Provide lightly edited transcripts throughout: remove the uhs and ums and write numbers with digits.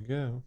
go.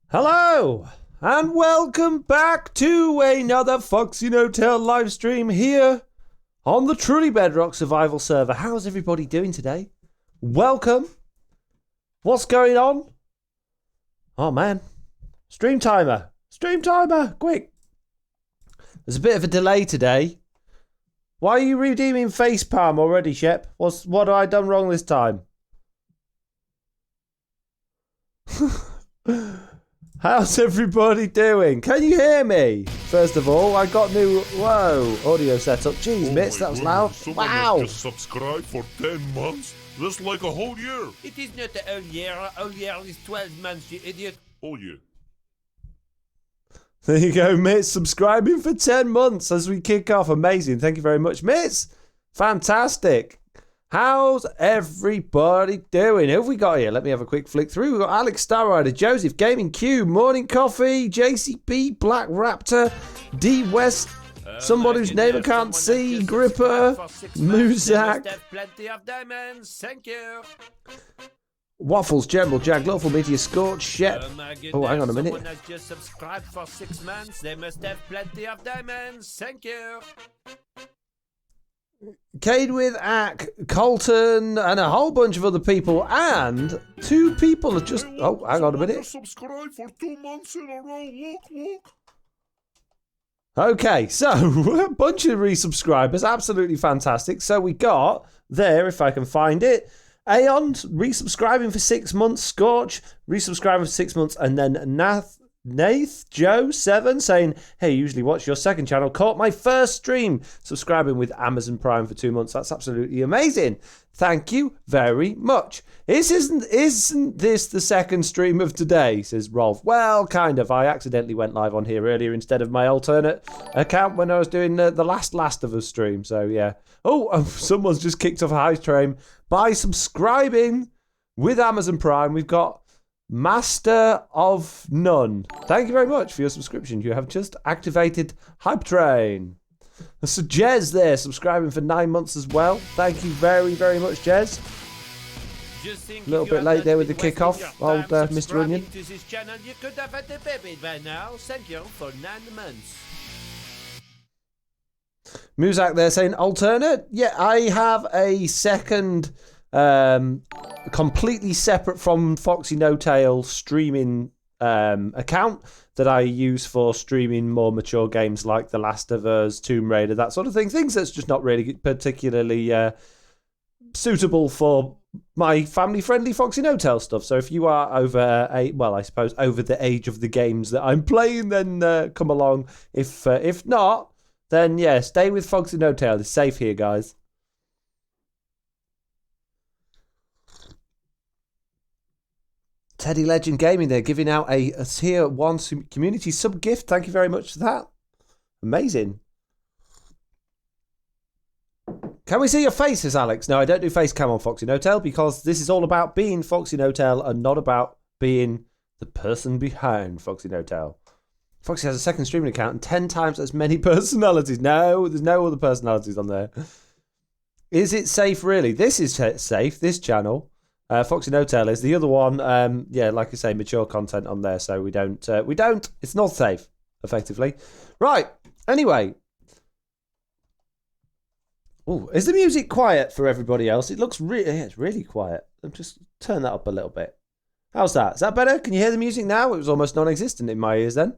Hello, and welcome back to another Foxy No Tail live stream here on the truly Bedrock survival server. How's everybody doing today? Welcome. What's going on? Oh man, stream timer, quick. There's a bit of a delay today. Why are you redeeming facepalm already, Shep? What have I done wrong this time? How's everybody doing? Can you hear me? First of all, I got new audio setup. Jeez, Mitch, that was loud. Wow. Just subscribe for 10 months? That's like a whole year. It is not a whole year. A whole year is 12 months, you idiot. Whole year. There you go, Mitch. Subscribing for 10 months as we kick off. Amazing. Thank you very much, Mitch. Fantastic. How's everybody doing? Who have we got here? Let me have a quick flick through. We've got Alex Starrider, Joseph, Gaming Cube, Morning Coffee, JCP, Black Raptor, D West, somebody whose name I can't see, Gripper, Muzak, Plenty of diamonds. Thank you. Waffles, General, Jag, Lawful Meteor, Scorch, Shep. Oh, hang on a minute. Someone has just subscribed for 6 months. They must have plenty of diamonds. Thank you. Cade with Ack, Colton, and a whole bunch of other people, and 2 people have just... Oh, hang on a minute. Subscribe for 2 months in a row. Look. Okay, so a bunch of resubscribers, absolutely fantastic. So we got there, if I can find it, Aeon resubscribing for 6 months, Scorch resubscribing for 6 months, and then Nath Joe 7 saying, hey, usually watch your second channel, caught my first stream, subscribing with Amazon Prime for 2 months. That's absolutely amazing. Thank you very much. Isn't this the second stream of today, says Rolf. Well, kind of. I accidentally went live on here earlier instead of my alternate account when I was doing the Last of Us stream. So yeah. Oh, someone's just kicked off a high train by subscribing with Amazon Prime. We've got Master of None. Thank you very much for your subscription. You have just activated Hype Train. So Jez there, subscribing for 9 months as well. Thank you very, very much, Jez. A little bit late there with the kickoff, old Mr. Onion. To this channel, you could have had a baby by now. Thank you for 9 months. Muzak there saying alternate. Yeah, I have a second completely separate from Foxy No Tail streaming account that I use for streaming more mature games like The Last of Us, Tomb Raider, that sort of thing. Things that's just not really particularly suitable for my family-friendly Foxy No Tail stuff. So if you are over over the age of the games that I'm playing, then come along. If not, then yeah, stay with Foxy No Tail. It's safe here, guys. Teddy Legend Gaming, they're giving out a tier 1 community sub gift. Thank you very much for that. Amazing. Can we see your face, says Alex? No, I don't do face cam on Foxy No Tail because this is all about being Foxy No Tail and not about being the person behind Foxy No Tail. Foxy has a second streaming account and 10 times as many personalities. No, there's no other personalities on there. Is it safe, really? This is safe, this channel. Foxy No Tail is the other one. Yeah, like I say, mature content on there, so we don't. It's not safe, effectively. Right. Anyway. Oh, is the music quiet for everybody else? It looks it's really quiet. I'll just turn that up a little bit. How's that? Is that better? Can you hear the music now? It was almost non-existent in my ears then.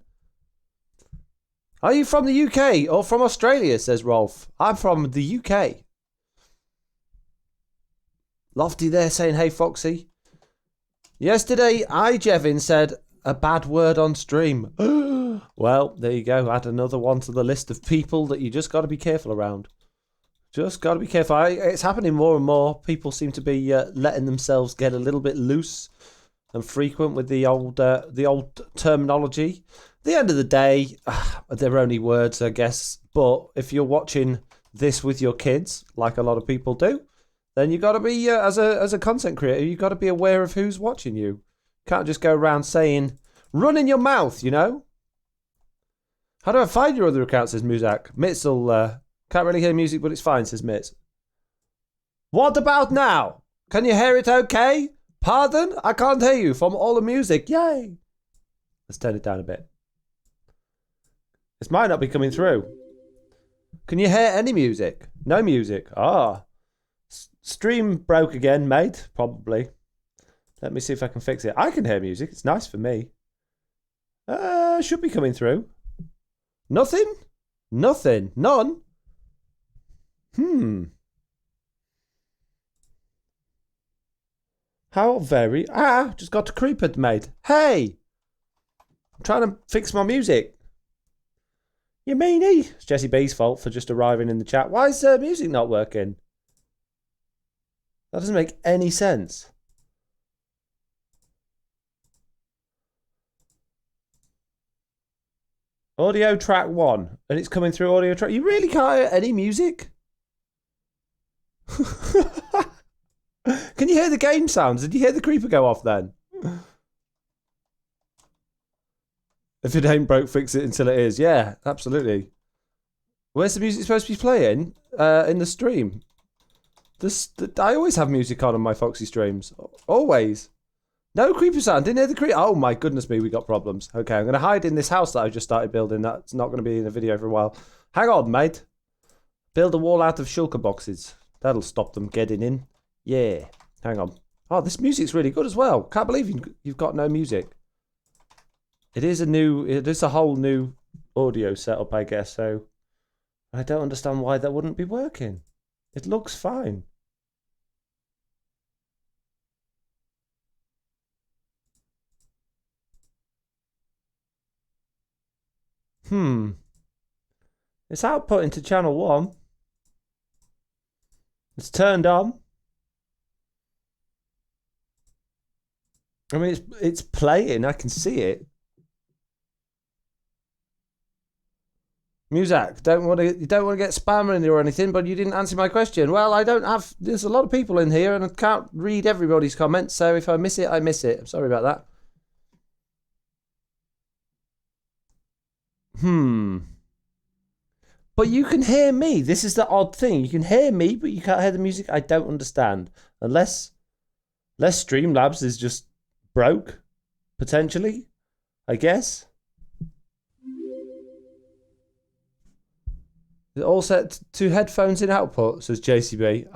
Are you from the UK or from Australia? Says Rolf. I'm from the UK. Lofty there saying, hey, Foxy. Yesterday, Jevin said a bad word on stream. Well, there you go. Add another one to the list of people that you just got to be careful around. Just got to be careful. It's happening more and more. People seem to be letting themselves get a little bit loose and frequent with the old terminology. At the end of the day, they're only words, I guess. But if you're watching this with your kids, like a lot of people do, then you got to be, as a content creator, you got to be aware of who's watching you. Can't just go around saying, run in your mouth, you know? How do I find your other account, says Muzak. Mitzel, can't really hear music, but it's fine, says Mitz. What about now? Can you hear it okay? Pardon? I can't hear you from all the music. Yay. Let's turn it down a bit. This might not be coming through. Can you hear any music? No music. Ah. Stream broke again, mate. Probably. Let me see if I can fix it. I can hear music. It's nice for me. Should be coming through. Nothing? Nothing. None? How very... just got a creeper, mate. Hey! I'm trying to fix my music. You meanie? It's Jesse B's fault for just arriving in the chat. Why is music not working? That doesn't make any sense. Audio track 1. And it's coming through audio track... You really can't hear any music? Can you hear the game sounds? Did you hear the creeper go off then? If it ain't broke, fix it until it is. Yeah, absolutely. Where's the music supposed to be playing? In the stream. I always have music on my Foxy streams. Always. No creeper sound. Didn't hear the creeper. Oh my goodness me, we got problems. Okay, I'm going to hide in this house that I just started building. That's not going to be in the video for a while. Hang on, mate. Build a wall out of shulker boxes. That'll stop them getting in. Yeah. Hang on. Oh, this music's really good as well. Can't believe you've got no music. It is a whole new audio setup, I guess, so I don't understand why that wouldn't be working. It looks fine. It's output into channel 1. It's turned on. I mean, it's playing. I can see it. Muzak, you don't want to get spam in or anything, but you didn't answer my question. Well, I don't have. There's a lot of people in here, and I can't read everybody's comments. So if I miss it, I miss it. I'm sorry about that. But you can hear me. This is the odd thing. You can hear me, but you can't hear the music. I don't understand. Unless Streamlabs is just broke, potentially, I guess. All set to headphones in output, says JCB.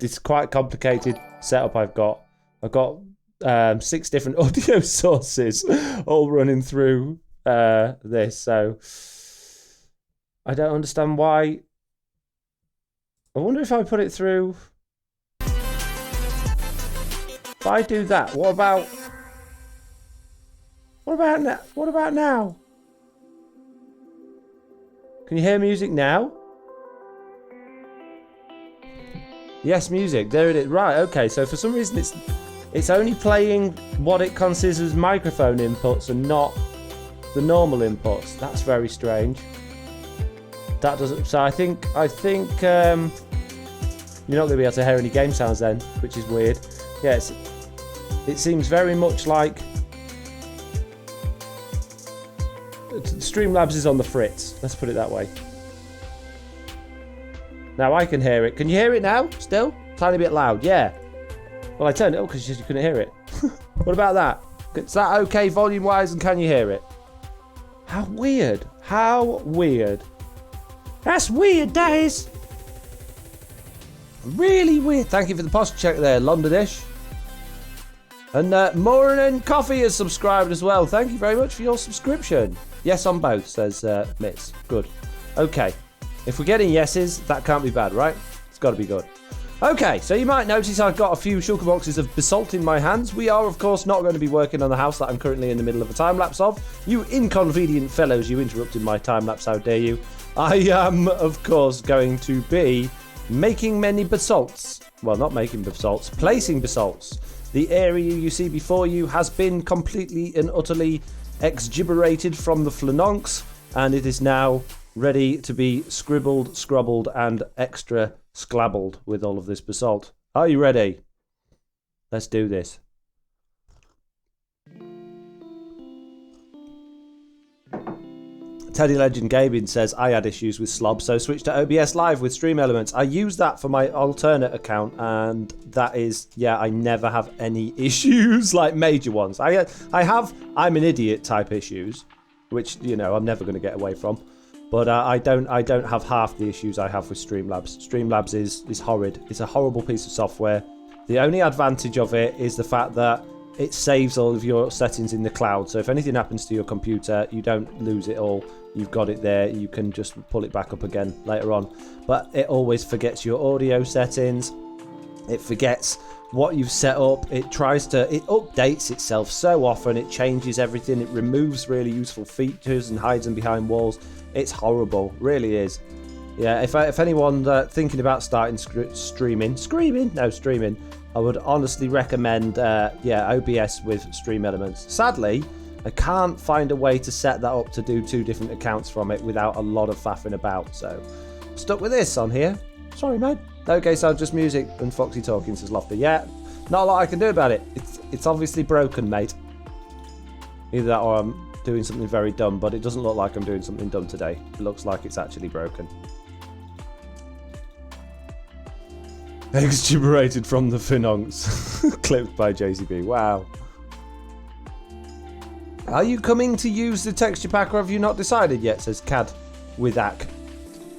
It's quite a complicated setup I've got. I've got 6 different audio sources all running through this, so I don't understand why. I wonder if I put it through. If I do that, what about now? What about now? Can you hear music now? Yes, music. There it is. Right, okay. So for some reason it's only playing what it considers microphone inputs and not the normal inputs. That's very strange. That doesn't. So I think you're not going to be able to hear any game sounds then, which is weird. Yes, it seems very much like Streamlabs is on the fritz. Let's put it that way. Now I can hear it. Can you hear it now? Still? Tiny bit loud. Yeah. Well, I turned it up because you couldn't hear it. What about that? Is that okay volume-wise, and can you hear it? How weird. How weird. That's weird, that is. Really weird. Thank you for the posture check there, Londonish. And Morning Coffee has subscribed as well. Thank you very much for your subscription. Yes on both, says Mitz. Good. Okay. If we're getting yeses, that can't be bad, right? It's got to be good. Okay, so you might notice I've got a few shulker boxes of basalt in my hands. We are, of course, not going to be working on the house that I'm currently in the middle of a time-lapse of. You inconvenient fellows, you interrupted my time-lapse, how dare you. I am, of course, going to be making many basalts. Well, not making basalts, placing basalts. The area you see before you has been completely and utterly exgiberated from the flononks, and it is now ready to be scribbled, scrubbled, and extra sclabbled with all of this basalt. Are you ready? Let's do this. Teddy Legend Gaming says, I had issues with Slob, so switched to OBS Live with Stream Elements. I use that for my alternate account, and that is, yeah, I never have any issues, like major ones. I have I'm an idiot type issues, which, you know, I'm never going to get away from. But I don't have half the issues I have with Streamlabs. Streamlabs is horrid. It's a horrible piece of software. The only advantage of it is the fact that it saves all of your settings in the cloud. So if anything happens to your computer, you don't lose it all. You've got it there. You can just pull it back up again later on. But it always forgets your audio settings. It forgets what you've set up. It updates itself so often. It changes everything. It removes really useful features and hides them behind walls. It's horrible. Really is. Yeah, if anyone thinking about starting streaming, I would honestly recommend, OBS with Stream Elements. Sadly, I can't find a way to set that up to do 2 different accounts from it without a lot of faffing about. So, stuck with this on here. Sorry, mate. Okay, so just music and Foxy talking, says Lofty. Yeah, not a lot I can do about it. It's obviously broken, mate. Either that or I'm doing something very dumb, but it doesn't look like I'm doing something dumb today. It looks like it's actually broken. Extuberated from the Finonks. Clipped by JCB. Wow. Are you coming to use the texture pack or have you not decided yet? Says Cad with Ak.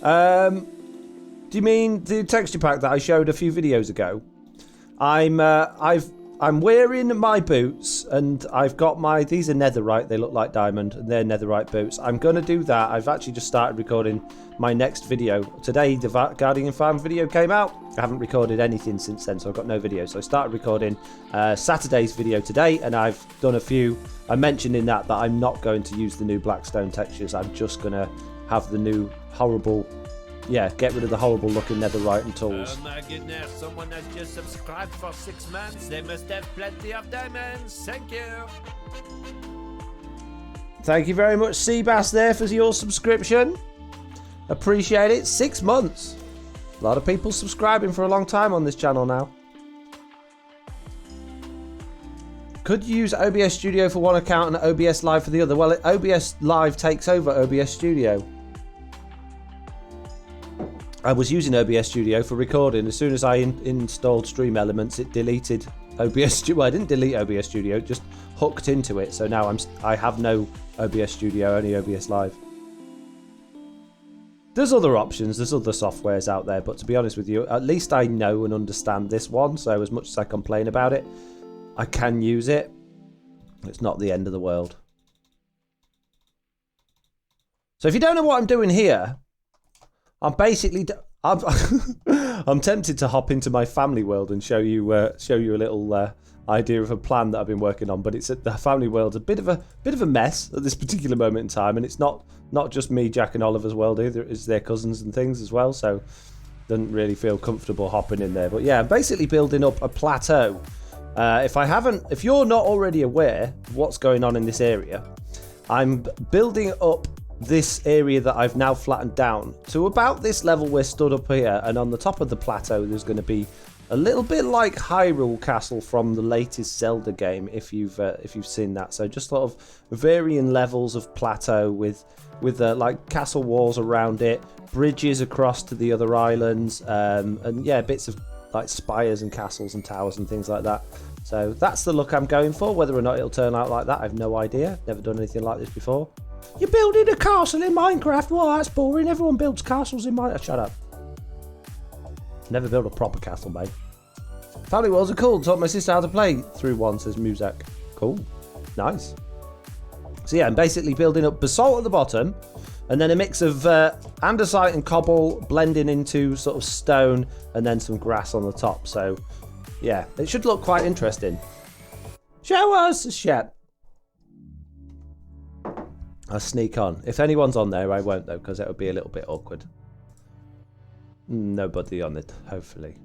Do you mean the texture pack that I showed a few videos ago? I'm wearing my boots and I've got these are netherite, they look like diamond, and they're netherite boots. I'm going to do that. I've actually just started recording my next video. Today the Guardian Farm video came out. I haven't recorded anything since then, so I've got no video. So I started recording Saturday's video today, and I've done a few. I mentioned in that I'm not going to use the new Blackstone textures. I'm just going to have the new horrible... Yeah, get rid of the horrible looking netherite and tools. Oh my goodness, someone has just subscribed for 6 months. They must have plenty of diamonds. Thank you. Thank you very much, Seabass, there for your subscription. Appreciate it. 6 months. A lot of people subscribing for a long time on this channel now. Could you use OBS Studio for one account and OBS Live for the other? Well, OBS Live takes over OBS Studio. I was using OBS Studio for recording. As soon as I installed Stream Elements, it deleted OBS Studio. Well, I didn't delete OBS Studio, it just hooked into it. So now I have no OBS Studio, only OBS Live. There's other options, there's other softwares out there, but to be honest with you, at least I know and understand this one. So as much as I complain about it, I can use it. It's not the end of the world. So if you don't know what I'm doing here, I'm basically I'm tempted to hop into my family world and show you a little idea of a plan that I've been working on. But the family world's a bit of a mess at this particular moment in time, and it's not just me, Jack, and Oliver's world either. It's their cousins and things as well. So doesn't really feel comfortable hopping in there. But yeah, I'm basically building up a plateau. If you're not already aware of what's going on in this area, I'm building up this area that I've now flattened down to about this level we're stood up here, and on the top of the plateau there's going to be a little bit like Hyrule Castle from the latest Zelda game, if you've seen that. So just sort of varying levels of plateau with like castle walls around it, bridges across to the other islands, and yeah, bits of like spires and castles and towers and things like that. So that's the look I'm going for. Whether or not it'll turn out like that, I've no idea. Never done anything like this before. You're building a castle in Minecraft? Well, that's boring. Everyone builds castles in Minecraft. Shut up. Never built a proper castle, mate. Family worlds are cool. Taught my sister how to play through one, says Muzak. Cool. Nice. So yeah, I'm basically building up basalt at the bottom, and then a mix of andesite and cobble blending into sort of stone, and then some grass on the top. So yeah, it should look quite interesting. Show us, Shep. I'll sneak on. If anyone's on there, I won't though, because it would be a little bit awkward. Nobody on it, hopefully.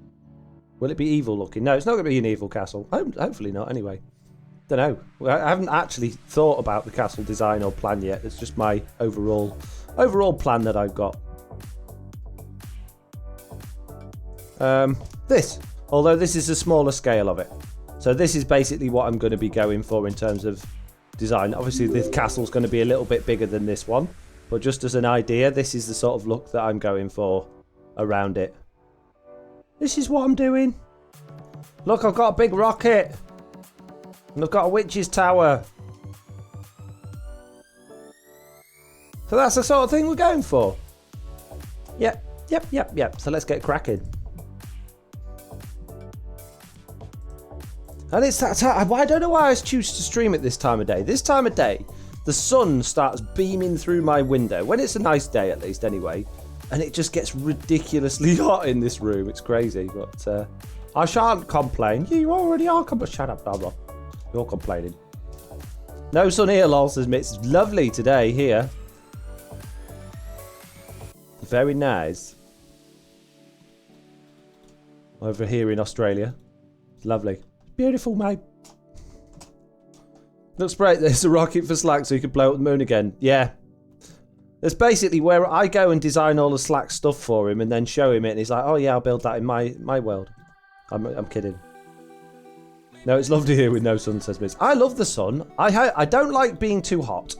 Will it be evil looking? No, it's not going to be an evil castle. Hopefully not, anyway. Don't know. I haven't actually thought about the castle design or plan yet. It's just my overall plan that I've got. Although this is a smaller scale of it. So this is basically what I'm going to be going for in terms of design. Obviously this castle's going to be a little bit bigger than this one, But just as an idea, this is the sort of look that I'm going for around it. This is what I'm doing. Look, I've got a big rocket. And I've got a witch's tower. So that's the sort of thing we're going for. Yep. So let's get cracking. And it's that time. I don't know why I choose to stream at this time of day. This time of day, the sun starts beaming through my window. When it's a nice day, at least, anyway. And it just gets ridiculously hot in this room. It's crazy. But I shan't complain. You already are complaining. Shut up, Barbara. You're complaining. No sun here, lol, says Mitch. It's lovely today here. Very nice. Over here in Australia. It's lovely. Beautiful, mate. Looks great. There's a rocket for Slack so you can blow up the moon again. Yeah. That's basically where I go and design all the Slack stuff for him and then show him it. And he's like, oh yeah, I'll build that in my world. I'm kidding. No, it's lovely here with no sun, says Miss. I love the sun. I don't like being too hot.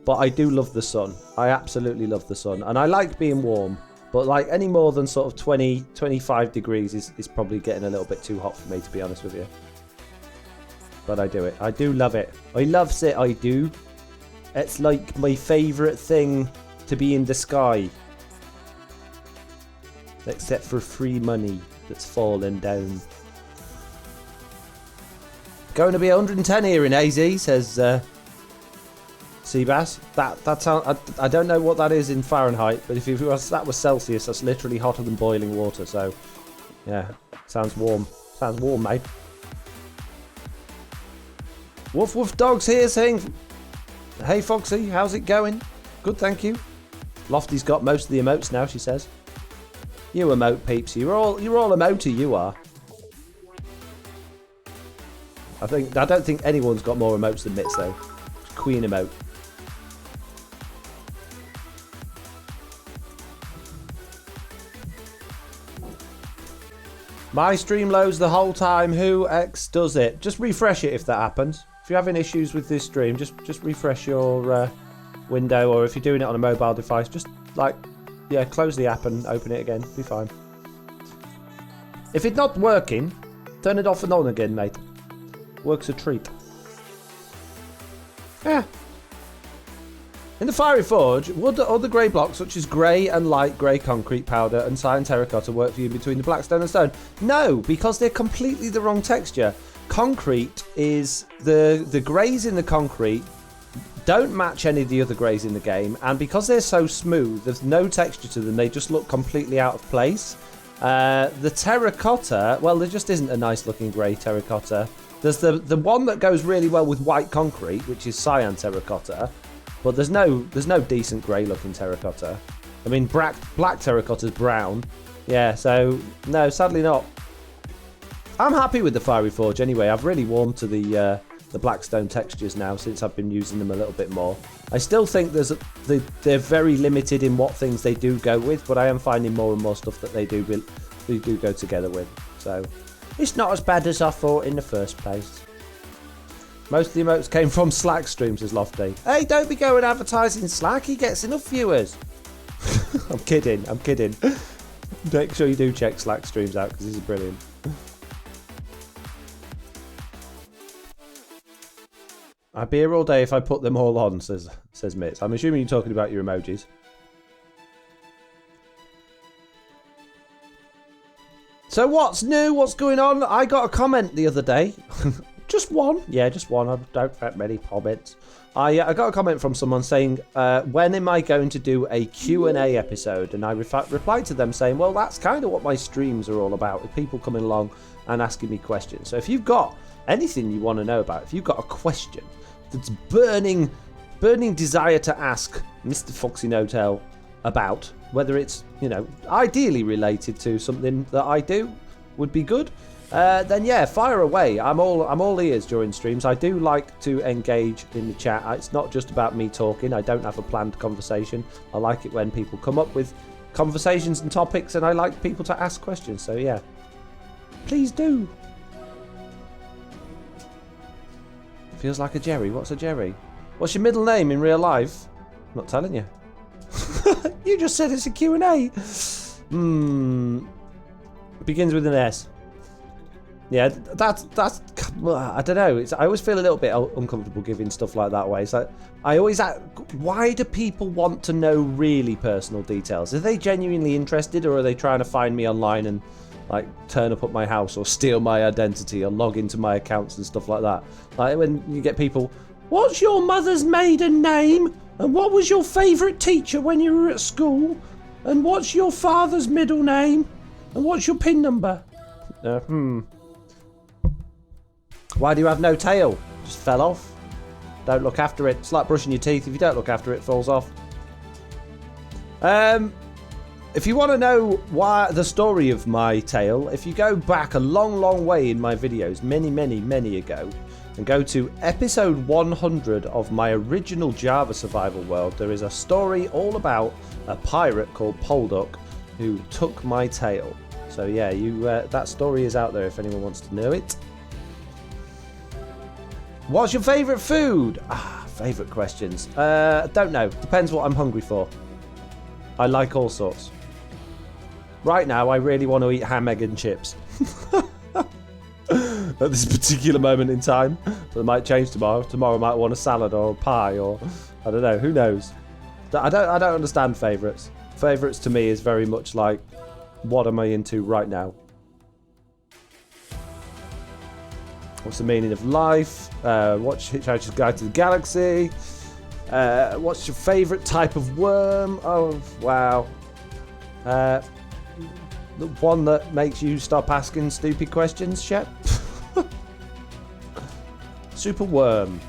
But I do love the sun. I absolutely love the sun. And I like being warm. But like any more than sort of 20, 25 degrees is probably getting a little bit too hot for me, to be honest with you. But I do it. I do love it. I loves it, I do. It's like my favourite thing to be in the sky. Except for free money that's falling down. Going to be 110 here in AZ, says Seabass. That sound, I don't know what that is in Fahrenheit, but if that was Celsius, that's literally hotter than boiling water. So, yeah, sounds warm. Sounds warm, mate. Woof woof dogs here saying, hey Foxy, how's it going? Good, thank you. Lofty's got most of the emotes now, she says. You emote peeps, you're all emoty, you are. I don't think anyone's got more emotes than Mitz though. Queen emote. My stream loads the whole time. Who X does it? Just refresh it if that happens. If you're having issues with this stream, just refresh your window, or if you're doing it on a mobile device, just close the app and open it again. Be fine. If it's not working, turn it off and on again, mate. Works a treat. Yeah. In the Fiery Forge, would other grey blocks such as grey and light grey concrete powder and cyan terracotta work for you between the blackstone and stone? No, because they're completely the wrong texture. Concrete is the greys in the concrete don't match any of the other greys in the game, and because they're so smooth, there's no texture to them. They just look completely out of place. The terracotta, well, there just isn't a nice looking grey terracotta. There's the one that goes really well with white concrete, which is cyan terracotta. But there's no decent grey looking terracotta. I mean, black terracotta's brown. Yeah, so no, sadly not. I'm happy with the Fiery Forge anyway. I've really warmed to the blackstone textures now since I've been using them a little bit more. I still think they're very limited in what things they do go with, but I am finding more and more stuff that they do go together with. So it's not as bad as I thought in the first place. Most of the emotes came from Slack streams, as Lofty. Hey, don't be going advertising Slack. He gets enough viewers. I'm kidding. Make sure you do check Slack streams out because these are brilliant. I'd be here all day if I put them all on, says Mitz. I'm assuming you're talking about your emojis. So what's new? What's going on? I got a comment the other day. Just one. Yeah, just one. I don't get many comments. I got a comment from someone saying, when am I going to do a Q&A episode? And I replied to them saying, well, that's kind of what my streams are all about, with people coming along and asking me questions. So if you've got anything you want to know about, if you've got a question that's burning desire to ask Mr. Foxy No-Tail about, whether it's, ideally related to something that I do, would be good. Then yeah, fire away. I'm all ears during streams. I do like to engage in the chat. It's not just about me talking. I don't have a planned conversation. I like it when people come up with conversations and topics, and I like people to ask questions. So yeah, please do. Feels like a Jerry. What's a Jerry? What's your middle name in real life? I'm not telling you. You just said it's a Q&A. Begins with an S. Yeah, that's I don't know. I always feel a little bit uncomfortable giving stuff like that away. It's like, I always ask, why do people want to know really personal details? Are they genuinely interested, or are they trying to find me online and like turn up at my house or steal my identity or log into my accounts and stuff like that? Like when you get people, what's your mother's maiden name? And what was your favourite teacher when you were at school? And what's your father's middle name? And what's your PIN number? Why do you have no tail? Just fell off. Don't look after it. It's like brushing your teeth. If you don't look after it, it falls off. If you want to know why the story of my tail, if you go back a long, long way in my videos, many ago, and go to episode 100 of my original Java survival world, there is a story all about a pirate called Polduck who took my tail. So yeah, that story is out there if anyone wants to know it. What's your favourite food? Favourite questions. Don't know. Depends what I'm hungry for. I like all sorts. Right now, I really want to eat ham, egg and chips. At this particular moment in time. But it might change tomorrow. Tomorrow I might want a salad or a pie or... I don't know. Who knows? I don't understand favourites. Favourites to me is very much like, what am I into right now? What's the meaning of life? What's Hitchhiker's Guide to the Galaxy? What's your favourite type of worm? Oh, wow. The one that makes you stop asking stupid questions, Shep? Super worm.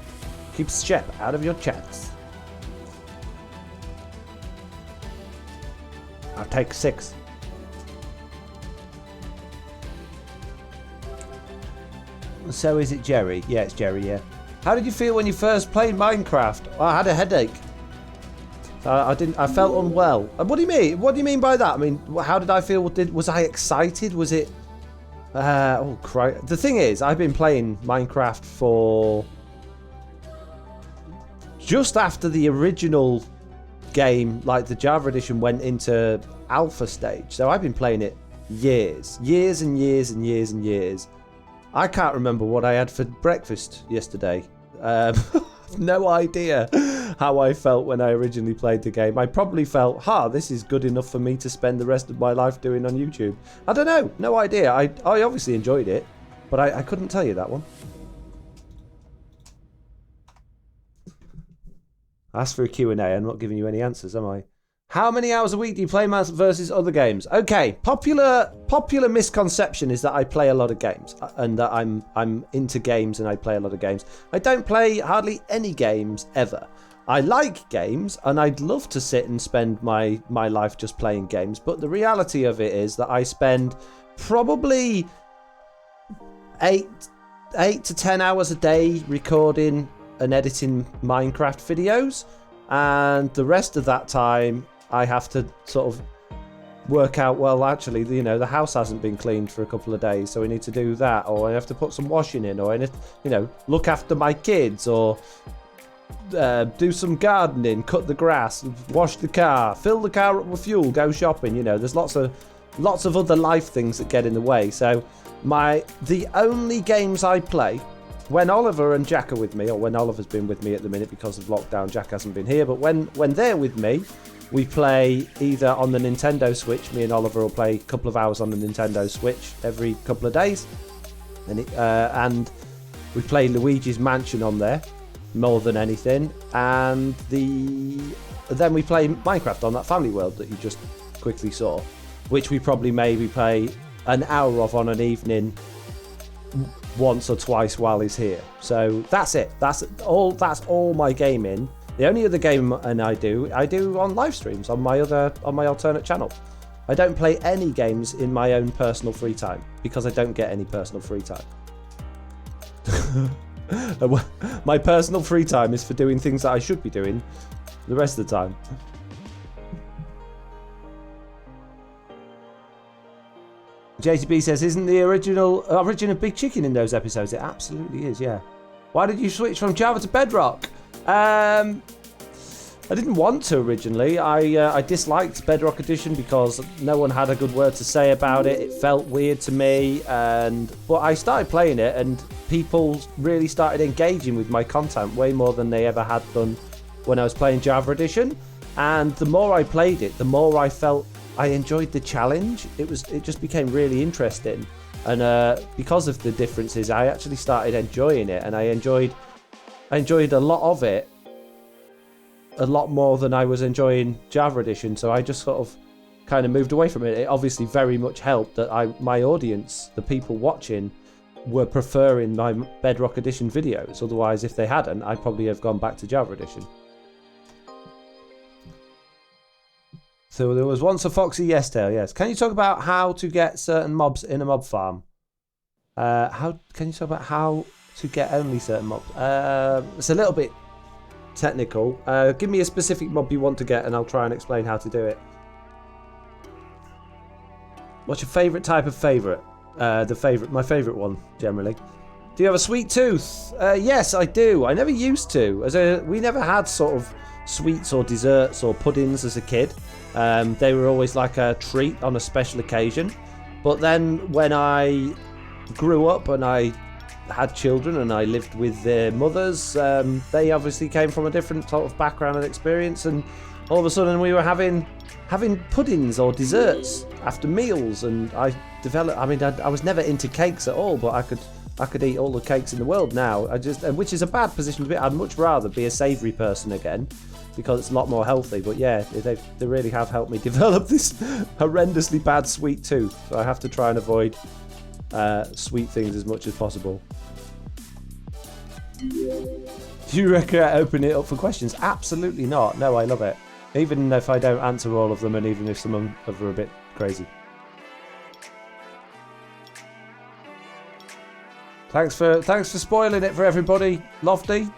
Keeps Shep out of your chats. I'll take 6. So is it Jerry? Yeah, it's Jerry, yeah. How did you feel when you first played Minecraft? I had a headache. I felt unwell. What do you mean? What do you mean by that? I mean, how did I feel? Was I excited? Was it... oh, Christ. The thing is, I've been playing Minecraft for... just after the original game, like the Java edition, went into alpha stage. So I've been playing it years. Years and years and years and years. I can't remember what I had for breakfast yesterday. No idea how I felt when I originally played the game. I probably felt, this is good enough for me to spend the rest of my life doing on YouTube. I don't know. No idea. I obviously enjoyed it, but I couldn't tell you that one. As for a Q&A, I'm not giving you any answers, am I? How many hours a week do you play versus other games? Okay, popular misconception is that I play a lot of games and that I'm into games and I play a lot of games. I don't play hardly any games ever. I like games and I'd love to sit and spend my life just playing games, but the reality of it is that I spend probably 8 to 10 hours a day recording and editing Minecraft videos, and the rest of that time I have to sort of work out, well, actually, the house hasn't been cleaned for a couple of days, so we need to do that, or I have to put some washing in, or I need, look after my kids, or do some gardening, cut the grass, wash the car, fill the car up with fuel, go shopping. There's lots of other life things that get in the way. So the only games I play when Oliver and Jack are with me, or when Oliver's been with me at the minute because of lockdown, Jack hasn't been here, but when they're with me, we play either on the Nintendo Switch. Me and Oliver will play a couple of hours on the Nintendo Switch every couple of days. And we play Luigi's Mansion on there more than anything. And then we play Minecraft on that family world that you just quickly saw, which we probably maybe play an hour of on an evening once or twice while he's here. So that's it. That's all my gaming. The only other game I do on live streams on my alternate channel. I don't play any games in my own personal free time because I don't get any personal free time. My personal free time is for doing things that I should be doing the rest of the time. JTB says, isn't the origin of Big Chicken in those episodes? It absolutely is, yeah. Why did you switch from Java to Bedrock? I didn't want to originally. I disliked Bedrock Edition because no one had a good word to say about it. It felt weird to me, but I started playing it, and people really started engaging with my content way more than they ever had done when I was playing Java Edition. And the more I played it, the more I felt I enjoyed the challenge. It just became really interesting, and because of the differences, I actually started enjoying it, and I enjoyed a lot of it. A lot more than I was enjoying Java Edition, so I just sort of kind of moved away from it. It obviously very much helped that my audience, the people watching, were preferring my Bedrock Edition videos. Otherwise, if they hadn't, I'd probably have gone back to Java Edition. So there was once a Foxy Yestail, yes. Can you talk about how to get certain mobs in a mob farm? How can you talk about how to get only certain mobs? It's a little bit technical. Give me a specific mob you want to get and I'll try and explain how to do it. What's your favourite type of favourite? My favourite one, generally. Do you have a sweet tooth? Yes, I do. I never used to. We never had sort of sweets or desserts or puddings as a kid. They were always like a treat on a special occasion. But then when I grew up and I had children and I lived with their mothers, they obviously came from a different sort of background and experience, and all of a sudden we were having puddings or desserts after meals, and I was never into cakes at all, but I could eat all the cakes in the world now. Which is a bad position to be. I'd much rather be a savoury person again, because it's a lot more healthy. But yeah, they really have helped me develop this horrendously bad sweet tooth, so I have to try and avoid sweet things as much as possible. Do you regret opening it up for questions? Absolutely not. No, I love it. Even if I don't answer all of them, and even if some of them are a bit crazy. Thanks for spoiling it for everybody, Lofty.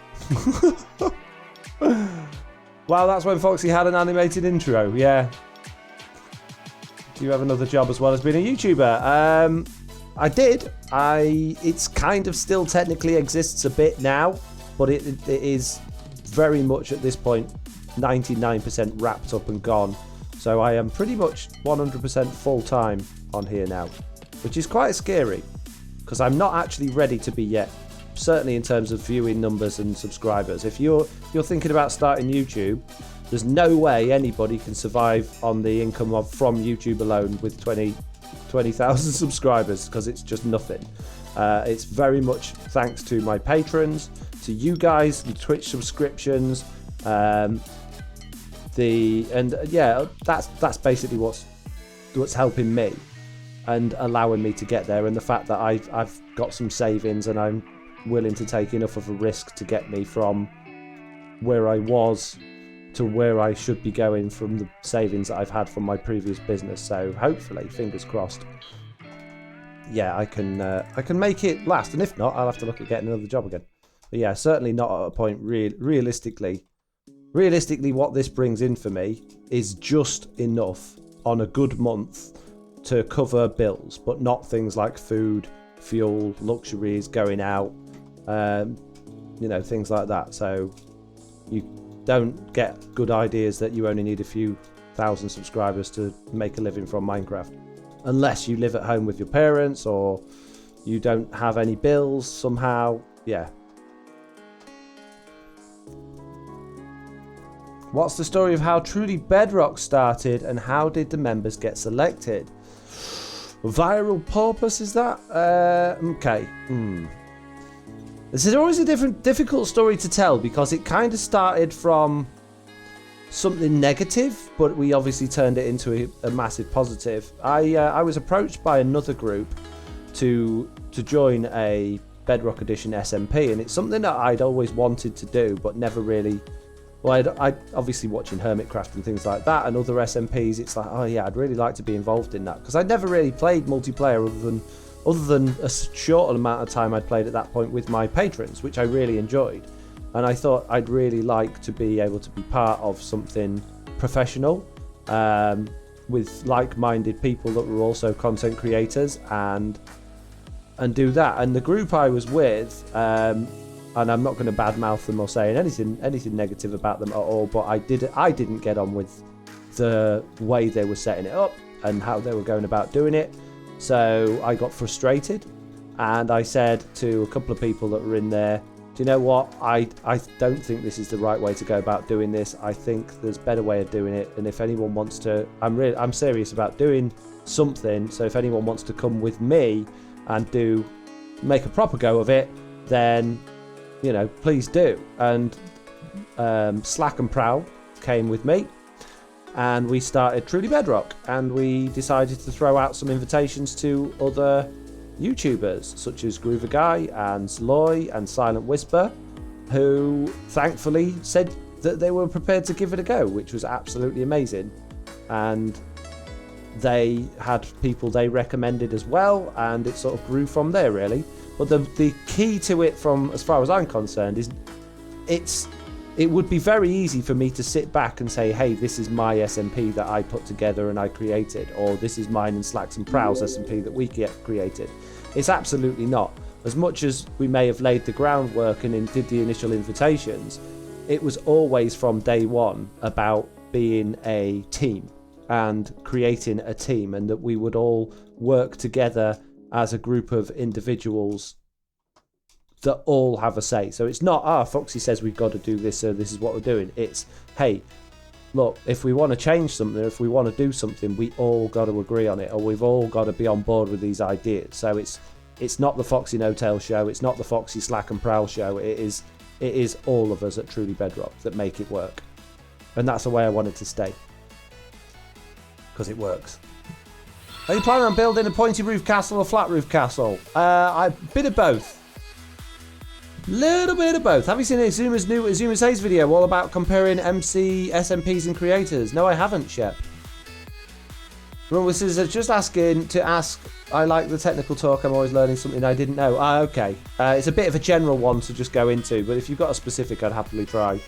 Wow, that's when Foxy had an animated intro. Yeah. Do you have another job as well as being a YouTuber? I did. It's kind of still technically exists a bit now, but it is very much at this point 99% wrapped up and gone. So I am pretty much 100% full time on here now, which is quite scary because I'm not actually ready to be yet. Certainly in terms of viewing numbers and subscribers. If you're thinking about starting YouTube, there's no way anybody can survive on the income from YouTube alone with 20,000 subscribers, because it's just nothing. It's very much thanks to my patrons, to you guys, the Twitch subscriptions, that's basically what's helping me and allowing me to get there, and the fact that I've got some savings and I'm willing to take enough of a risk to get me from where I was to where I should be going from the savings that I've had from my previous business. So hopefully, fingers crossed, yeah, I can make it last. And if not, I'll have to look at getting another job again. But yeah, certainly not at a point realistically, what this brings in for me is just enough on a good month to cover bills, but not things like food, fuel, luxuries, going out, things like that. So you don't get good ideas that you only need a few thousand subscribers to make a living from Minecraft, unless you live at home with your parents or you don't have any bills somehow. Yeah. What's the story of how truly Bedrock started, and how did the members get selected? Viral porpoise, is that? Okay. This is always a difficult story to tell, because it kind of started from something negative, but we obviously turned it into a massive positive. I was approached by another group to join a Bedrock Edition SMP, and it's something that I'd always wanted to do, but never really. Well, I obviously watching Hermitcraft and things like that, and other SMPs. It's like, oh yeah, I'd really like to be involved in that, because I'd never really played multiplayer other than a short amount of time I'd played at that point with my patrons, which I really enjoyed. And I thought I'd really like to be able to be part of something professional, with like-minded people that were also content creators, and do that. And the group I was with, and I'm not going to badmouth them or say anything negative about them at all, but I didn't get on with the way they were setting it up and how they were going about doing it. So I got frustrated, and I said to a couple of people that were in there, do you know what? I don't think this is the right way to go about doing this. I think there's a better way of doing it. And if anyone wants to, I'm serious about doing something. So if anyone wants to come with me and make a proper go of it, then, you know, please do. And Slack and Prowl came with me, and we started Truly Bedrock, and we decided to throw out some invitations to other YouTubers such as Groover Guy and Sloy and Silent Whisper, who thankfully said that they were prepared to give it a go, which was absolutely amazing. And they had people they recommended as well, and it sort of grew from there, really. But the key to it, from as far as I'm concerned, is it would be very easy for me to sit back and say, hey, this is my SMP that I put together and I created, or this is mine and Slacks and Prowl's SMP that we created. It's absolutely not. As much as we may have laid the groundwork and did the initial invitations, it was always from day one about being a team and creating a team, and that we would all work together as a group of individuals that all have a say. So it's not, Foxy says we've got to do this, so this is what we're doing. It's, hey, look, if we want to change something, if we want to do something, we all got to agree on it, or we've all got to be on board with these ideas. So it's not the Foxy No Tail show, it's not the Foxy Slack and Prowl show, it is all of us at Truly Bedrock that make it work. And that's the way I want it to stay, because it works. Are you planning on building a pointy roof castle or flat roof castle? A bit of both. Little bit of both. Have you seen Azuma's new Azuma Says video all about comparing MC, SMPs and creators? No, I haven't, Shep. Well, this is just asking to ask. I like the technical talk. I'm always learning something I didn't know. Okay. It's a bit of a general one to just go into, but if you've got a specific, I'd happily try.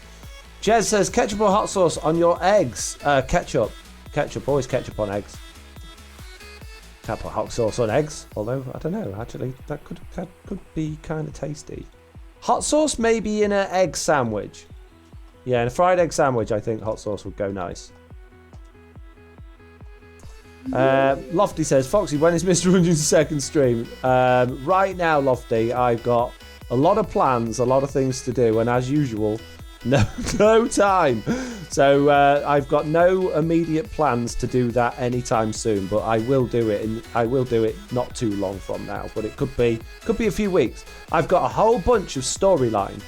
Jez says, ketchup or hot sauce on your eggs? Ketchup. Ketchup. Always ketchup on eggs. Can't put hot sauce on eggs, although I don't know. Actually, that could be kind of tasty. Hot sauce maybe in an egg sandwich. Yeah, in a fried egg sandwich, I think hot sauce would go nice. Lofty says, Foxy, when is Mr. Runion's second stream? Right now, Lofty, I've got a lot of plans, a lot of things to do, and as usual, no time. So I've got no immediate plans to do that anytime soon, but I will do it, and I will do it not too long from now, but it could be a few weeks. I've got a whole bunch of storyline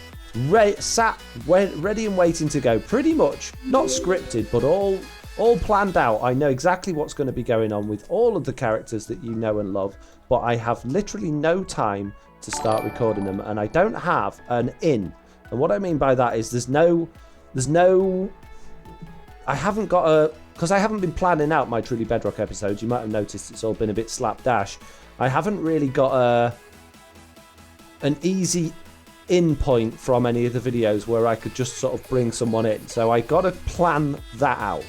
ready and waiting to go, pretty much not scripted, but all planned out. I know exactly what's going to be going on with all of the characters that you know and love, but I have literally no time to start recording them, and I don't have an in. And what I mean by that is there's no I haven't got because I haven't been planning out my Truly Bedrock episodes. You might have noticed it's all been a bit slapdash. I haven't really got an easy in point from any of the videos where I could just sort of bring someone in. So I got to plan that out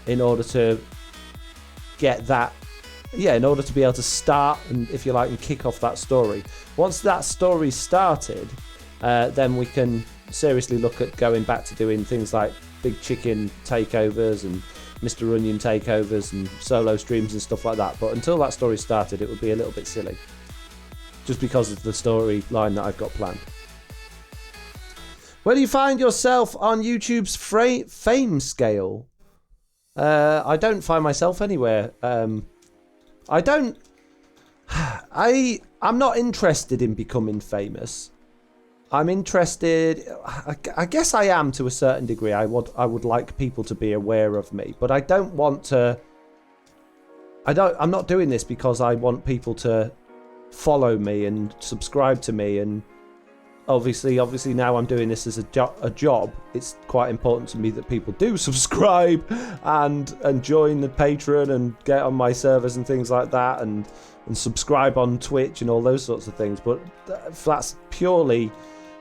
in order to get that, in order to be able to start and, if you like, and kick off that story. Once that story's started, then we can seriously look at going back to doing things like Big Chicken takeovers and Mr. Onion takeovers and solo streams and stuff like that. But until that story started, it would be a little bit silly, just because of the storyline that I've got planned. Where do you find yourself on YouTube's fame scale? I don't find myself anywhere. I'm not interested in becoming famous. I'm interested, I guess I am to a certain degree. I would like people to be aware of me, but I don't want to, I'm not doing this because I want people to follow me and subscribe to me. And obviously now I'm doing this as a job. It's quite important to me that people do subscribe and join the Patreon and get on my servers and things like that, and subscribe on Twitch and all those sorts of things. But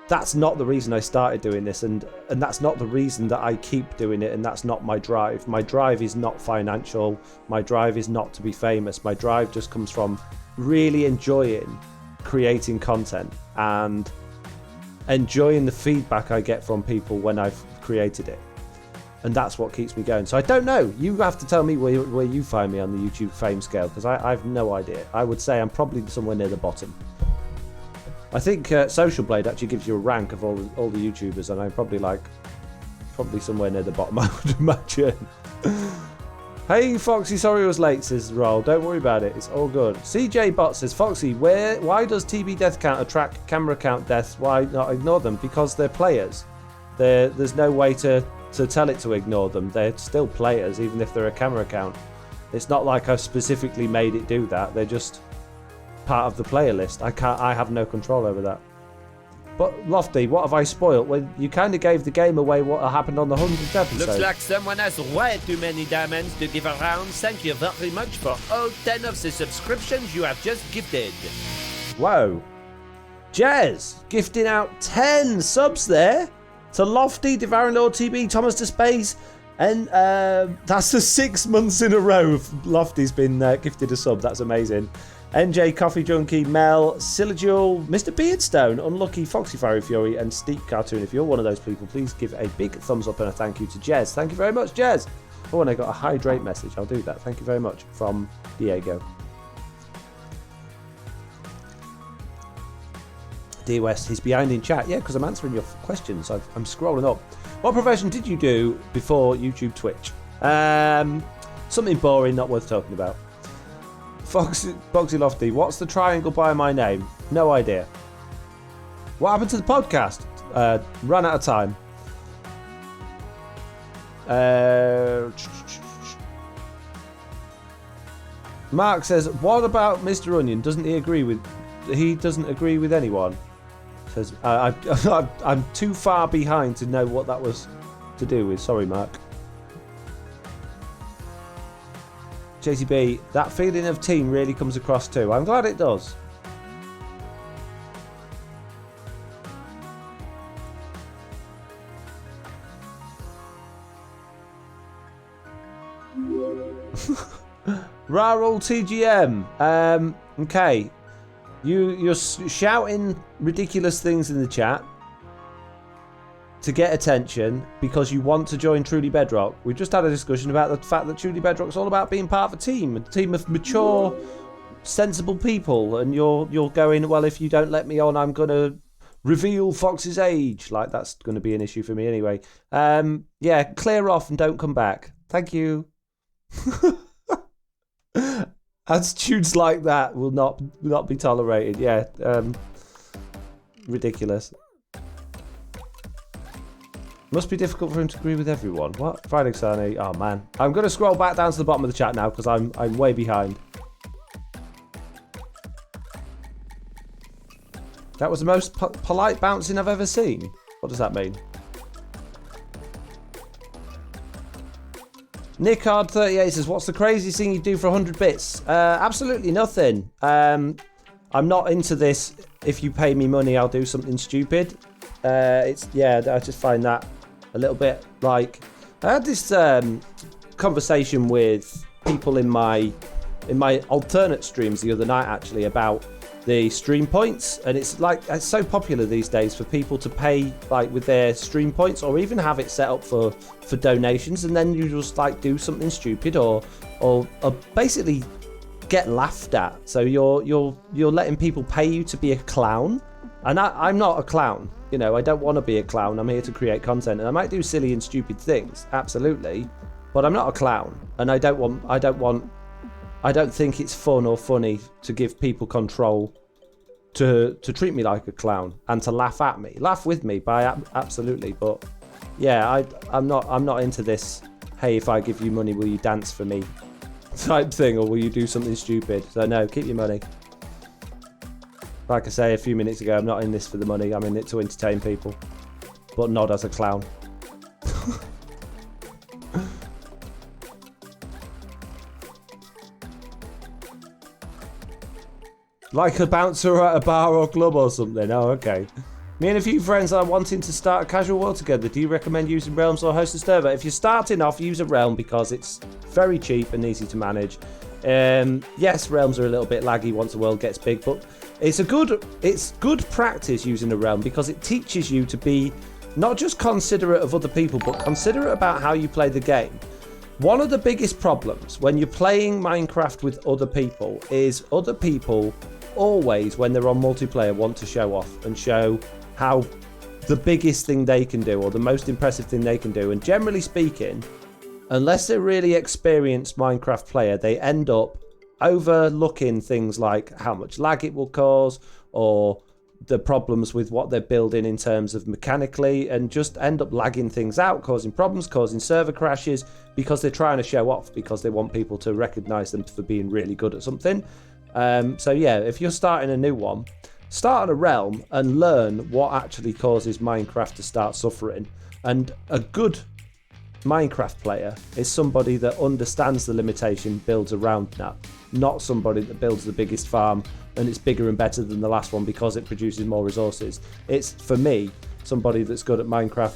that's not the reason I started doing this, and that's not the reason that I keep doing it, and that's not my drive. My drive is not financial. My drive is not to be famous. My drive just comes from really enjoying creating content and enjoying the feedback I get from people when I've created it. And that's what keeps me going. So I don't know. You have to tell me where you find me on the YouTube fame scale, because I have no idea. I would say I'm probably somewhere near the bottom. I think Social Blade actually gives you a rank of all the YouTubers, and I'm probably somewhere near the bottom, I would imagine. Hey Foxy, sorry I was late, says Roll. Don't worry about it, it's all good. CJ Bot says, Foxy, why does TB death counter track camera count deaths? Why not ignore them? Because they're players. There's no way to tell it to ignore them. They're still players, even if they're a camera count. It's not like I've specifically made it do that. They're just part of the player list. I have no control over that. But Lofty, what have I spoiled? Well, you kind of gave the game away what happened on the 100th episode. Looks like someone has way too many diamonds to give around. Thank you very much for all 10 of the subscriptions you have just gifted. Whoa. Jez, gifting out 10 subs there to Lofty, Devouring Lord TB, Thomas to Space, and that's the 6 months in a row Lofty's been gifted a sub. That's amazing. NJ, Coffee Junkie, Mel, Silajul, Mr. Beardstone, Unlucky, Foxy Fiery Fury, and Steep Cartoon. If you're one of those people, please give a big thumbs up and a thank you to Jez. Thank you very much, Jez. Oh, and I got a hydrate message. I'll do that. Thank you very much from Diego. Dear West, he's behind in chat. Yeah, because I'm answering your questions. I'm scrolling up. What profession did you do before YouTube Twitch? Something boring, not worth talking about. Foxy Lofty, what's the triangle by my name? No idea. What happened to the podcast? Ran out of time. Mark says, what about Mr. Onion? He doesn't agree with anyone. Says, I'm too far behind to know what that was to do with. Sorry, Mark. JCB, that feeling of team really comes across too. I'm glad it does. Raral TGM. Okay. You're shouting ridiculous things in the chat to get attention because you want to join Truly Bedrock. We just had a discussion about the fact that Truly Bedrock's all about being part of a team of mature, sensible people, and you're going, well, if you don't let me on, I'm going to reveal Fox's age. Like, that's going to be an issue for me anyway. Yeah, clear off and don't come back. Thank you. Attitudes like that will not be tolerated. Yeah, ridiculous. Must be difficult for him to agree with everyone. What? Friday Sani. Oh man, I'm going to scroll back down to the bottom of the chat now because I'm way behind. That was the most polite bouncing I've ever seen. What does that mean? Nickard38 says, what's the craziest thing you do for 100 bits? Absolutely nothing. I'm not into this. If you pay me money, I'll do something stupid. I just find that a little bit like... I had this conversation with people in my alternate streams the other night, actually, about the stream points, and it's so popular these days for people to pay like with their stream points, or even have it set up for donations, and then you just like do something stupid or basically get laughed at. So you're letting people pay you to be a clown, and I'm not a clown. You know, I don't want to be a clown. I'm here to create content, and I might do silly and stupid things, absolutely, but I'm not a clown, and I don't think it's fun or funny to give people control to treat me like a clown and to laugh at me, laugh with me, absolutely. But yeah, I'm not into this. Hey, if I give you money, will you dance for me? Type thing, or will you do something stupid? So no, keep your money. Like I say a few minutes ago, I'm not in this for the money. I'm in it to entertain people, but not as a clown. Like a bouncer at a bar or club or something. Oh, okay. Me and a few friends are wanting to start a casual world together. Do you recommend using Realms or Host a server? If you're starting off, use a Realm because it's very cheap and easy to manage. Yes, Realms are a little bit laggy once the world gets big, but It's good practice using a realm because it teaches you to be not just considerate of other people, but considerate about how you play the game. One of the biggest problems when you're playing Minecraft with other people is other people always, when they're on multiplayer, want to show off and show how the biggest thing they can do or the most impressive thing they can do. And generally speaking, unless they're really experienced Minecraft player, they end up overlooking things like how much lag it will cause or the problems with what they're building in terms of mechanically, and just end up lagging things out, causing problems, causing server crashes because they're trying to show off, because they want people to recognize them for being really good at something. So yeah, if you're starting a new one, start on a realm and learn what actually causes Minecraft to start suffering. And a good Minecraft player is somebody that understands the limitation, builds around that, not somebody that builds the biggest farm and it's bigger and better than the last one because it produces more resources. It's, for me, somebody that's good at Minecraft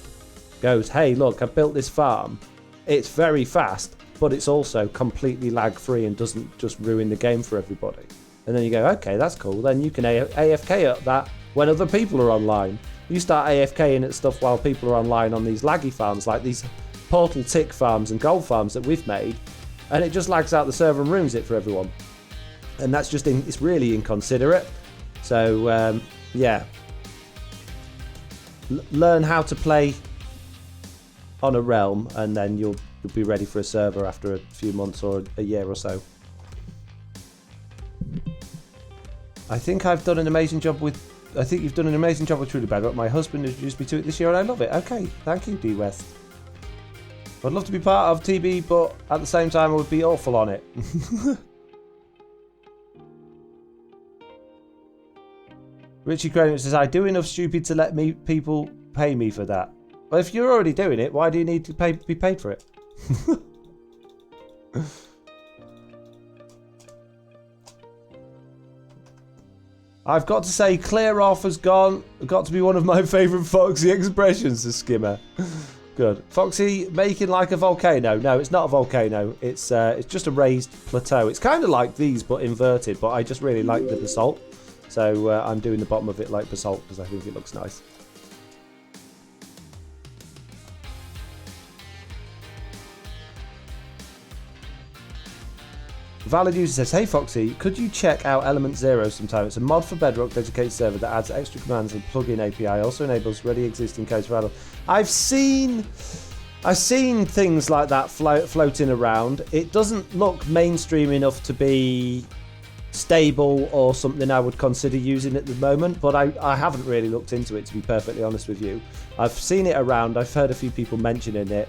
goes, hey, look, I've built this farm. It's very fast, but it's also completely lag-free and doesn't just ruin the game for everybody. And then you go, okay, that's cool. Then you can AFK at that when other people are online. You start AFKing at stuff while people are online on these laggy farms, like these portal tick farms and gold farms that we've made, and it just lags out the server and ruins it for everyone. And that's just, it's really inconsiderate. So, yeah. Learn how to play on a realm, and then you'll be ready for a server after a few months or a year or so. I think you've done an amazing job with Truly Bedrock. My husband introduced me to it this year and I love it. Okay, thank you, D West. I'd love to be part of TB, but at the same time I would be awful on it. Richie Crane says, I do enough stupid to let people pay me for that. Well, if you're already doing it, why do you need to be paid for it? I've got to say, clear off has got to be one of my favourite Foxy expressions, the Skimmer. Good. Foxy making like a volcano. No, it's not a volcano. It's just a raised plateau. It's kind of like these, but inverted, but I just really like the basalt. So I'm doing the bottom of it like basalt because I think it looks nice. Valid User says, hey Foxy, could you check out Element Zero sometime? It's a mod for Bedrock dedicated server that adds extra commands and plugin API. Also enables already existing codes for adults. I've seen things like that floating around. It doesn't look mainstream enough to be stable or something I would consider using at the moment, but I haven't really looked into it, to be perfectly honest with you. I've seen it around. I've heard a few people mentioning it.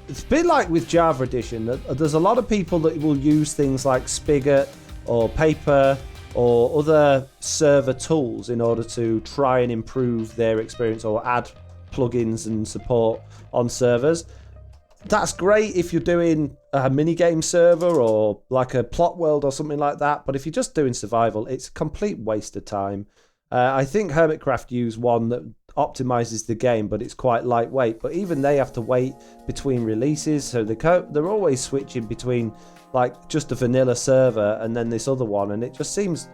It's a bit like with Java Edition. There's a lot of people that will use things like Spigot or Paper or other server tools in order to try and improve their experience or add plugins and support on servers. That's great if you're doing a minigame server or like a plot world or something like that. But if you're just doing survival, it's a complete waste of time. I think Hermitcraft use one that optimizes the game, but it's quite lightweight. But even they have to wait between releases, so they're always switching between like just a vanilla server and then this other one, and it just seems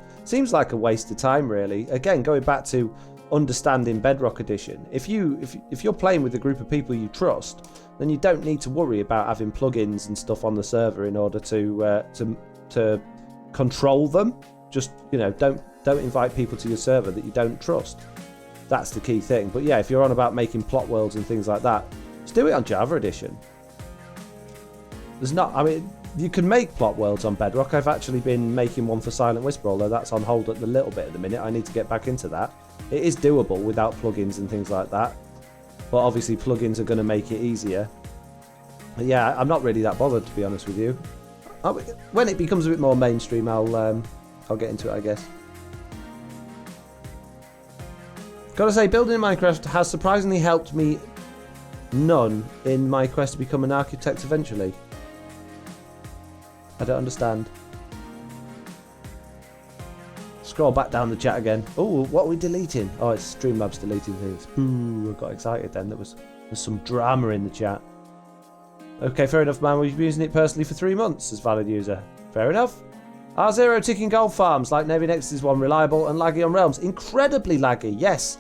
like a waste of time, really. Again, going back to understanding Bedrock Edition, if you're playing with a group of people you trust, then you don't need to worry about having plugins and stuff on the server in order to control them. Just, don't invite people to your server that you don't trust. That's the key thing. But yeah, if you're on about making plot worlds and things like that, just do it on Java Edition. You can make plot worlds on Bedrock. I've actually been making one for Silent Whisper, although that's on hold at the little bit at the minute. I need to get back into that. It is doable without plugins and things like that. But obviously plugins are going to make it easier. But yeah, I'm not really that bothered, to be honest with you. When it becomes a bit more mainstream, I'll get into it, I guess. Gotta say, building in Minecraft has surprisingly helped me none in my quest to become an architect eventually. I don't understand. Scroll back down the chat again. Oh, what are we deleting? Oh, it's Streamlabs deleting things. Ooh, I got excited then. There's some drama in the chat. Okay, fair enough, man. We've been using it personally for 3 months as valid user. Fair enough. Are zero ticking gold farms like Navy Nexus's one reliable and laggy on realms? Incredibly laggy, yes.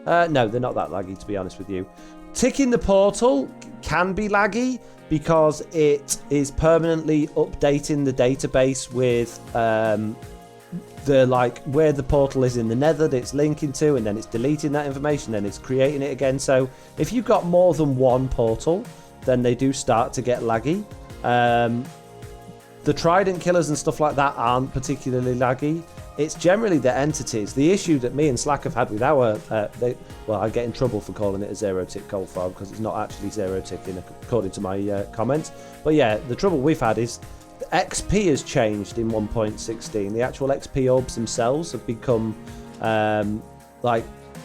No, they're not that laggy, to be honest with you. Ticking the portal can be laggy because it is permanently updating the database with where the portal is in the nether that it's linking to, and then it's deleting that information, then it's creating it again. So if you've got more than one portal, then they do start to get laggy. The trident killers and stuff like that aren't particularly laggy. It's generally the entities. The issue that me and Slack have had with our... I get in trouble for calling it a zero-tick gold farm because it's not actually zero-ticking according to my comments. But yeah, the trouble we've had is the XP has changed in 1.16. The actual XP orbs themselves have become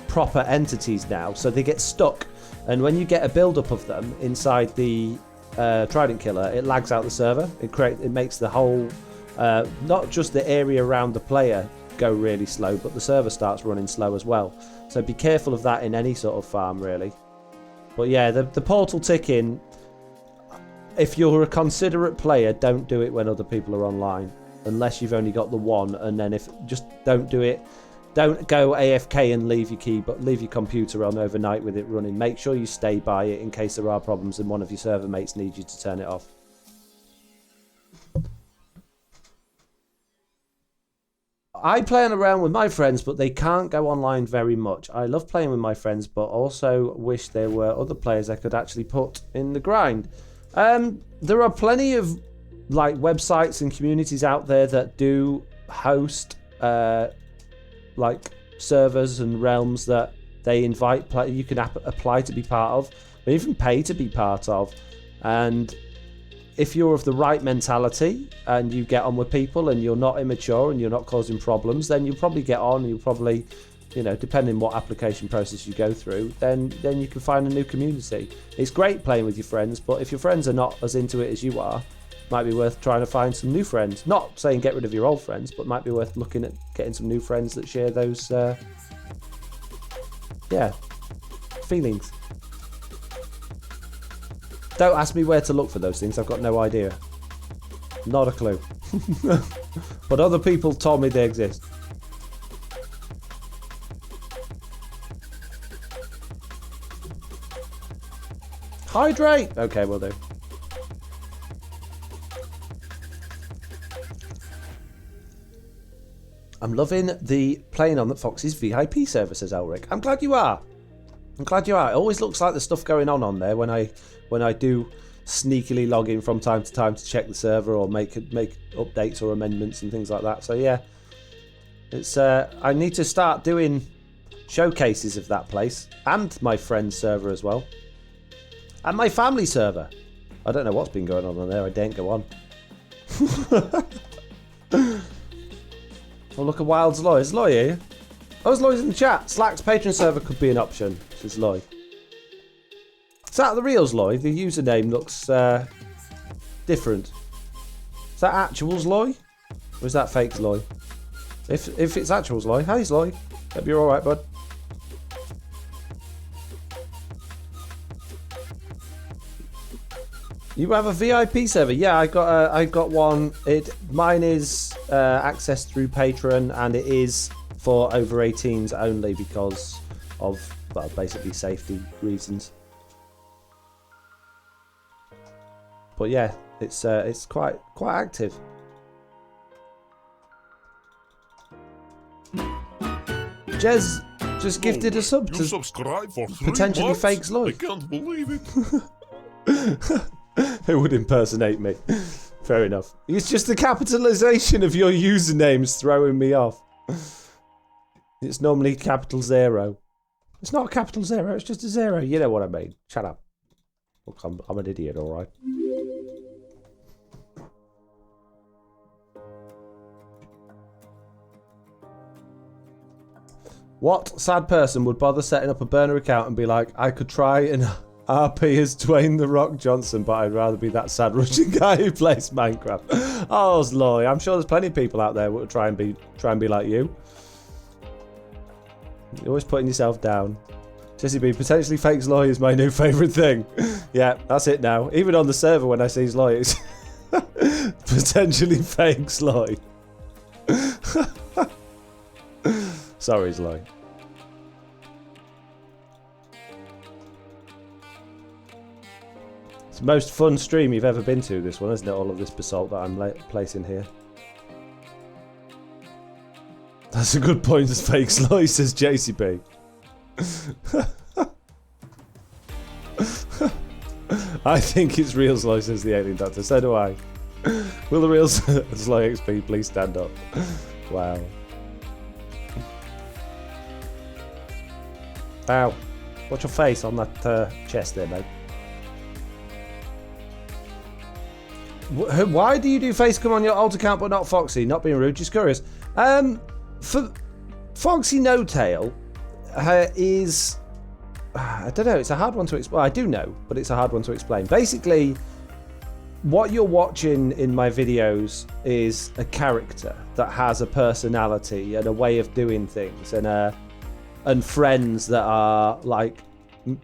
proper entities now. So they get stuck. And when you get a build-up of them inside the trident killer, it lags out the server. It makes the whole... not just the area around the player go really slow, but the server starts running slow as well. So be careful of that in any sort of farm, really. But yeah, the portal ticking, if you're a considerate player, don't do it when other people are online, unless you've only got the one. And then just don't do it. Don't go AFK and leave your computer on overnight with it running. Make sure you stay by it in case there are problems and one of your server mates needs you to turn it off. I play around with my friends, but they can't go online very much. I love playing with my friends, but also wish there were other players I could actually put in the grind. There are plenty of websites and communities out there that do host servers and realms that they invite you can apply to be part of, or even pay to be part of. And if you're of the right mentality and you get on with people and you're not immature and you're not causing problems, then you'll probably get on. You'll probably, depending what application process you go through, then you can find a new community. It's great playing with your friends, but if your friends are not as into it as you are, might be worth trying to find some new friends. Not saying get rid of your old friends, but might be worth looking at getting some new friends that share those, feelings. Don't ask me where to look for those things. I've got no idea. Not a clue. But other people told me they exist. Hydrate! Okay, will do. I'm loving the playing on the Fox's VIP server, says Elric. I'm glad you are. I'm glad you are. It always looks like there's stuff going on there when I do sneakily log in from time to time to check the server or make updates or amendments and things like that. So yeah, it's I need to start doing showcases of that place and my friend's server as well, and my family server. I don't know what's been going on there. I daren't go on. Oh, look at Wild's Loy. Is Loy here? Oh, Loy's in the chat. Slack's patron server could be an option, says Loy. Is that the real Loy? The username looks different. Is that actuals Loy? Or is that fake Loy? If it's actuals Loy, hi Loy. Hope you're alright, bud. You have a VIP server? Yeah, I got one. Mine is accessed through Patreon, and it is for over 18s only because of basically safety reasons. But yeah, it's quite active. Jez just gifted a sub to subscribe for 3 potentially months? fake Loy. I can't believe it. It would impersonate me. Fair enough. It's just the capitalization of your usernames throwing me off. It's normally capital 0. It's not a capital 0, it's just a 0. You know what I mean. Shut up. Look, I'm an idiot, alright. What sad person would bother setting up a burner account and be like, I could try and RP as Dwayne The Rock Johnson, but I'd rather be that sad Russian guy who plays Minecraft. Oh, Sloy, I'm sure there's plenty of people out there who would try and be like you. You're always putting yourself down. Jesse B, potentially fake Sloy is my new favourite thing. Yeah, that's it now. Even on the server when I see Sloy, it's potentially fake Sloy. Sorry, Zloy. It's the most fun stream you've ever been to, this one, isn't it? All of this basalt that I'm placing here. That's a good point, as fake Zloy, says JCB. I think it's real Zloy, says the alien doctor. So do I. Will the real Zloy XP please stand up? Wow. Ow. Watch your face on that chest there, mate. Why do you do facecam on your alt account but not Foxy? Not being rude, just curious. For Foxy No Tail is... I don't know, it's a hard one to explain. Well, I do know, but it's a hard one to explain. Basically, what you're watching in my videos is a character that has a personality and a way of doing things, and friends that are like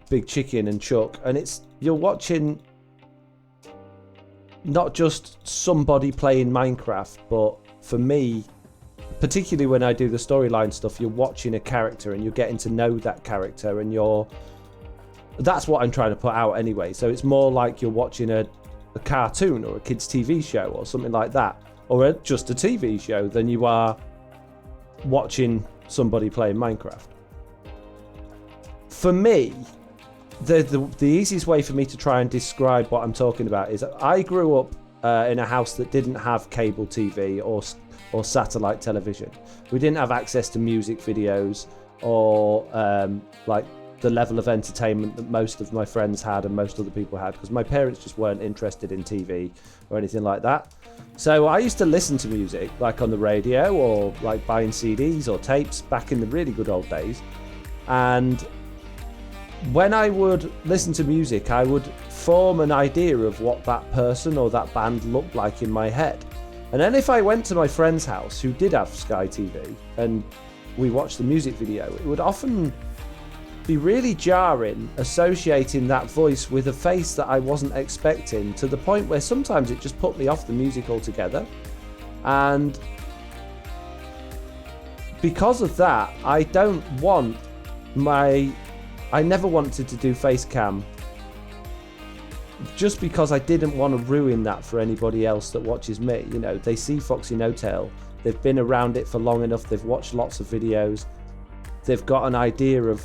Big Chicken and Chuck, and you're watching not just somebody playing Minecraft, but for me, particularly when I do the storyline stuff, you're watching a character and you're getting to know that character, and that's what I'm trying to put out anyway. So it's more like you're watching a cartoon or a kids TV show or something like that, or just a TV show, than you are watching somebody playing Minecraft. For me, the easiest way for me to try and describe what I'm talking about is I grew up in a house that didn't have cable TV or satellite television. We didn't have access to music videos or like the level of entertainment that most of my friends had and most other people had, because my parents just weren't interested in TV or anything like that. So I used to listen to music like on the radio or like buying CDs or tapes back in the really good old days. And when I would listen to music, I would form an idea of what that person or that band looked like in my head. And then if I went to my friend's house who did have Sky TV and we watched the music video, it would often be really jarring associating that voice with a face that I wasn't expecting, to the point where sometimes it just put me off the music altogether. And because of that, I never wanted to do face cam, just because I didn't want to ruin that for anybody else that watches me. You know, they see Foxy No Tail, they've been around it for long enough, they've watched lots of videos, they've got an idea of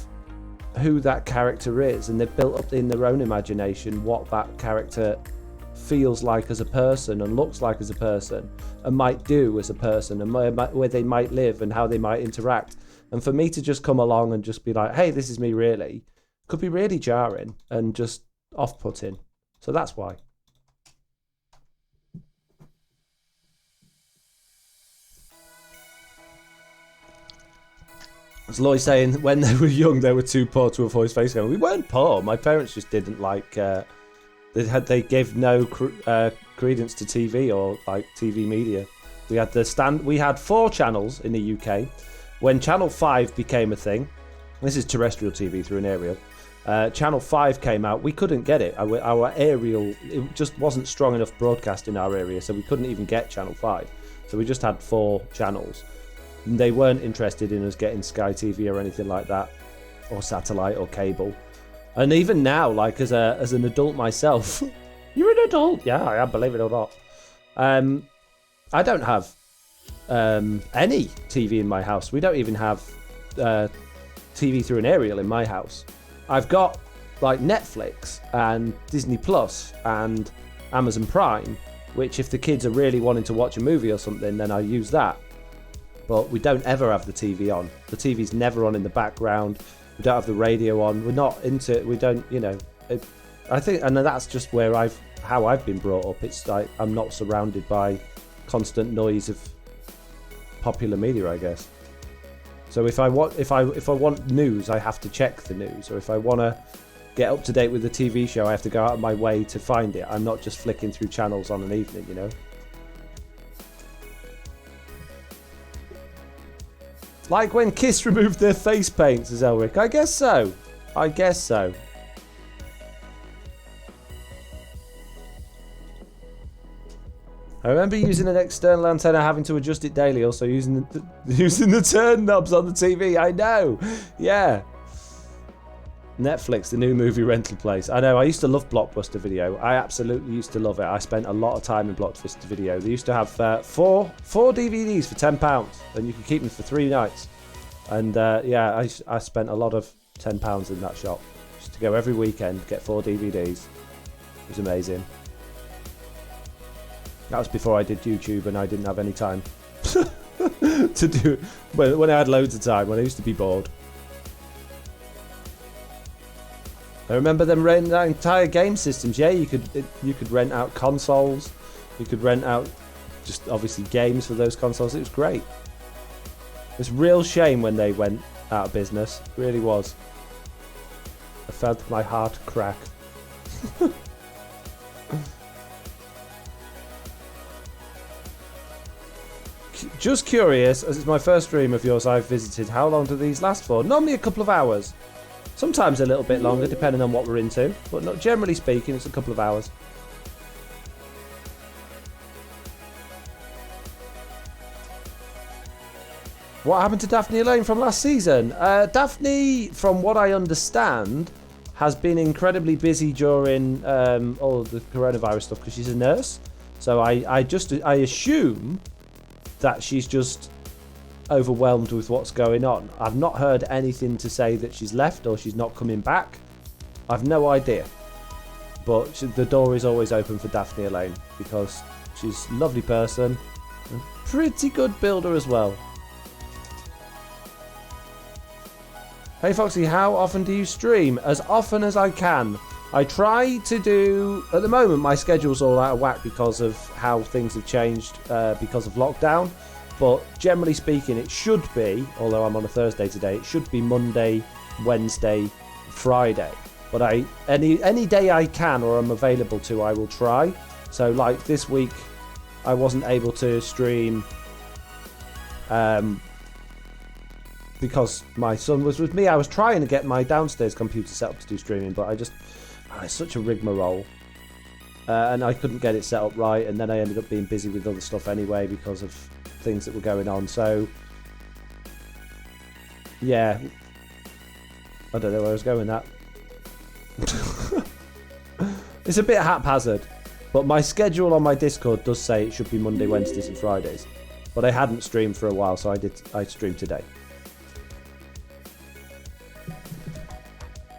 who that character is, and they've built up in their own imagination what that character feels like as a person and looks like as a person and might do as a person and where they might live and how they might interact. And for me to just come along and just be like, hey, this is me really, could be really jarring and just off-putting. So that's why. As Lloyd saying, when they were young, they were too poor to avoid face cam. We weren't poor. My parents just didn't like. They gave no credence to TV or like TV media. We had 4 channels in the UK. When Channel 5 became a thing, this is terrestrial TV through an aerial. Channel 5 came out. We couldn't get it. Our aerial, it just wasn't strong enough broadcast in our area, so we couldn't even get Channel 5. So we just had 4 channels. They weren't interested in us getting Sky TV or anything like that, or satellite or cable. And even now, like as an adult myself, you're an adult. Yeah, I am, believe it or not. I don't have any TV in my house. We don't even have TV through an aerial in my house. I've got like Netflix and Disney Plus and Amazon Prime, which if the kids are really wanting to watch a movie or something, then I use that. But we don't ever have the TV on. The TV's never on in the background. We don't have the radio on. We're not into it. We don't, I think, and that's just how I've been brought up. It's like I'm not surrounded by constant noise of popular media, I guess. So if I want news, I have to check the news, or if I want to get up to date with the TV show, I have to go out of my way to find it. I'm not just flicking through channels on an evening, you know. Like when Kiss removed their face paint, says Elric. I guess so. I remember using an external antenna, having to adjust it daily. Also using the turn knobs on the TV. I know. Yeah. Netflix, the new movie rental place. I know. I used to love Blockbuster Video. I absolutely used to love it. I spent a lot of time in Blockbuster Video. They used to have four DVDs for £10, and you could keep them for 3 nights. And yeah, I spent a lot of £10 in that shop just to go every weekend, get 4 DVDs. It was amazing. That was before I did YouTube and I didn't have any time to do it. When I had loads of time, when I used to be bored. I remember them renting out entire game systems. Yeah, you could rent out consoles. You could rent out just obviously games for those consoles. It was great. It's a real shame when they went out of business. It really was. I felt my heart crack. Just curious, as it's my first stream of yours I've visited, how long do these last for? Normally a couple of hours. Sometimes a little bit longer, depending on what we're into. But not generally speaking, it's a couple of hours. What happened to Daphne Elaine from last season? Daphne, from what I understand, has been incredibly busy during all the coronavirus stuff because she's a nurse. So I assume that she's just overwhelmed with what's going on. I've not heard anything to say that she's left or she's not coming back. I've no idea. But the door is always open for Daphne Elaine because she's a lovely person. A pretty good builder as well. Hey Foxy, how often do you stream? As often as I can. I try to do... At the moment, my schedule's all out of whack because of how things have changed because of lockdown. But generally speaking, it should be, although I'm on a Thursday today, it should be Monday, Wednesday, Friday. But any day I can or I'm available to, I will try. So like this week, I wasn't able to stream because my son was with me. I was trying to get my downstairs computer set up to do streaming, but it's such a rigmarole. And I couldn't get it set up right, and then I ended up being busy with other stuff anyway because of things that were going on. So yeah, I don't know where I was going with that. It's a bit haphazard, but my schedule on my Discord does say it should be Monday, Wednesdays and Fridays, but I hadn't streamed for a while, so I streamed today.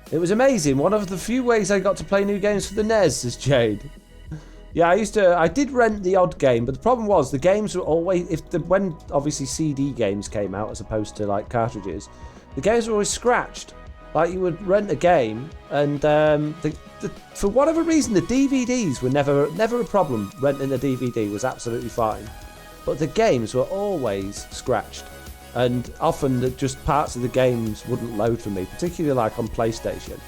It was amazing. One of the few ways I got to play new games for the NES, says Jade. Yeah, I did rent the odd game, but the problem was the games were always, when obviously CD games came out as opposed to like cartridges, the games were always scratched. Like you would rent a game, and for whatever reason the DVDs were never a problem. Renting a DVD was absolutely fine, but the games were always scratched. And often just parts of the games wouldn't load for me, particularly like on PlayStation.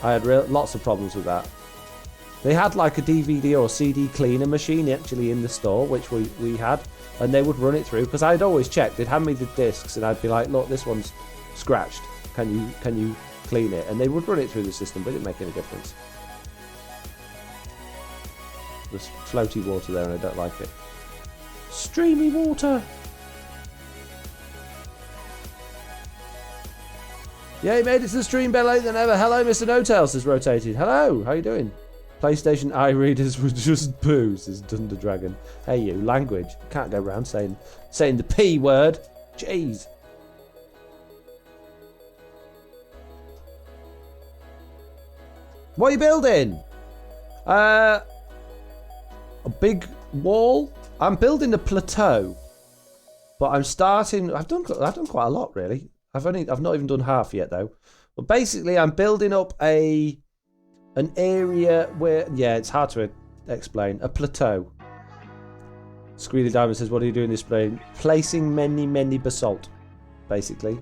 I had lots of problems with that. They had like a DVD or CD cleaner machine actually in the store, which we had, and they would run it through because I'd always check. They'd hand me the discs and I'd be like, look, this one's scratched. Can you clean it? And they would run it through the system, but it didn't make any difference. There's floaty water there and I don't like it. Streamy water! Yeah, he made it to the stream better late than ever. Hello, Mr. No-Tail, says Rotated. Hello, how you doing? PlayStation eye readers were just poo, says Thunder Dragon. Hey you, language. Can't go around saying the P word. Jeez. What are you building? A big wall. I'm building a plateau, but I'm starting. I've done quite a lot really. I've not even done half yet though. But basically, I'm building up an area where it's hard to explain. A plateau. Squealy Diamond says, "What are you doing this plane? Placing many basalt, basically."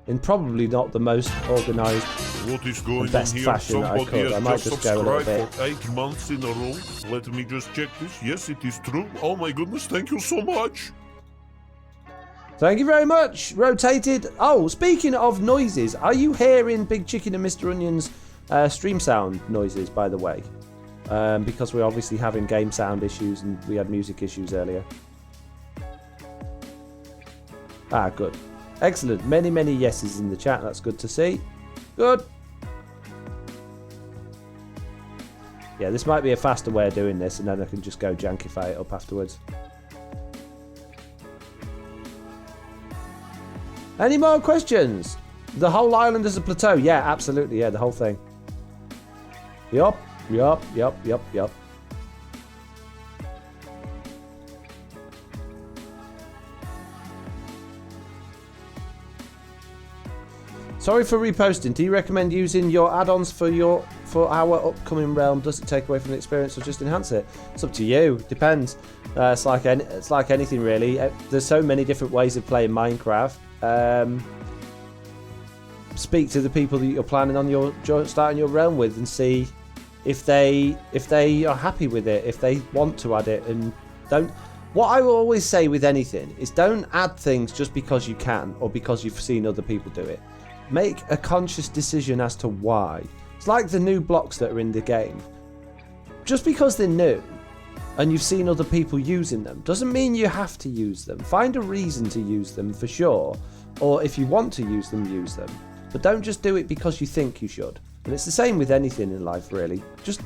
In probably not the most organised What is going and best on here? fashion that I Somebody could. I has might just just go a little subscribed bit. for 8 months in a row. Let me just check this. Yes, it is true. Oh my goodness, thank you so much. Thank you very much, Rotated. Oh, speaking of noises, are you hearing Big Chicken and Mr. Onion's stream sound noises, by the way? because we're obviously having game sound issues and we had music issues earlier. Ah, good. Excellent. Many, many yeses in the chat. That's good to see. Good. Yeah, this might be a faster way of doing this, and then I can just go jankify it up afterwards. Any more questions? The whole island is a plateau. Yeah, absolutely. Yeah, the whole thing. Yup. Sorry for reposting. Do you recommend using your add-ons for our upcoming realm? Does it take away from the experience or just enhance it? It's up to you. Depends. It's like anything really. There's so many different ways of playing Minecraft. Speak to the people that you're planning on starting your realm with and see if they are happy with it, if they want to add it, and don't. What I will always say with anything is don't add things just because you can or because you've seen other people do it. Make a conscious decision as to why. It's like the new blocks that are in the game. Just because they're new and you've seen other people using them doesn't mean you have to use them. Find a reason to use them for sure, or if you want to use them, use them. But don't just do it because you think you should. And it's the same with anything in life, really. Just,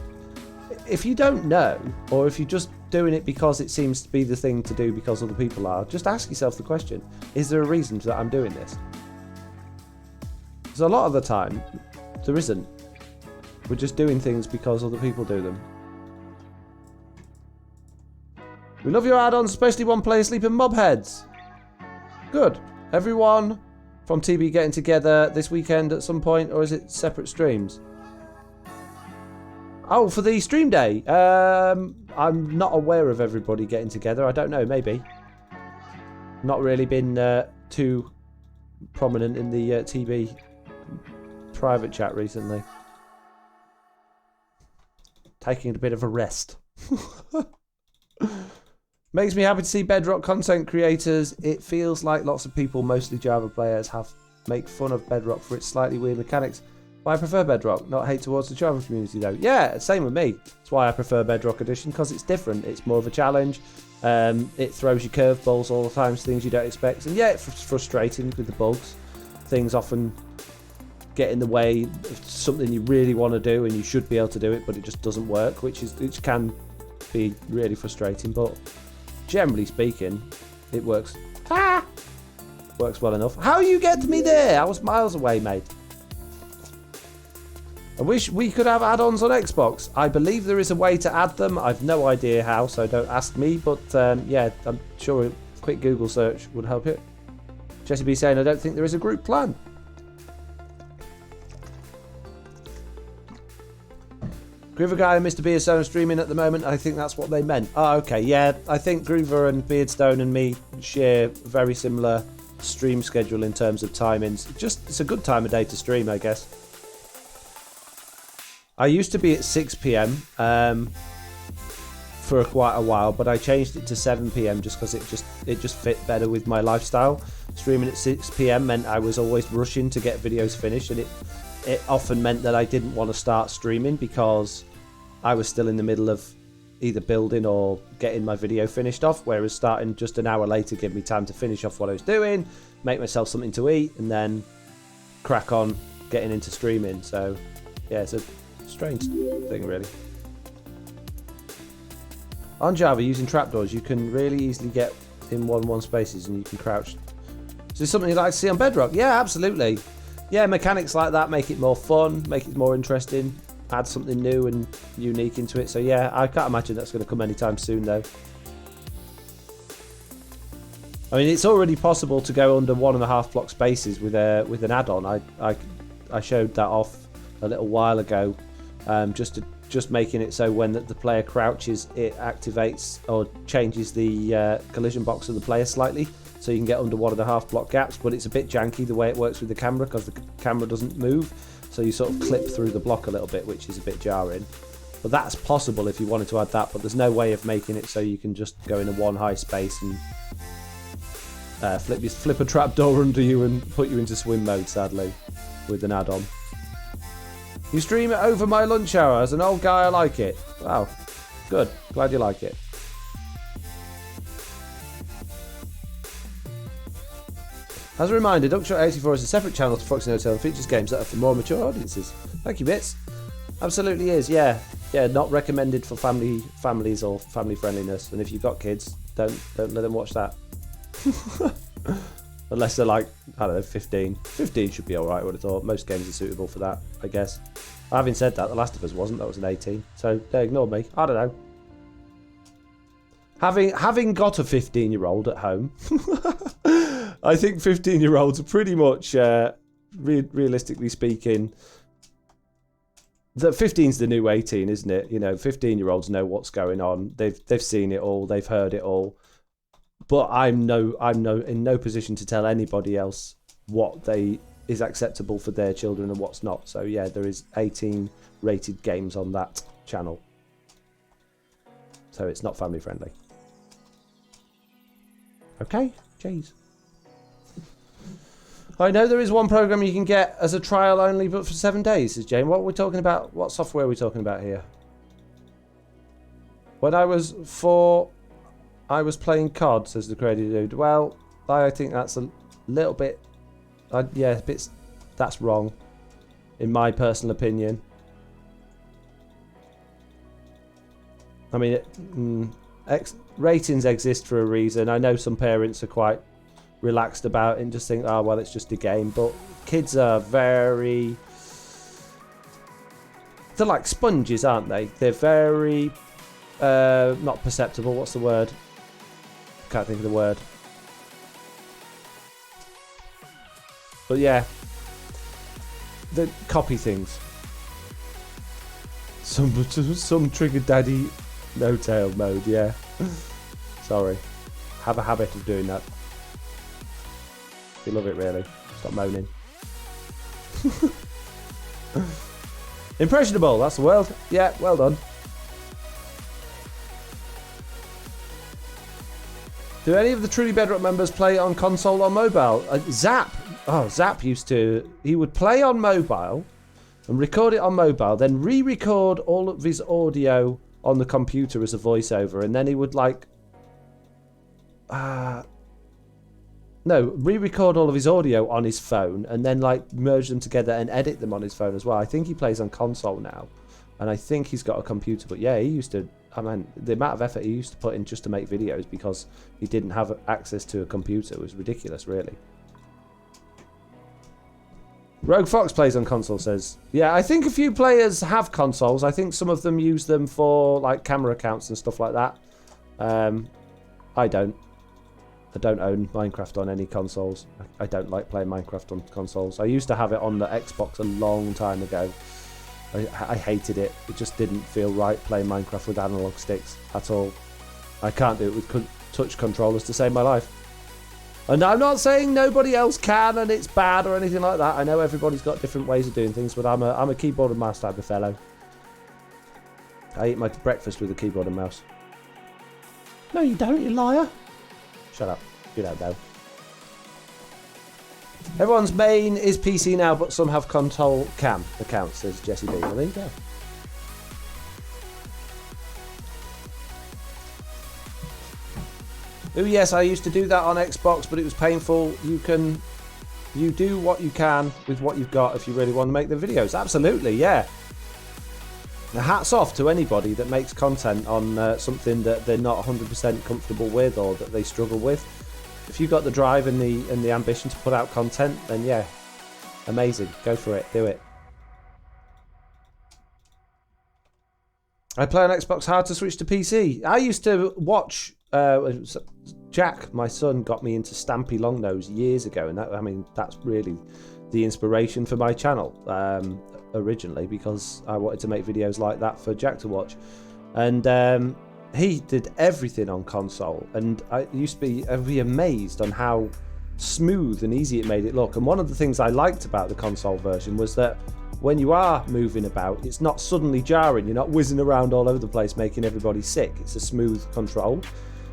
if you don't know, or if you're just doing it because it seems to be the thing to do because other people are, just ask yourself the question, is there a reason that I'm doing this? Because a lot of the time, there isn't. We're just doing things because other people do them. We love your add-ons, especially one player sleeping mob heads. Good. Everyone from TB getting together this weekend at some point, or is it separate streams? Oh, for the stream day. I'm not aware of everybody getting together. I don't know, maybe. Not really been too prominent in the TB private chat recently. Taking a bit of a rest. Makes me happy to see Bedrock content creators. It feels like lots of people, mostly Java players, make fun of Bedrock for its slightly weird mechanics. But I prefer Bedrock, not hate towards the Java community though. Yeah, same with me. That's why I prefer Bedrock Edition, because it's different. It's more of a challenge. It throws you curveballs all the time, things you don't expect. And yeah, it's frustrating with the bugs. Things often get in the way of something you really want to do and you should be able to do it, but it just doesn't work, which can be really frustrating. But generally speaking, it works. Works well enough. How you get to me there? I was miles away, mate. I wish we could have add-ons on Xbox. I believe there is a way to add them. I've no idea how, so don't ask me. But yeah, I'm sure a quick Google search would help you. Jesse B saying, I don't think there is a group plan. Groover Guy and Mr. Beardstone are streaming at the moment. I think that's what they meant. Oh, okay. Yeah, I think Groover and Beardstone and me share a very similar stream schedule in terms of timings. It's a good time of day to stream, I guess. I used to be at 6 p.m. For quite a while, but I changed it to 7 p.m. just because it just fit better with my lifestyle. Streaming at 6 p.m. meant I was always rushing to get videos finished, and it often meant that I didn't want to start streaming because I was still in the middle of either building or getting my video finished off, whereas starting just an hour later gave me time to finish off what I was doing, make myself something to eat, and then crack on getting into streaming. So yeah, it's a strange thing really. On Java, using trapdoors, you can really easily get in 1-1 spaces and you can crouch. Is this something you'd like to see on Bedrock? Yeah, absolutely. Yeah, mechanics like that make it more fun, make it more interesting, add something new and unique into it. So yeah, I can't imagine that's going to come anytime soon though. I mean, it's already possible to go under 1.5 block spaces with an add-on. I showed that off a little while ago, just making it so when the player crouches, it activates or changes the collision box of the player slightly. So you can get under 1.5 block gaps, but it's a bit janky the way it works with the camera because the camera doesn't move. So you sort of clip through the block a little bit, which is a bit jarring. But that's possible if you wanted to add that, but there's no way of making it so you can just go in a one high space and flip a trapdoor under you and put you into swim mode, sadly, with an add-on. You stream it over my lunch hour. As an old guy, I like it. Wow. Good. Glad you like it. As a reminder, Duckshot 84 is a separate channel to Foxy Hotel and features games that are for more mature audiences. Thank you, Bits. Absolutely is, yeah. Yeah, not recommended for families or family friendliness. And if you've got kids, don't let them watch that. Unless they're like, I don't know, 15. 15 should be alright, I would have thought. Most games are suitable for that, I guess. Having said that, The Last of Us wasn't. That was an 18. So they ignored me. I don't know. Having got a 15-year-old at home, I think 15-year-olds are pretty much, realistically speaking, the 15's the new 18, isn't it? You know, 15-year-olds know what's going on. They've seen it all. They've heard it all. But I'm in no position to tell anybody else what is acceptable for their children and what's not. So yeah, there is 18 rated games on that channel. So it's not family friendly. Okay, jeez. I know there is one program you can get as a trial only, but for 7 days, says Jane. What are we talking about? What software are we talking about here? When I was 4, I was playing COD, says the crazy dude. Well, I think that's a little bit... yeah, that's wrong, in my personal opinion. I mean, ratings exist for a reason. I know some parents are quite relaxed about it and just think, oh, well, it's just a game. But kids are very... They're like sponges, aren't they? They're very... not perceptible. What's the word? Can't think of the word. But yeah, they copy things. Some trigger daddy no tail mode. Yeah. Sorry. Have a habit of doing that. You love it, really. Stop moaning. Impressionable. That's the word. Yeah. Well done. Do any of the truly Bedrock members play on console or mobile? Zap. Oh, Zap used to... He would play on mobile and record it on mobile, then re-record all of his audio on the computer as a voiceover, and then he would like... re-record all of his audio on his phone and then like merge them together and edit them on his phone as well. I think he plays on console now, and I think he's got a computer, but yeah, he used to... I mean, the amount of effort he used to put in just to make videos because he didn't have access to a computer was ridiculous, really. Rogue Fox plays on console, says. Yeah, I think a few players have consoles. I think some of them use them for like camera accounts and stuff like that. I don't. I don't own Minecraft on any consoles. I don't like playing Minecraft on consoles. I used to have it on the Xbox a long time ago. I hated it. It just didn't feel right playing Minecraft with analog sticks at all. I can't do it with touch controllers to save my life. And I'm not saying nobody else can and it's bad or anything like that. I know everybody's got different ways of doing things, but I'm a keyboard and mouse type of fellow. I eat my breakfast with a keyboard and mouse. No, you don't, you liar. Shut up. You don't know. Everyone's main is PC now, but some have console cam accounts, says Jesse B. Well, there you go. Oh yes, I used to do that on Xbox, but it was painful. You do what you can with what you've got if you really want to make the videos. Absolutely, yeah. Now, hats off to anybody that makes content on something that they're not 100% comfortable with or that they struggle with. If you've got the drive and the ambition to put out content, then yeah, amazing. Go for it. Do it. I play on Xbox. Hard to switch to PC. I used to watch... Jack, my son, got me into Stampy Longnose years ago, and that's really the inspiration for my channel originally, because I wanted to make videos like that for Jack to watch, and he did everything on console, and I'd be amazed on how smooth and easy it made it look. And one of the things I liked about the console version was that when you are moving about, it's not suddenly jarring. You're not whizzing around all over the place making everybody sick. It's a smooth control.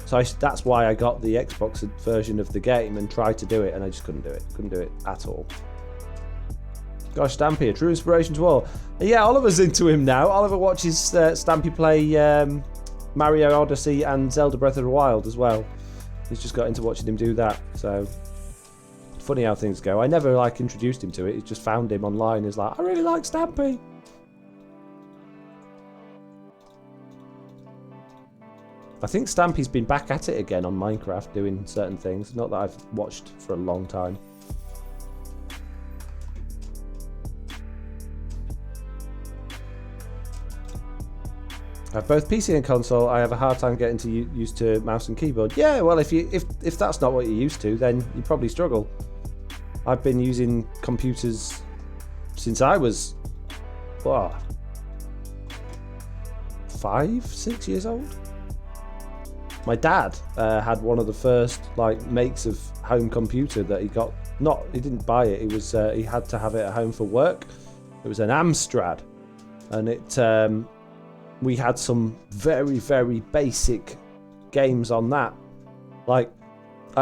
So that's why I got the Xbox version of the game and tried to do it, and I just couldn't do it. Couldn't do it at all. Gosh, Stampy, a true inspiration to all. Yeah, Oliver's into him now. Oliver watches Stampy play Mario Odyssey and Zelda Breath of the Wild as well. He's just got into watching him do that. So, funny how things go. I never introduced him to it. He just found him online. He's like, I really like Stampy. I think Stampy's been back at it again on Minecraft doing certain things. Not that I've watched for a long time. I have both PC and console. I have a hard time getting used to mouse and keyboard. Yeah, well, if that's not what you're used to, then you probably struggle. I've been using computers since I was, 5, 6 years old. My dad had one of the first makes of home computer that he got. He didn't buy it. It was he had to have it at home for work. It was an Amstrad, and it. We had some very, very basic games on that. I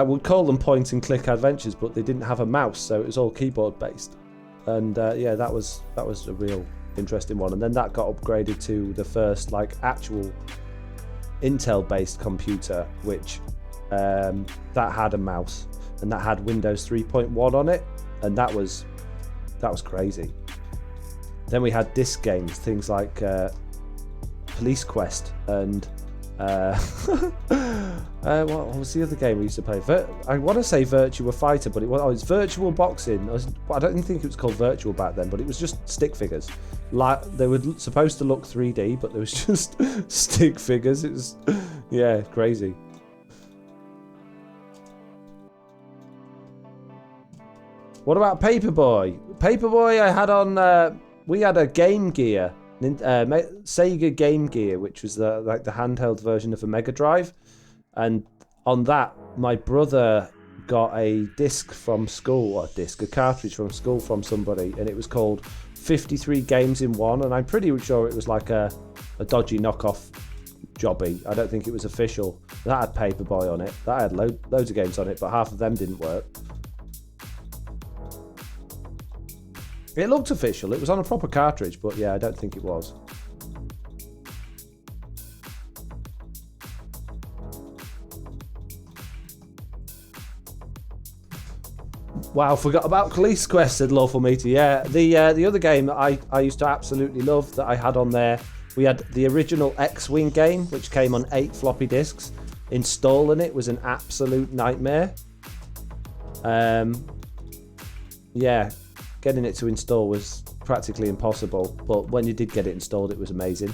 would call them point and click adventures, but they didn't have a mouse, so it was all keyboard based. And yeah, that was a real interesting one. And then that got upgraded to the first actual Intel based computer, which that had a mouse and that had Windows 3.1 on it, and that was crazy. Then we had disc games, things like Police Quest and what was the other game we used to play? I want to say Virtua Fighter, but it's Virtual Boxing. I don't think it was called Virtual back then, but it was just stick figures. They were supposed to look 3D, but there was just stick figures. It was, yeah, crazy. What about Paperboy? Paperboy, I had on. We had a Game Gear. Sega Game Gear, which was the handheld version of a Mega Drive, and on that my brother got a disc from school, a cartridge from school from somebody, and it was called 53 Games in One, and I'm pretty sure it was like a dodgy knockoff jobby. I don't think it was official. That had Paperboy on it. That had loads of games on it, but half of them didn't work. It looked official. It was on a proper cartridge, but yeah, I don't think it was. Wow, forgot about Police Quest, said Lawful Meter. Yeah, the other game that I used to absolutely love that I had on there, we had the original X-Wing game, which came on 8 floppy disks. Installing it was an absolute nightmare. Yeah. Getting it to install was practically impossible, but when you did get it installed, it was amazing.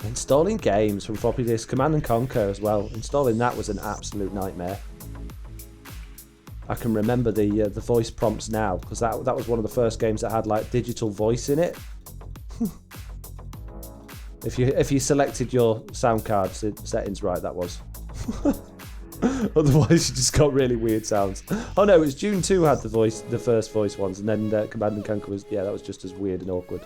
Installing games from floppy disk, Command and Conquer as well. Installing that was an absolute nightmare. I can remember the voice prompts now, because that was one of the first games that had digital voice in it. If you selected your sound card settings right, that was. Otherwise, you just got really weird sounds. Oh no, it was Dune 2 had the first voice ones, and then Command and Conquer was, that was just as weird and awkward.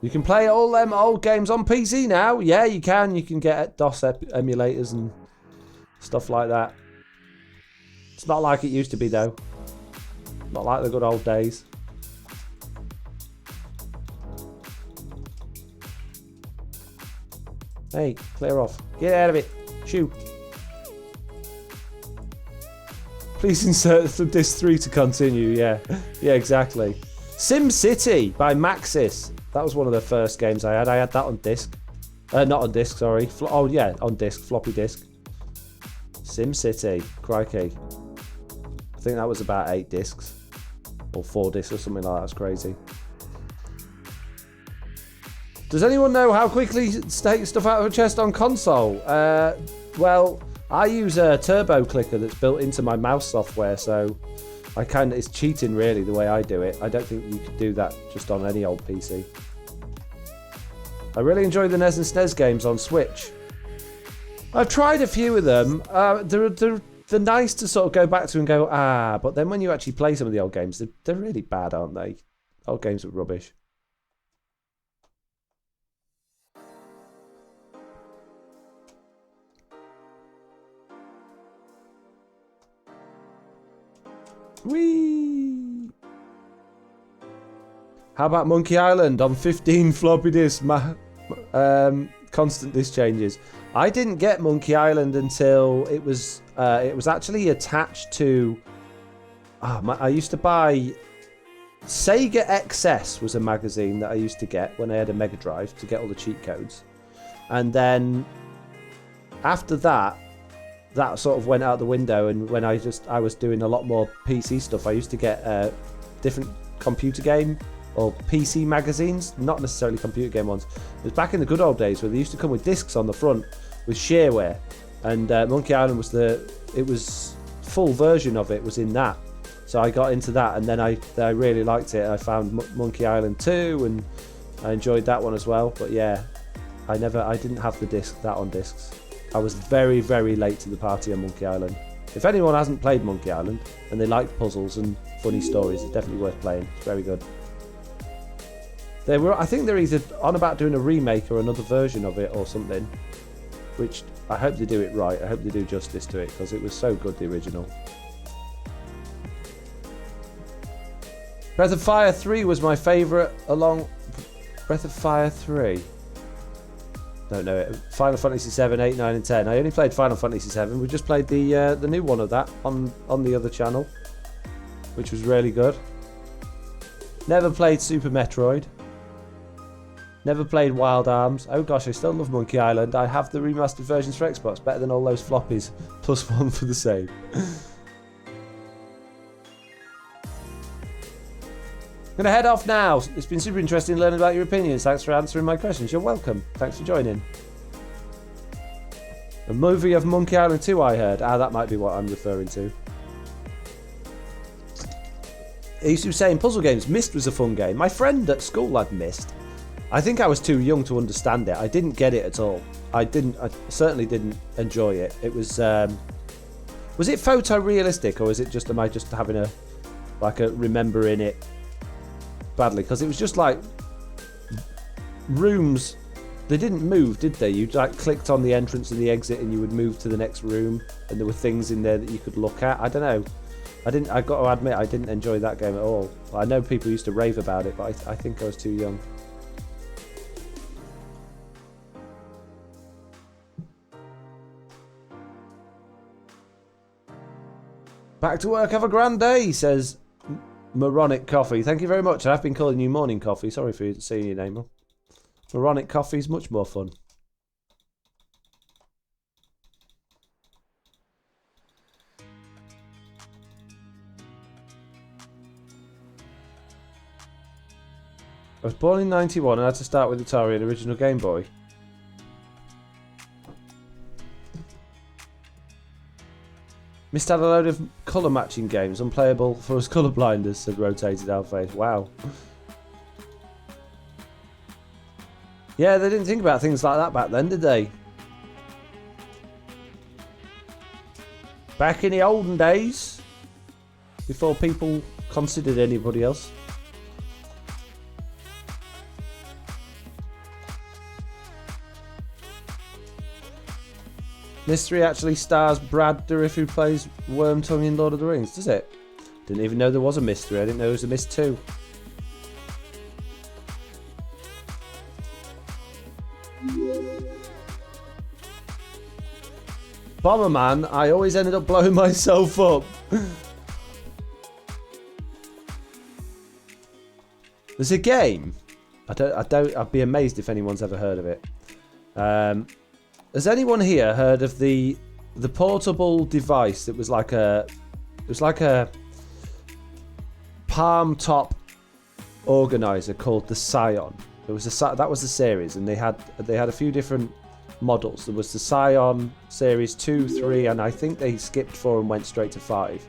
You can play all them old games on PC now. Yeah, you can. You can get DOS emulators and stuff like that. It's not like it used to be though. Not like the good old days. Hey, clear off. Get out of it. Shoo. Please insert the disc 3 to continue. Yeah, exactly. Sim City by Maxis. That was one of the first games I had. I had that on disc. Not on disc, sorry. Oh, yeah, on disc. Floppy disk. Sim City. Crikey. I think that was about 8 discs. Or 4 discs or something like that. That's crazy. Does anyone know how quickly to take stuff out of a chest on console? Well, I use a turbo clicker that's built into my mouse software, so it's cheating really the way I do it. I don't think you could do that just on any old PC. I really enjoy the NES and SNES games on Switch. I've tried a few of them. They're nice to sort of go back to and go, but then when you actually play some of the old games, they're really bad, aren't they? Old games are rubbish. Whee! How about Monkey Island on 15 floppy disks? Constant disk changes. I didn't get Monkey Island until it was actually attached to. I used to buy Sega XS was a magazine that I used to get when I had a Mega Drive to get all the cheat codes, and then after that sort of went out the window. And when I was doing a lot more PC stuff, I used to get different computer game or PC magazines, not necessarily computer game ones. It was back in the good old days where they used to come with discs on the front with shareware, and Monkey Island was full version of it was in that. So I got into that, and then I really liked it. I found Monkey Island 2, and I enjoyed that one as well. But yeah, I didn't have that on discs. I was very, very late to the party on Monkey Island. If anyone hasn't played Monkey Island and they like puzzles and funny stories, it's definitely worth playing. It's very good. I think they're either on about doing a remake or another version of it or something, which I hope they do it right. I hope they do justice to it, because it was so good, the original. Breath of Fire 3 was my favourite along... Breath of Fire 3? Don't know it. Final Fantasy 7, 8, 9 and 10. I only played Final Fantasy 7. We just played the new one of that on the other channel, which was really good. Never played Super Metroid. Never played Wild Arms. Oh gosh, I still love Monkey Island. I have the remastered versions for Xbox. Better than all those floppies. Plus one for the save. I'm going to head off now. It's been super interesting learning about your opinions. Thanks for answering my questions. You're welcome. Thanks for joining. A movie of Monkey Island 2, I heard. That might be what I'm referring to. He's saying puzzle games. Myst was a fun game. My friend at school had Myst. I think I was too young to understand it. I didn't get it at all. I certainly didn't enjoy it. It was it photorealistic, or was it just, am I just having a remembering it badly? Because it was just like rooms. They didn't move, did they? You clicked on the entrance and the exit, and you would move to the next room, and there were things in there that you could look at. I don't know. I got to admit, I didn't enjoy that game at all. I know people used to rave about it, but I think I was too young. Back to work, have a grand day, says Moronic Coffee. Thank you very much. I've been calling you Morning Coffee. Sorry for saying your name. Moronic Coffee is much more fun. I was born in 91 and had to start with Atari and original Game Boy. Missed out a load of colour matching games, unplayable for us colourblinders, said Rotated Alpha. Wow. Yeah, they didn't think about things like that back then, did they? Back in the olden days, before people considered anybody else. Mystery actually stars Brad Dourif, who plays Wormtongue in Lord of the Rings, does it? Didn't even know there was a Mystery. I didn't know there was a Myst 2. Bomberman, I always ended up blowing myself up. There's a game. I'd be amazed if anyone's ever heard of it. Has anyone here heard of the portable device that was like a palm top organizer called the Scion? That was the series, and they had a few different models. There was the Scion series 2, 3, and I think they skipped 4 and went straight to 5.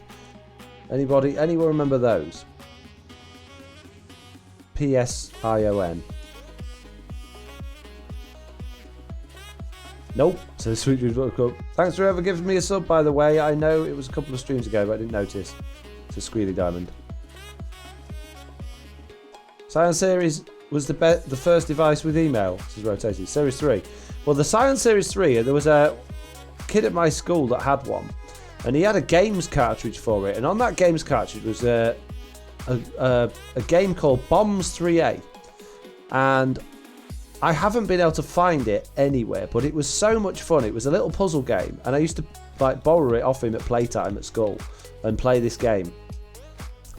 Anyone remember those? PSION. Nope. So Sweet Dreams Book Club. Thanks for ever giving me a sub, by the way. I know it was a couple of streams ago, but I didn't notice. It's a Squealy Diamond. Science Series was the first device with email, says Rotated. Series 3. Well, the Science Series 3, there was a kid at my school that had one. and he had a games cartridge for it. And on that games cartridge was a game called Bombs 3A. And I haven't been able to find it anywhere, but it was so much fun. It was a little puzzle game, and I used to like borrow it off him at playtime at school and play this game.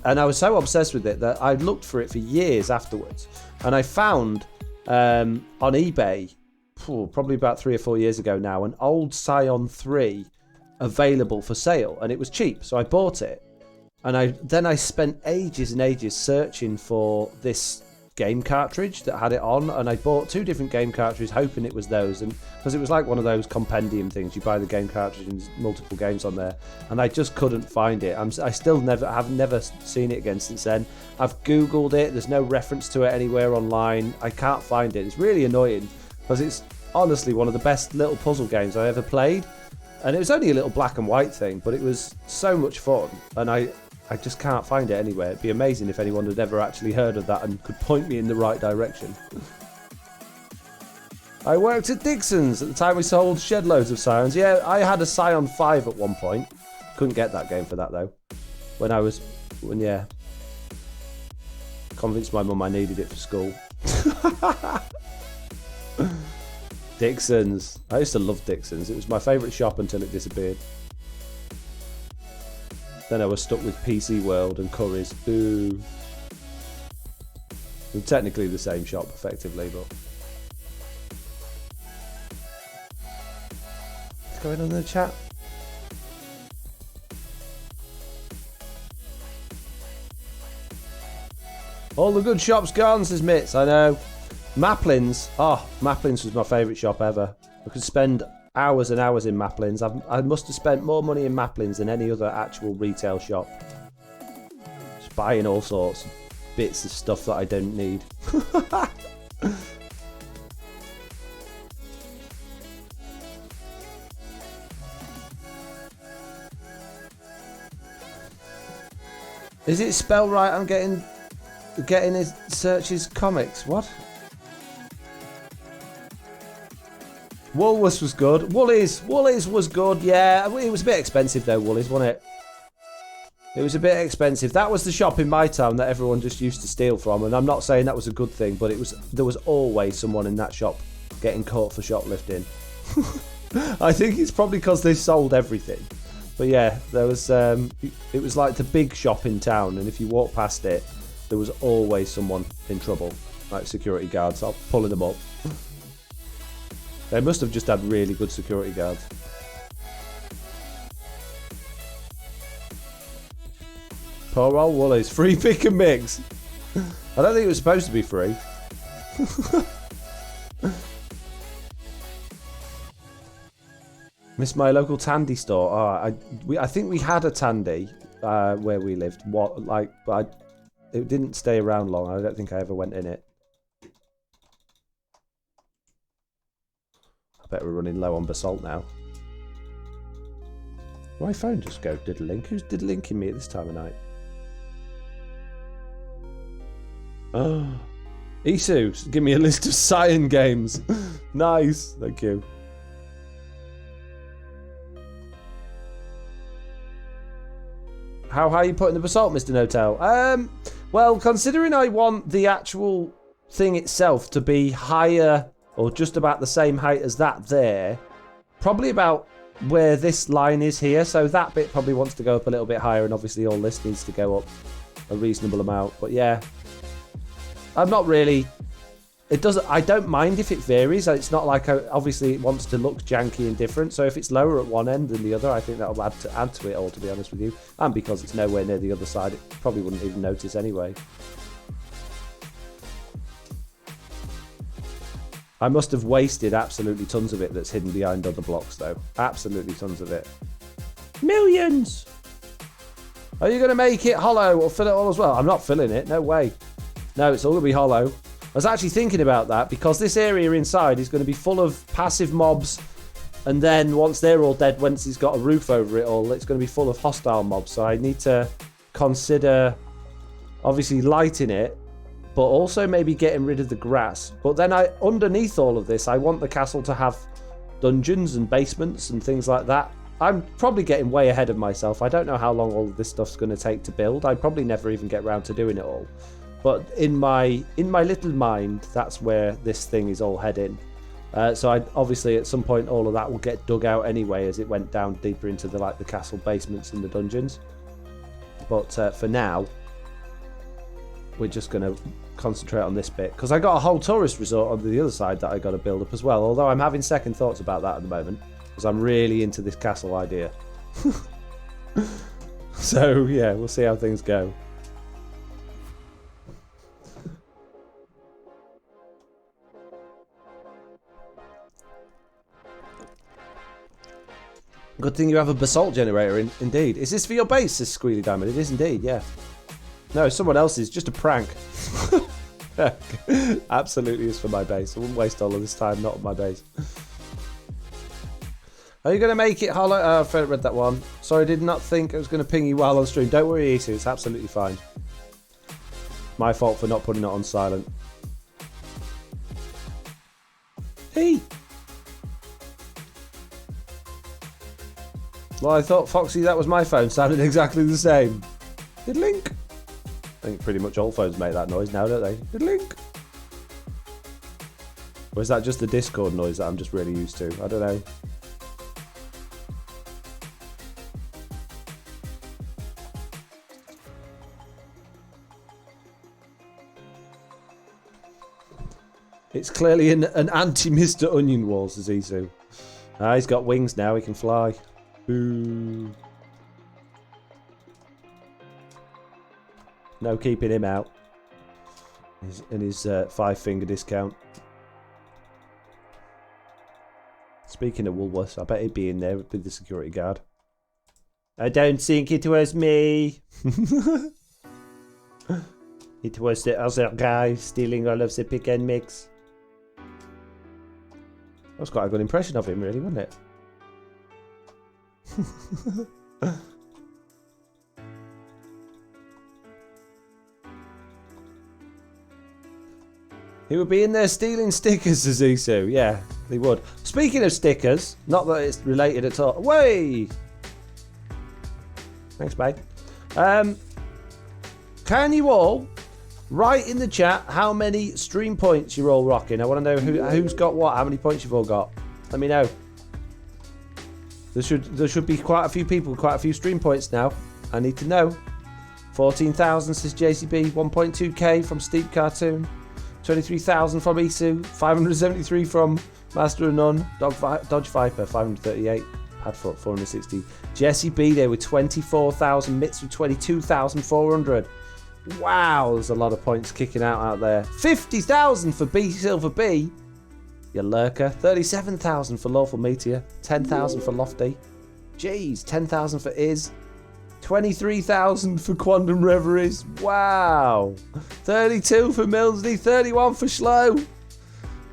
And I was so obsessed with it that I looked for it for years afterwards. And I found on eBay, probably about 3 or 4 years ago now, an old Scion 3 available for sale, and it was cheap, so I bought it. And then I spent ages and ages searching for this game cartridge that had it on, and I bought 2 different game cartridges hoping it was those, and because it was like one of those compendium things, you buy the game cartridge and there's multiple games on there, and I just couldn't find it. I still have never seen it again since then. I've googled it, there's no reference to it anywhere online. I can't find it. It's really annoying because it's honestly one of the best little puzzle games I ever played, and it was only a little black and white thing, but it was so much fun, and I just can't find it anywhere. It'd be amazing if anyone had ever actually heard of that and could point me in the right direction. I worked at Dixon's at the time we sold shed loads of Scions. Yeah, I had a Scion 5 at one point. Couldn't get that game for that though. Yeah. Convinced my mum I needed it for school. Dixon's. I used to love Dixon's. It was my favourite shop until it disappeared. Then I was stuck with PC World and Curry's. Ooh. They're technically the same shop, effectively, but... What's going on in the chat? All the good shops gone, says Mitz, I know. Maplin's. Oh, Maplin's was my favourite shop ever. I could spend hours and hours in Maplin's. I must have spent more money in Maplin's than any other actual retail shop. Just buying all sorts of bits of stuff that I don't need. Is it spelled right? I'm getting his searches comics. What? Woolworths was good. Woolies was good. Yeah, it was a bit expensive though. Woolies, wasn't it? It was a bit expensive. That was the shop in my town that everyone just used to steal from, and I'm not saying that was a good thing, but there was always someone in that shop getting caught for shoplifting. I think it's probably because they sold everything. But yeah, there was. It was like the big shop in town, and if you walk past it, there was always someone in trouble, like security guards, pulling them up. They must have just had really good security guards. Poor old Woolies. Free pick and mix. I don't think it was supposed to be free. Miss my local Tandy store. Oh, I think we had a Tandy where we lived. But it didn't stay around long. I don't think I ever went in it. I bet we're running low on basalt now. My phone just go diddling. Who's diddlinking me at this time of night? Oh, Isu, give me a list of Scion games. Nice, thank you. How high are you putting the basalt, Mr. Notel? Well, considering I want the actual thing itself to be higher or just about the same height as that there, probably about where this line is here, so that bit probably wants to go up a little bit higher, and obviously all this needs to go up a reasonable amount. But yeah, I'm not really... I don't mind if it varies. It's not like obviously it wants to look janky and different, so if it's lower at one end than the other, I think that'll add to it all, to be honest with you. And because it's nowhere near the other side, it probably wouldn't even notice anyway. I must have wasted absolutely tons of it that's hidden behind other blocks, though. Absolutely tons of it. Millions! Are you going to make it hollow or fill it all as well? I'm not filling it. No way. No, it's all going to be hollow. I was actually thinking about that because this area inside is going to be full of passive mobs, and then once they're all dead, once it's got a roof over it all, it's going to be full of hostile mobs. So I need to consider obviously lighting it, but also maybe getting rid of the grass. But then underneath all of this, I want the castle to have dungeons and basements and things like that I'm probably getting way ahead of myself. I don't know how long all of this stuff's going to take to build. I'd probably never even get around to doing it all. But in my little mind, that's where this thing is all heading. So obviously at some point all of that will get dug out anyway as it went down deeper into the castle basements and the dungeons. But for now, we're just going to concentrate on this bit because I got a whole tourist resort on the other side that I got to build up as well. Although I'm having second thoughts about that at the moment because I'm really into this castle idea. So yeah, we'll see how things go. Good thing you have a basalt generator, indeed. Is this for your base, this Squealy Diamond? It is indeed, yeah. No, someone else's, just a prank. Absolutely is for my base. I wouldn't waste all of this time not on my base. Are you going to make it hollow? Oh, I read that one. Sorry, did not think I was going to ping you while on stream. Don't worry, Issa, it's absolutely fine. My fault for not putting it on silent. Hey! Well, I thought, Foxy, that was my phone. Sounded exactly the same. Diddlink. I think pretty much all phones make that noise now, don't they? Diddlink. Or is that just the Discord noise that I'm just really used to? I don't know. It's clearly an anti-Mr. Onion Wall, says Isu. Ah, he's got wings now. He can fly. Boo. No keeping him out. In his 5-finger discount. Speaking of Woolworths, I bet he'd be in there with the security guard. I don't think it was me. It was the other guy stealing all of the pick and mix. That was quite a good impression of him, really, wasn't it? He would be in there stealing stickers, says Isu. Yeah, he would. Speaking of stickers, not that it's related at all. Way! Thanks, mate. Can you all write in the chat how many stream points you're all rocking? I want to know who's got what, how many points you've all got. Let me know. There should be quite a few people with quite a few stream points now. I need to know. 14,000 says JCB, 1.2k from Steep Cartoon, 23,000 from Isu, 573 from Master of None, Dodge Viper, 538, Padfoot, 460, Jesse B there with 24,000, Mitz with 22,400. Wow, there's a lot of points kicking out there. 50,000 for B Silver B. You lurker. 37,000 for Lawful Meteor. 10,000 for Lofty. Jeez, 10,000 for Iz. 23,000 for Quantum Reveries. Wow. 32 for Millsy. 31 for Slow.